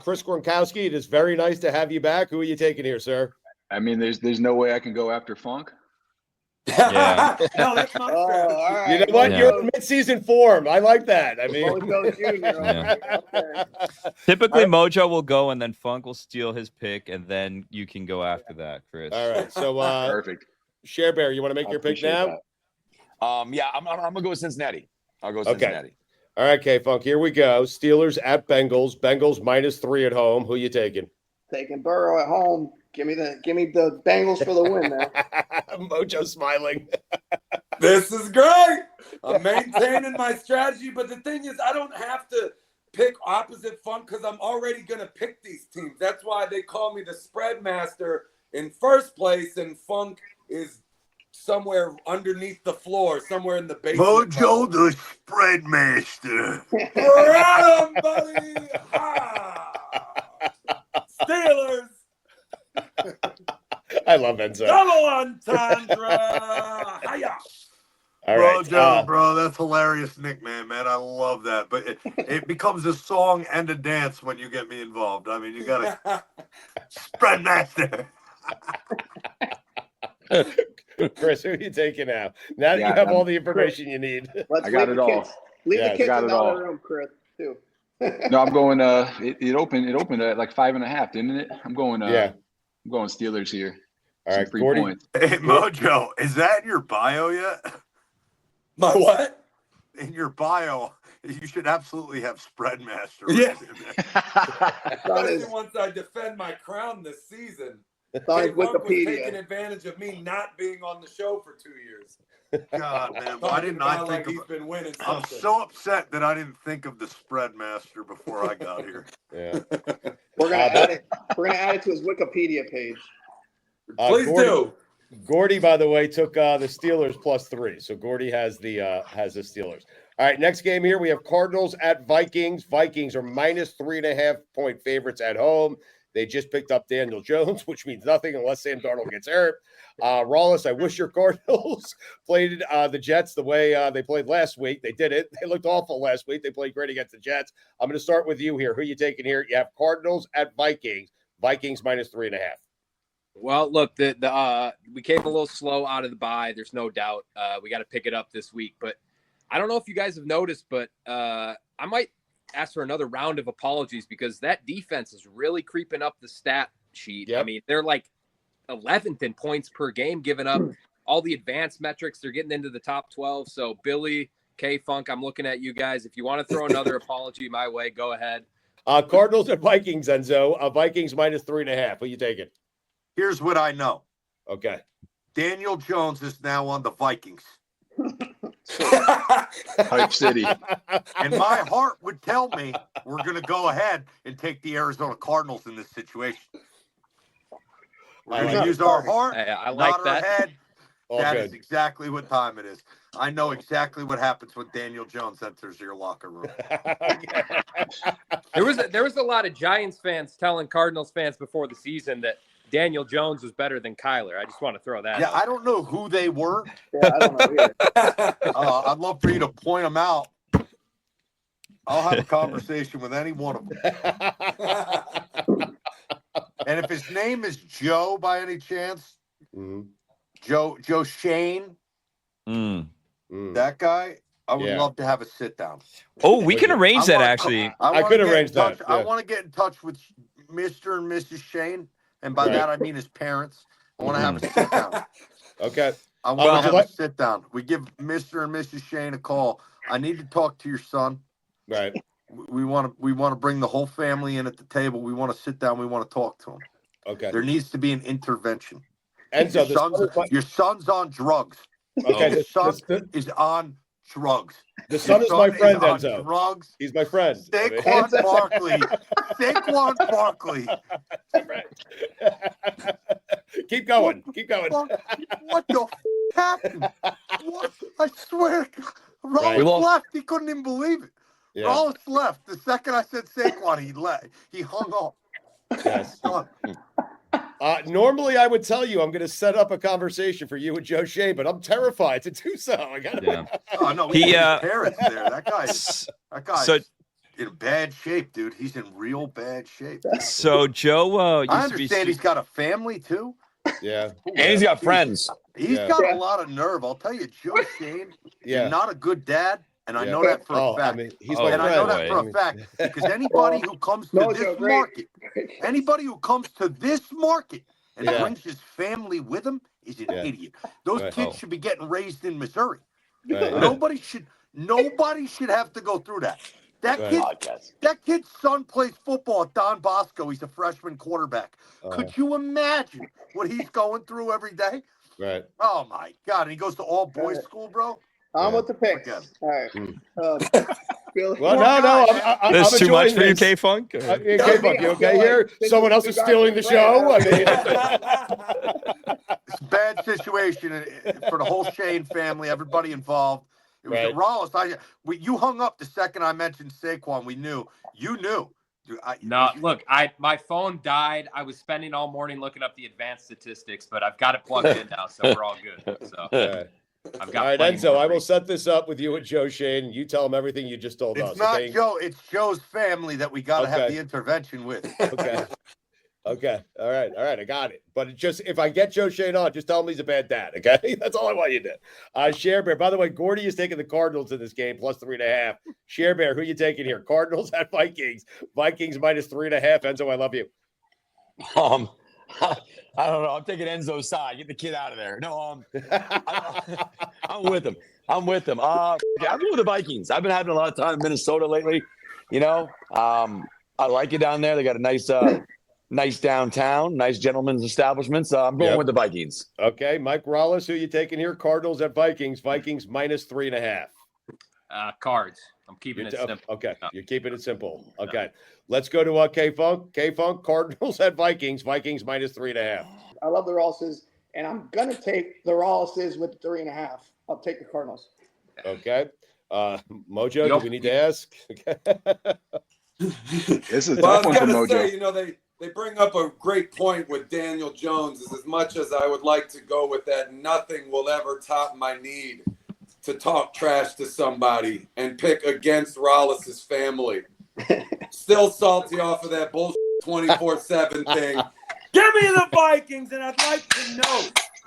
Chris Gronkowski, it is very nice to have you back. Who are you taking here, sir? I mean, there's no way I can go after Funk. Yeah. No, that's my strategy. All right. You know what? Yeah. You're in mid-season form. I like that. I mean, Mojo Jr. Yeah. Okay. Typically, Mojo will go, and then Funk will steal his pick, and then you can go after that, Chris. all right. So, Perfect. Share Bear, you want to make I your pick appreciate now? that. Yeah, I'm gonna go with Cincinnati. I'll go with Okay. Cincinnati. All right, K-Funk, here we go. Steelers at Bengals. Bengals -3 at home. Who you taking? Taking Burrow at home. Give me the Bengals for the win now. Mojo smiling. This is great. I'm maintaining my strategy, but the thing is, I don't have to pick opposite Funk because I'm already going to pick these teams. That's why they call me the spread master in first place, and Funk is somewhere underneath the floor, somewhere in the basement. Mojo, the spread master. Right on, buddy. Ah. Steelers. I love Enzo. Double entendre. Hiya. All right. Mojo, bro, that's hilarious nickname, man. I love that. But it becomes a song and a dance when you get me involved. I mean, you got to spread master. Chris, who are you taking now? Now that you have all the information you need. Let's I got leave it the all. kids. Leave Yeah, the kids got in it the all. other room, Chris, too. No, I'm going. It opened at like 5.5, didn't it? I'm going. Yeah. I'm going Steelers here. All Some right, free Gordy. points. Hey, Mojo, is that in your bio yet? My what? In your bio, you should absolutely have spread master. Yeah. in there. Especially once I defend my crown this season. Sorry, Funk was taking Wikipedia. advantage of me not being on the show for 2 years. God, man, why didn't I Like think he's of? been winning I'm something. so upset that I didn't think of the spread master before I got here. Yeah. We're gonna add it. We're gonna add it to his Wikipedia page. Please Gordy, do. Gordy, by the way, took the Steelers +3. So Gordy has the Steelers. All right, next game here we have Cardinals at Vikings. Vikings are -3.5 point favorites at home. They just picked up Daniel Jones, which means nothing unless Sam Darnold gets hurt. Rawlins, I wish your Cardinals played the Jets the way they played last week. They did it. They looked awful last week. They played great against the Jets. I'm going to start with you here. Who are you taking here? You have Cardinals at Vikings. Vikings -3.5. Well, look, we came a little slow out of the bye. There's no doubt. We got to pick it up this week. But I don't know if you guys have noticed, but I might ask for another round of apologies because that defense is really creeping up the stat sheet. Yep. I mean, they're like 11th in points per game, giving up all the advanced metrics. They're getting into the top 12. So Billy, K-Funk, I'm looking at you guys. If you want to throw another apology my way, go ahead. Cardinals at Vikings, Enzo. Vikings -3.5. Who you taking? Here's what I know. Okay. Daniel Jones is now on the Vikings. Hype City. And my heart would tell me we're going to go ahead and take the Arizona Cardinals in this situation. We're going to use our heart, I like not that. our head. All That good. is exactly what time it is. I know exactly what happens when Daniel Jones enters your locker room. There was a lot of Giants fans telling Cardinals fans before the season that Daniel Jones was better than Kyler. I just want to throw that Yeah, out. I don't know who they were. Yeah, I don't know either. I'd love for you to point them out. I'll have a conversation with any one of them. And if his name is Joe by any chance, Joe Shane, that guy, I would love to have a sit down. Oh, we can arrange that actually. I could arrange that. I want to get in touch with Mr. and Mrs. Shane, and by that I mean his parents. I want to have a sit down. Okay. I want to have a sit down. We give Mr. and Mrs. Shane a call. I need to talk to your son. Right. We want to bring the whole family in at the table. We want to sit down. We want to talk to him. Okay. There needs to be an intervention. Enzo, your son's on drugs. Okay. Your son is on drugs. The son is my friend, on Enzo. Drugs. He's my friend. Saquon Barkley. Saquon Barkley. Keep going. Keep going. What the happened? What? I swear to God. Rollins left. He couldn't even believe it. Yeah. Rollins left. The second I said Saquon, he left. He hung up. Yes. Normally, I would tell you I'm going to set up a conversation for you and Joe Shea, but I'm terrified to do so. I got Oh no, we have parents there. That guy's in bad shape, dude. He's in real bad shape. So Joe, I understand he's got a family too. Yeah, and he's got friends. He's got a lot of nerve. I'll tell you, Joe Shane is not a good dad. And I know that for a fact. I mean, he's my friend. I know that for a fact because anybody who comes to this market, and brings his family with him is an idiot. Those kids should be getting raised in Missouri. Nobody should have to go through that. That kid's son plays football at Don Bosco. He's a freshman quarterback. Could you imagine what he's going through every day? Right. Oh my God! And he goes to all boys school, bro. I'm with the picks. All right. Well, no. There's I'm too much for you, this. K-Funk? K-Funk, you okay here? Someone else is stealing the show? I mean, it's a bad situation for the whole Shane family, everybody involved. It was Rollins. You hung up the second I mentioned Saquon. We knew. You knew. Look, my phone died. I was spending all morning looking up the advanced statistics, but I've got it plugged in now, so we're all good. So. I've got all right, Enzo, I will set this up with you and Joe Shane. You tell him everything you just told us. It's not Joe. It's Joe's family that we got to have the intervention with. Okay. All right. I got it. But just if I get Joe Shane on, just tell him he's a bad dad. Okay. That's all I want you to do. Share Bear. By the way, Gordy is taking the Cardinals in this game, plus 3.5. Share Bear, who are you taking here? Cardinals at Vikings. Vikings minus 3.5. Enzo, I love you. I don't know. I'm taking Enzo's side. Get the kid out of there. No, I'm with him. I'm with him. I'm going with the Vikings. I've been having a lot of time in Minnesota lately. You know, I like it down there. They got a nice downtown, nice gentleman's establishment. So I'm going with the Vikings. Okay, Mike Rollis, who are you taking here? Cardinals at Vikings. Vikings minus 3.5. Cards. I'm keeping it simple. Okay, you're keeping it simple. Okay, let's go to K-Funk. K-Funk, Cardinals at Vikings. Vikings minus 3.5. I love the Rollises, and I'm going to take the Rollises with 3.5. I'll take the Cardinals. Okay. Mojo, do we need to ask? This is a well, tough one for Mojo. Say, they bring up a great point with Daniel Jones. As much as I would like to go with that, nothing will ever top my need to talk trash to somebody and pick against Rollis's family. Still salty off of that bullshit 24/7 thing. Give me the Vikings, and I'd like to know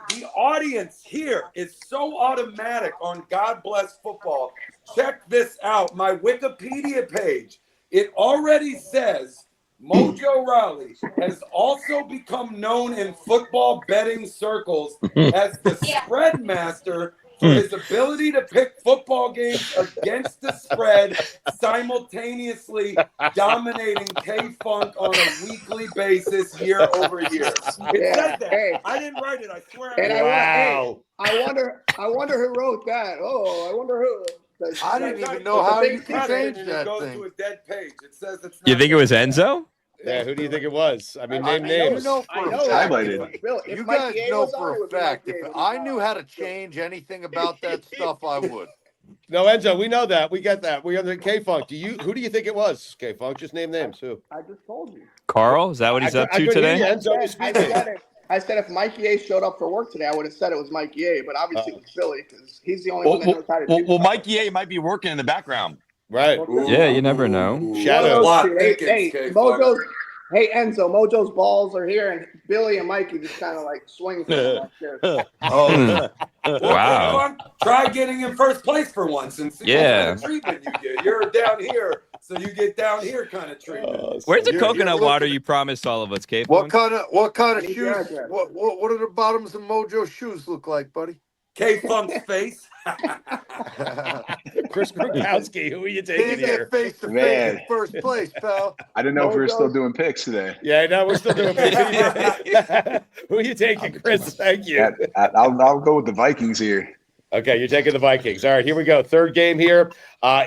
the audience here is so automatic on God Bless Football. Check this out. My Wikipedia page. It already says Mojo Rawley has also become known in football betting circles as the spread master for his ability to pick football games against the spread, simultaneously dominating K-Funk on a weekly basis year over year. It says that. Hey. I didn't write it. I swear. And I wonder who wrote that. Oh, I wonder who. I didn't even know how you can change that goes thing. to a dead page. It says it's not. You think it was Enzo? Yeah, who do you think it was? I mean, name names. You know for a fact. You guys know for a fact. If I knew how to change anything about that stuff, I would. No, Enzo, we know that. We get that. We under K-Funk. Who do you think it was? K-Funk, just name names. Who? I just told you. Carl, is that what he's up to today? I said if Mikey A showed up for work today, I would have said it was Mikey A, but obviously it was Philly because he's the only one that knows how to do Well, Mikey A might be working in the background. Right. Yeah, you never know. Shadows. Hey, Mojo's. Hey Enzo, Mojo's balls are here, and Billy and Mikey just kind of like swing for them like this. Oh, Wow. Try getting in first place for once and see what kind of treatment you get. You're down here, so you get down here kind of treatment. Where's the coconut water you promised all of us, Kate? What kind of shoes? What do the bottoms of Mojo's shoes look like, buddy? K-Funk's face. Chris Gronkowski, who are you taking here? Face to face in first place, pal. I didn't know if we were still doing picks today. Yeah, no, we're still doing picks. Who are you taking, Chris? Thank you. I'll go with the Vikings here. Okay, you're taking the Vikings. All right, here we go. Third game here.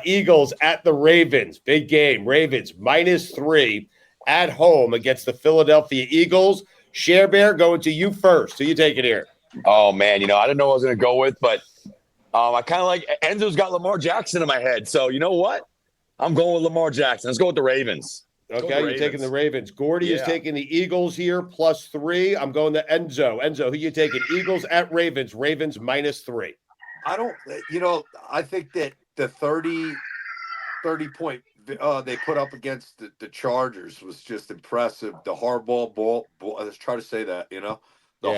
Eagles at the Ravens. Big game. Ravens -3 at home against the Philadelphia Eagles. Share Bear, going to you first. Who you taking here? Oh, man, I didn't know what I was going to go with, but I kind of like Enzo's got Lamar Jackson in my head. So you know what? I'm going with Lamar Jackson. Let's go with the Ravens. Okay, you're taking the Ravens. Gordy is taking the Eagles here, +3. I'm going to Enzo. Enzo, who you taking? Eagles at Ravens. Ravens -3. I don't, I think that the 30 point they put up against the Chargers was just impressive. The Harbaugh ball, let's try to say that, the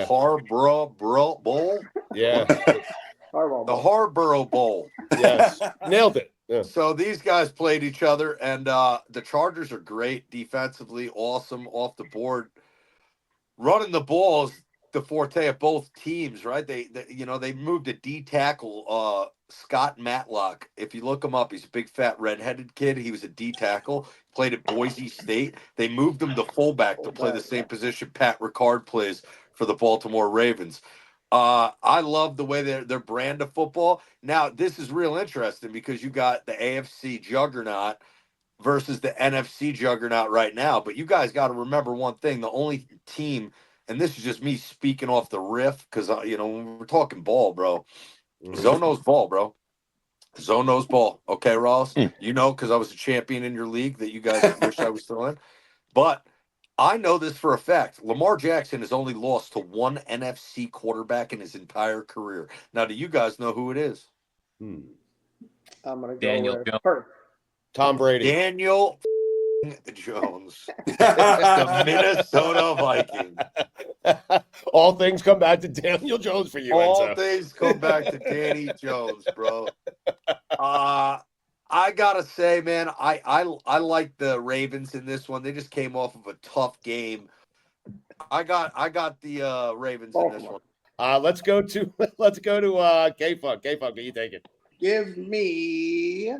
Harbaugh Bowl. Yeah. The Harborough Bowl. Yes. Nailed it. Yeah. So these guys played each other, and the Chargers are great defensively, awesome off the board. Running the ball is the forte of both teams, right? They moved a D tackle, Scott Matlock. If you look him up, he's a big fat redheaded kid. He was a D tackle, played at Boise State. They moved him to fullback to play the same position Pat Ricard plays for the Baltimore Ravens. I love the way their brand of football. Now, this is real interesting because you got the AFC juggernaut versus the NFC juggernaut right now. But you guys got to remember one thing: the only team, and this is just me speaking off the riff, because when we're talking ball, bro, Zone knows ball, bro. Zone knows ball. Okay, Ross, because I was a champion in your league that you guys wish I was still in, but I know this for a fact. Lamar Jackson has only lost to one NFC quarterback in his entire career. Now, do you guys know who it is? I'm going to go Daniel with Jones. Tom Brady. Daniel Jones. The Minnesota Vikings. All things come back to Daniel Jones for you, All Enzo. things come back to Danny Jones, bro. I gotta say, man, I like the Ravens in this one. They just came off of a tough game. I got the Ravens in this one. Let's go to K-Funk. K-Funk, are you taking? Give me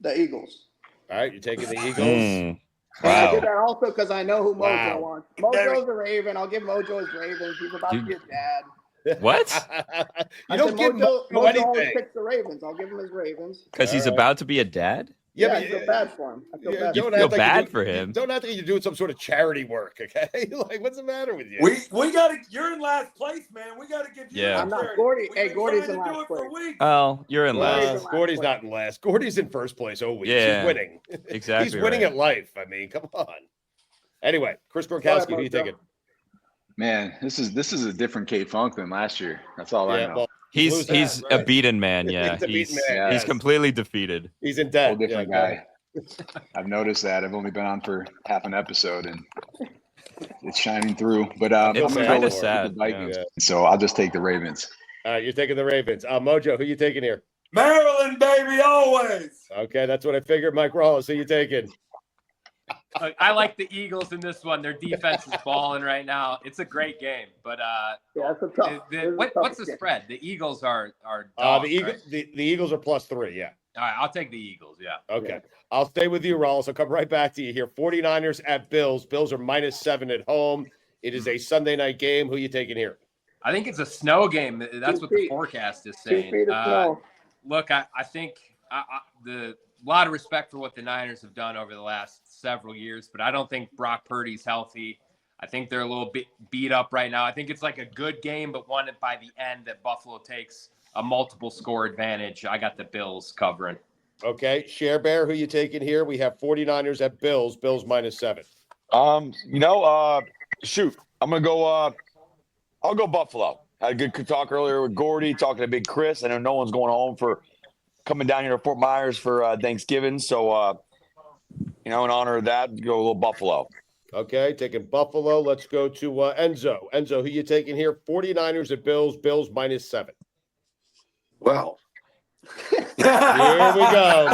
the Eagles. All right, you're taking the Eagles. I did that also because I know who Mojo wants. Mojo's a Raven. I'll give Mojo his Ravens. He's about to be a dad. What? You don't give Mojo anything. always picks the Ravens. I'll give him his Ravens. Because he's about to be a dad? Yeah, I feel bad for him. I feel bad. You feel bad for him. Don't act like you're doing some sort of charity work, okay? Like, what's the matter with you? We gotta. You're in last place, man. We gotta give you. Yeah. I'm not Gordy. Hey, Gordy's in last place. Oh, you're in last. Gordy's not in last. Gordy's in first place always. Yeah, He's winning. Exactly. He's winning right. at life. I mean, come on. Anyway, Chris Gronkowski, who are you taking? Man, this is a different Kate Funk than last year. That's all I know. Well, He's a beaten man. Yeah, He's a beaten man. He's completely defeated. He's in debt. Whole different guy. I've noticed that. I've only been on for half an episode, and it's shining through. But I'm It's going to kind go of with sad. the Vikings. Yeah. So I'll just take the Ravens. All right, you're taking the Ravens. Mojo, who you taking here? Maryland, baby, always. Okay, that's what I figured. Mike Rawls, who you taking? I like the Eagles in this one. Their defense is balling right now. It's a great game, but it's a tough. What's the spread? The Eagles are The Eagles are +3. Yeah. All right, I'll take the Eagles. Yeah. Okay. I'll stay with you, Rawls. I'll come right back to you here. 49ers at Bills. Bills are -7 at home. It is a Sunday night game. Who you taking here? I think it's a snow game. That's what the forecast is saying. 2 feet of snow. Look, I think a lot of respect for what the Niners have done over the last several years, but I don't think Brock Purdy's healthy. I think they're a little bit beat up right now. I think it's like a good game, but one by the end that Buffalo takes a multiple score advantage. I got the Bills covering. Okay. Share Bear, who you taking here? We have 49ers at Bills. Bills -7. Shoot. I'm gonna go I'll go Buffalo. I had a good talk earlier with Gordy, talking to Big Chris. I know no one's going home for coming down here to Fort Myers for Thanksgiving. So, in honor of that, go a little Buffalo. Okay, taking Buffalo. Let's go to Enzo. Enzo, who you taking here? 49ers at Bills. Bills -7. Well, here we go.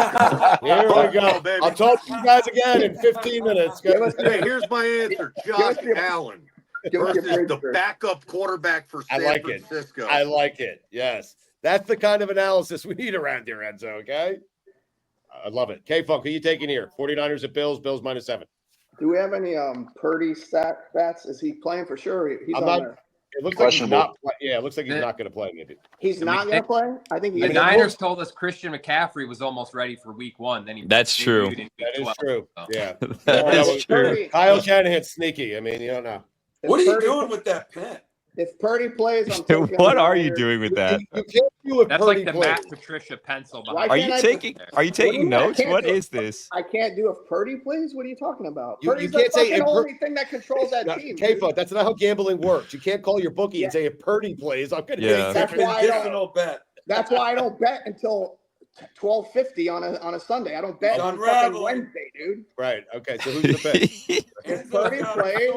Here we go. Baby. I'll talk to you guys again in 15 minutes. Hey, here's my answer. Josh Allen versus the backup quarterback for San Francisco. I like it. Yes. That's the kind of analysis we need around here, Enzo, okay? I love it. K-Funk, who you taking here? 49ers at Bills. Bills -7. Do we have any Purdy stats? Is he playing for sure? He's on there. It looks like he's not. Yeah, it looks like he's not going to play. Maybe he's not going to play. I think the Niners told us Christian McCaffrey was almost ready for Week 1. Then That's true. That is true. Yeah, that is true. Kyle Shanahan's sneaky. I mean, you don't know. What are you doing with that pen? If Purdy plays, I'm taking what are you doing with that? You can't do it. That's like the Matt Patricia pencil. Are you taking notes? What is this? I can't do if Purdy plays. What are you talking about? You can't say the only thing that controls that team. K-Funk, that's not how gambling works. You can't call your bookie and say if Purdy plays, I'm going to take that's why I don't bet until 12:50 on a Sunday. I don't bet on fucking Wednesday, dude. Right. Okay. So who's the pick? If Purdy plays,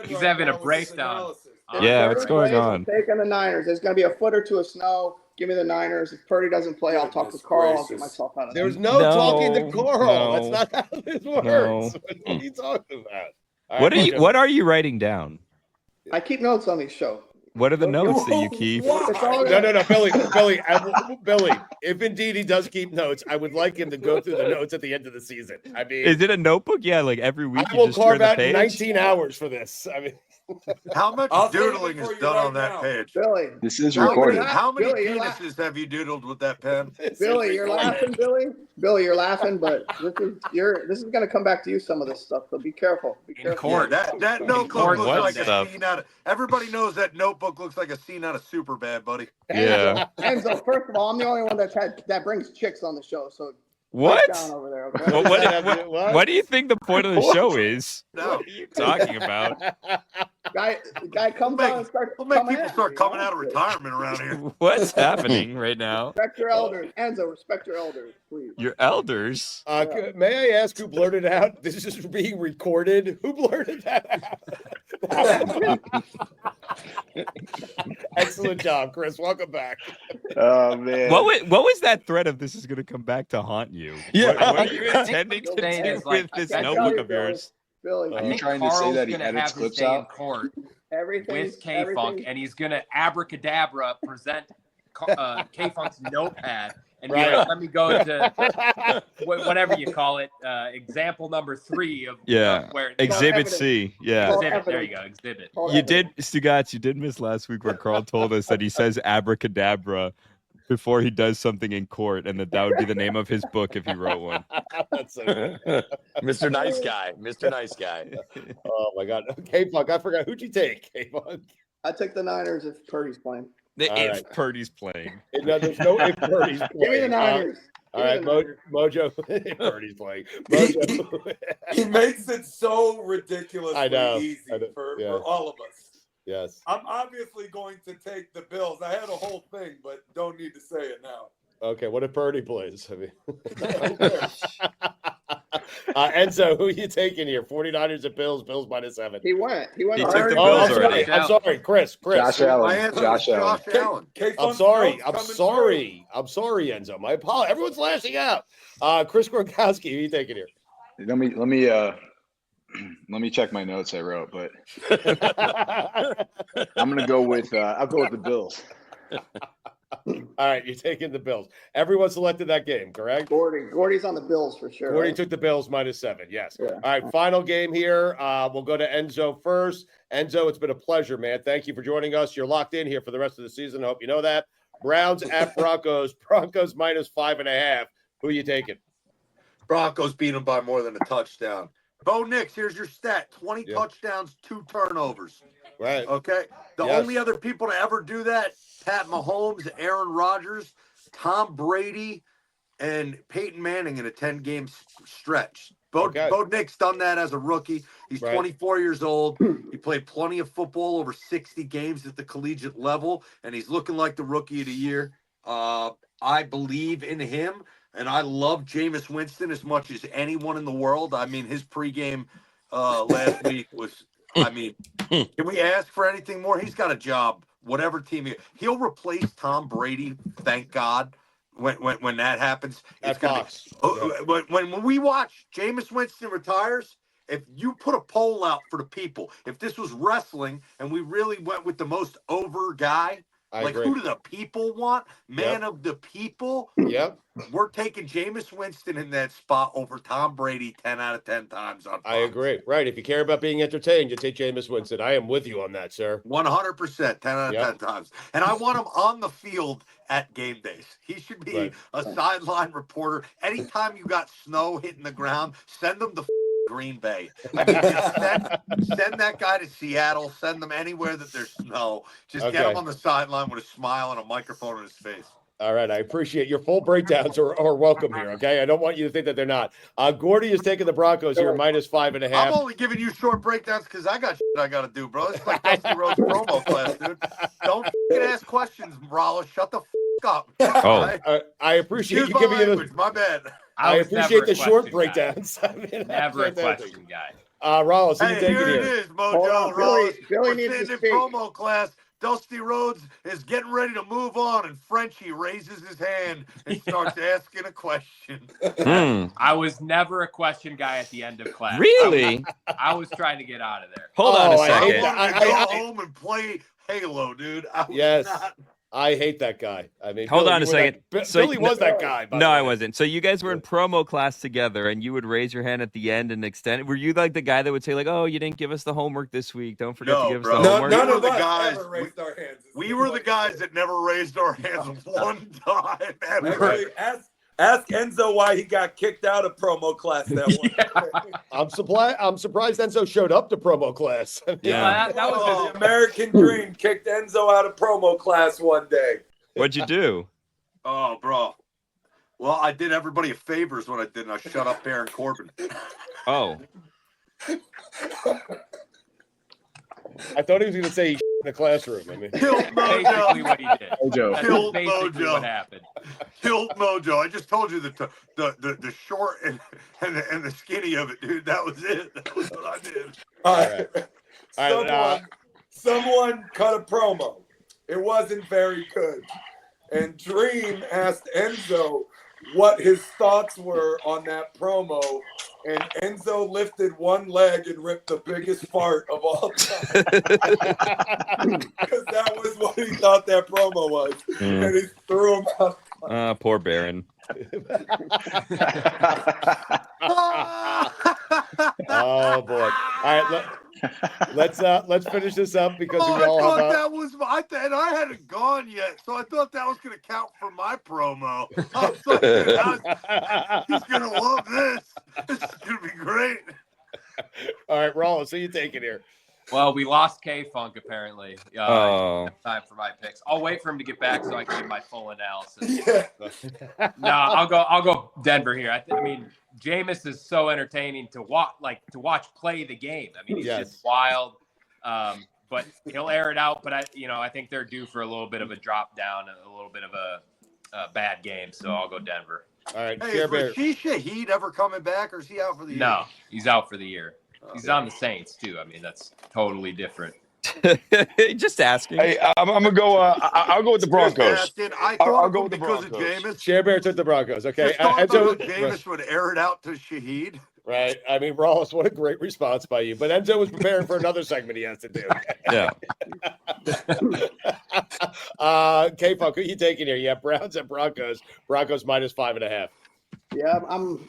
he's having a breakdown. Yeah, what's going on? I'm taking the Niners. There's going to be a foot or two of snow. Give me the Niners. If Purdy doesn't play, I'll talk to Carl. I'll get myself out of there. There's no talking to Carl. That's not how this works. What are you talking about? What are you writing down? I keep notes on these shows. What are the notes that you keep? No, Billy. If indeed he does keep notes, I would like him to go through the notes at the end of the season. I mean, is it a notebook? Yeah, like every week. I will carve out 19 hours for this. I mean, how much doodling is done on that page? Billy, this is recorded. How many penises have you doodled with that pen? Billy, you're laughing, Billy. Billy, you're laughing, but this is going to come back to you. Some of this stuff, so be careful. Be careful. In court, that notebook looks like a scene out of. Everybody knows that notebook looks like a scene out of Superbad, buddy. Yeah. Enzo, first of all, I'm the only one that brings chicks on the show, so. What? Down over there, okay? Well, what do you think the point of the show is? What are you talking about? Guy comes on and starts. We'll make people start coming out of retirement around here. What's happening right now? Respect your elders, Enzo. Respect your elders, please. Your elders. May I ask who blurted out? This is being recorded. Who blurted that out? Excellent job, Chris. Welcome back. Oh man. What was that threat of this is going to come back to haunt you? Yeah. What are you intending to do with this notebook of yours? Billy, Are you trying to say that he edits clips out? In court everything with K-Funk, and he's gonna abracadabra present K-Funk's notepad and be like, let me go to whatever you call it, example number 3 of where Exhibit C. Yeah. Exhibit, there you go. Exhibit. Stugotz, you did miss last week where Carl told us that he says abracadabra before he does something in court, and that would be the name of his book if he wrote one. That's so good. Mr. Nice Guy. Mr. Nice Guy. Oh my God. K-Funk, I forgot. Who'd you take? K-Funk. I take the Niners if Purdy's playing. If Purdy's playing. No, there's no if Purdy's playing. Give me the Niners. All right, Mojo. If Purdy's playing. Mojo. He makes it so ridiculously easy for all of us. Yes. I'm obviously going to take the Bills. I had a whole thing, but don't need to say it now. Okay, what if Purdy plays? I mean, Enzo, who are you taking here? 49ers at Bills. Bills -7. He went. He took the Bills already. I'm sorry, Chris. Josh Allen. I'm sorry, Enzo. My apologies. Everyone's lashing out. Chris Gronkowski, who are you taking here? Let me check my notes I wrote, but I'm gonna go with I'll go with the Bills. All right, you're taking the Bills. Everyone selected that game, correct? Gordy's on the Bills for sure. Gordy took the Bills -7. Yes. Yeah. All right, final game here. We'll go to Enzo first. Enzo, it's been a pleasure, man. Thank you for joining us. You're locked in here for the rest of the season. I hope you know that. Browns at Broncos. Broncos -5.5. Who are you taking? Broncos beat them by more than a touchdown. Bo Nix, here's your stat: 20 touchdowns, 2 turnovers. Right. Okay. The only other people to ever do that: Pat Mahomes, Aaron Rodgers, Tom Brady, and Peyton Manning in a 10-game stretch. Bo Nix done that as a rookie. He's 24 years old. He played plenty of football, over 60 games at the collegiate level, and he's looking like the rookie of the year. I believe in him, and I love Jameis Winston as much as anyone in the world. I mean, his pregame last week was, I mean, can we ask for anything more? He's got a job, whatever team he'll replace Tom Brady, thank God. When that happens, it's going to be when we watch Jameis Winston retires. If you put a poll out for the people, if this was wrestling and we really went with the most over guy, who do the people want? Man of the people. Yep. We're taking Jameis Winston in that spot over Tom Brady 10 out of 10 times on Fox. I agree. Right. If you care about being entertained, you take Jameis Winston. I am with you on that, sir. 100%, 10 out of 10 times. And I want him on the field at game days. He should be a sideline reporter. Anytime you got snow hitting the ground, send him to Green Bay. I mean, just send that guy to Seattle. Send them anywhere that there's snow. Just get him on the sideline with a smile and a microphone in his face. All right. I appreciate your full breakdowns are welcome here. Okay. I don't want you to think that they're not. Gordy is taking the Broncos here, -5.5. I'm only giving you short breakdowns because I got shit I got to do, bro. It's like Dusty Rhodes promo class, dude. Don't ask questions, Rolla. Shut the up. I appreciate you giving language. My bad. I appreciate the short breakdowns. I mean, never a question guy. Rollins, hey, here it is, Mojo. Billy needs to speak. Promo class. Dusty Rhodes is getting ready to move on, and Frenchie raises his hand and starts asking a question. I was never a question guy at the end of class. Really? I was trying to get out of there. Hold on a second. I wanted to go home and play Halo, dude. I hate that guy. I mean, hold on a second. Billy was that guy. No, I wasn't. So you guys were in promo class together, and you would raise your hand at the end and extend. Were you like the guy that would say, like, "Oh, you didn't give us the homework this week. Don't forget to give us the homework." None of the guys ever raised our hands. We were the guys that never raised our hands one time ever. Actually, ask Enzo why he got kicked out of promo class that one. I'm surprised Enzo showed up to promo class. That was the American dream. Kicked Enzo out of promo class one day. What'd you do? Oh, bro. Well, I did everybody a favors when I did, and I shut up Baron Corbin. Oh. I thought he was going to say he in the classroom. I mean, Killed Mojo. Basically what he did. Mojo. Killed Basically Mojo. what happened. Killed Mojo. I just told you the short and the skinny of it, dude. That was it. That was what I did. All right. Someone cut a promo. It wasn't very good. And Dream asked Enzo what his thoughts were on that promo, and Enzo lifted one leg and ripped the biggest fart of all time. Because that was what he thought that promo was. And he threw him out. Poor Baron. Oh boy! All right, let's finish this up because we all I thought have. that was and I hadn't gone yet, so I thought that was going to count for my promo. I was like, dude, he's going to love this. This is going to be great. All right, Rollins, so you take it here. Well, we lost K-Funk apparently. Oh. Time for my picks. I'll wait for him to get back so I can give my full analysis. No, I'll go Denver here. I mean, Jameis is so entertaining to watch play the game. I mean, he's just wild. But he'll air it out. But I think they're due for a little bit of a drop down, a little bit of a bad game. So I'll go Denver. All right. Hey, is Rashid Shaheed ever coming back, or is he out for the year? No, he's out for the year. He's on the Saints too. I mean, that's totally different. Just asking. Hey, I'm gonna go. I'll go with the Broncos. I'll go with the Broncos because of Jameis. Share Bear took the Broncos. Okay, Jameis would air it out to Shaheed. Right. I mean, Rollins, what a great response by you. But Enzo was preparing for another segment he has to do. Yeah. K-Funk, who are you taking here? You have Browns and Broncos. Broncos -5.5. Yeah, I'm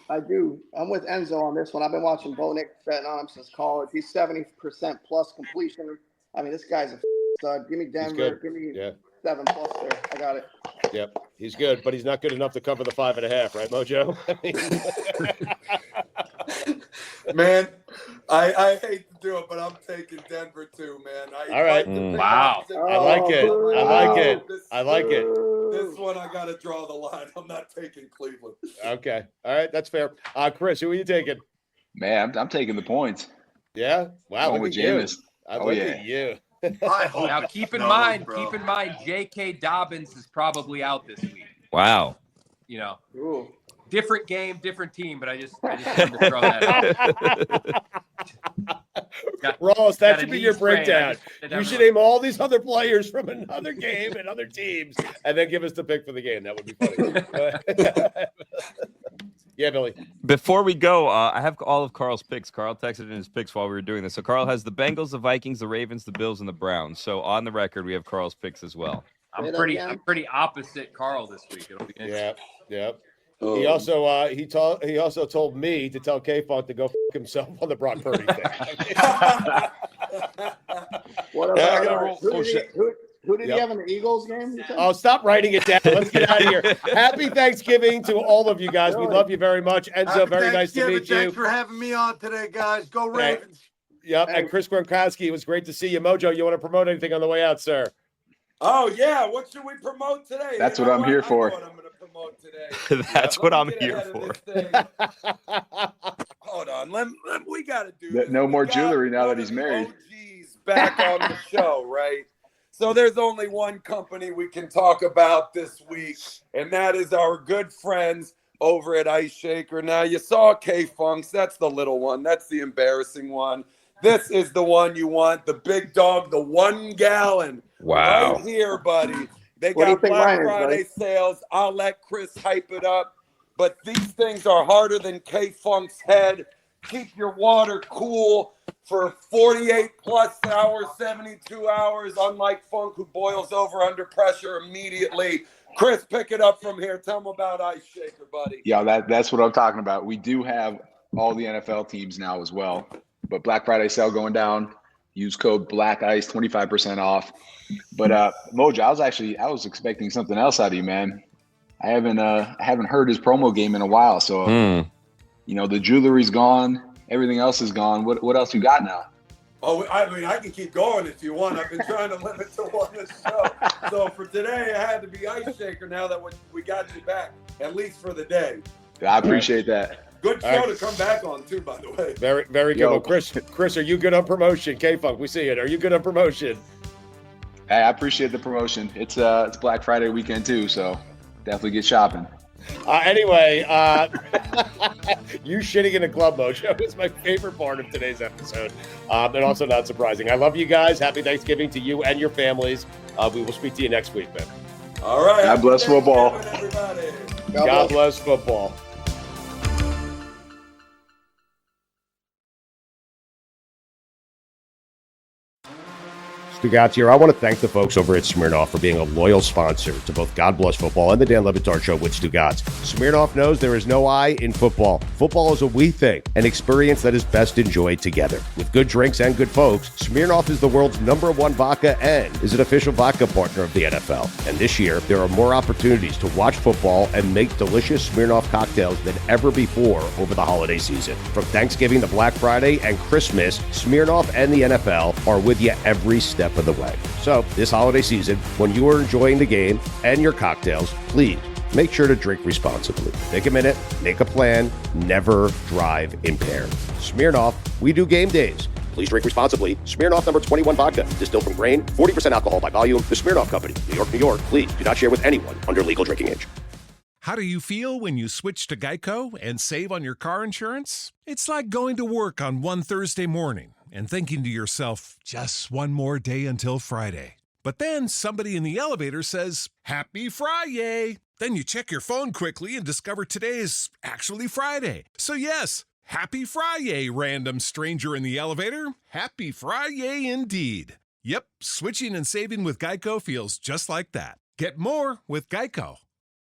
with Enzo on this one. I've been watching Bo Nix betting on him since college. He's 70% plus completion. I mean, this guy's a stud. Give me Denver. Give me 7+ there. I got it. Yep, he's good, but he's not good enough to cover the 5.5, right, Mojo? Man, I hate to do it, but I'm taking Denver too, man. All right. Wow. I like it. I like it. I like it. This one, I got to draw the line. I'm not taking Cleveland. Okay. All right. That's fair. Chris, who are you taking? Man, I'm taking the points. Yeah. Wow. Going with Jameis. Look at you. Now keep in mind, J.K. Dobbins is probably out this week. Wow. You know, Ooh. different game, different team, but I just wanted to throw that out. Ross, that got should a be knee your sprain. breakdown. You should name all these other players from another game and other teams, and then give us the pick for the game. That would be funny. Yeah, Billy. Before we go, I have all of Carl's picks. Carl texted in his picks while we were doing this. So Carl has the Bengals, the Vikings, the Ravens, the Bills, and the Browns. So on the record, we have Carl's picks as well. I'm pretty opposite Carl this week. It'll be interesting. Yeah. He also he also told me to tell K-Funk to go f*** himself on the Brock Purdy thing. What about who did he have in the Eagles game? Oh, stop writing it down. Let's get out of here. Happy Thanksgiving to all of you guys. We love you very much. Enzo, very nice to meet you. Thanks for having me on today, guys. Go Ravens. Yep, and Chris Gronkowski, it was great to see you. Mojo, you want to promote anything on the way out, sir? Oh, yeah. What should we promote today? That's what I'm here for. I'm going to promote today. That's what I'm here for. Hold on. We got to do this. No more jewelry now that he's married. OGs back on the show, right? So there's only one company we can talk about this week, and that is our good friends over at Ice Shaker. Now, you saw K-Funks. That's the little one. That's the embarrassing one. This is the one you want, the big dog, the 1 gallon. Wow. Right here, buddy. They got Black Friday sales. I'll let Chris hype it up. But these things are harder than K-Funk's head. Keep your water cool for 48 plus hours, 72 hours, unlike Funk, who boils over under pressure immediately. Chris, pick it up from here. Tell them about Ice Shaker, buddy. Yeah, that's what I'm talking about. We do have all the NFL teams now as well. But Black Friday sale going down. Use code BLACKICE, 25% off. But Mojo, I was expecting something else out of you, man. I haven't heard his promo game in a while. So you know, the jewelry's gone, everything else is gone. What else you got now? Oh, I mean, I can keep going if you want. I've been trying to limit to one this show. So for today, I had to be Ice Shaker now that we got you back, at least for the day. I appreciate that. Good show to come back on, too, by the way. Very, very good. Well, Chris, are you good on promotion? K-Funk, we see it. Are you good on promotion? Hey, I appreciate the promotion. It's Black Friday weekend, too, so definitely get shopping. Anyway, you shitting in a glove, Mojo, is my favorite part of today's episode, and also not surprising. I love you guys. Happy Thanksgiving to you and your families. We will speak to you next week, man. All right. God bless football. God bless football. Stugotz here. I want to thank the folks over at Smirnoff for being a loyal sponsor to both God Bless Football and the Dan Le Batard Show with Stugotz. Smirnoff knows there is no I in football. Football is a we thing, an experience that is best enjoyed together. With good drinks and good folks, Smirnoff is the world's #1 vodka and is an official vodka partner of the NFL. And this year, there are more opportunities to watch football and make delicious Smirnoff cocktails than ever before over the holiday season. From Thanksgiving to Black Friday and Christmas, Smirnoff and the NFL are with you every step of the way. So this holiday season, when you are enjoying the game and your cocktails, please make sure to drink responsibly. Take a minute, make a plan, never drive impaired. Smirnoff, we do game days. Please drink responsibly. Smirnoff number 21 vodka, distilled from grain, 40% alcohol by volume. The Smirnoff Company, New York, New York. Please do not share with anyone under legal drinking age. How do you feel when you switch to Geico and save on your car insurance? It's like going to work on one Thursday morning and thinking to yourself, just one more day until Friday. But then somebody in the elevator says, Happy Friday! Then you check your phone quickly and discover today is actually Friday. So yes, Happy Friday, random stranger in the elevator. Happy Friday indeed. Yep, switching and saving with Geico feels just like that. Get more with Geico.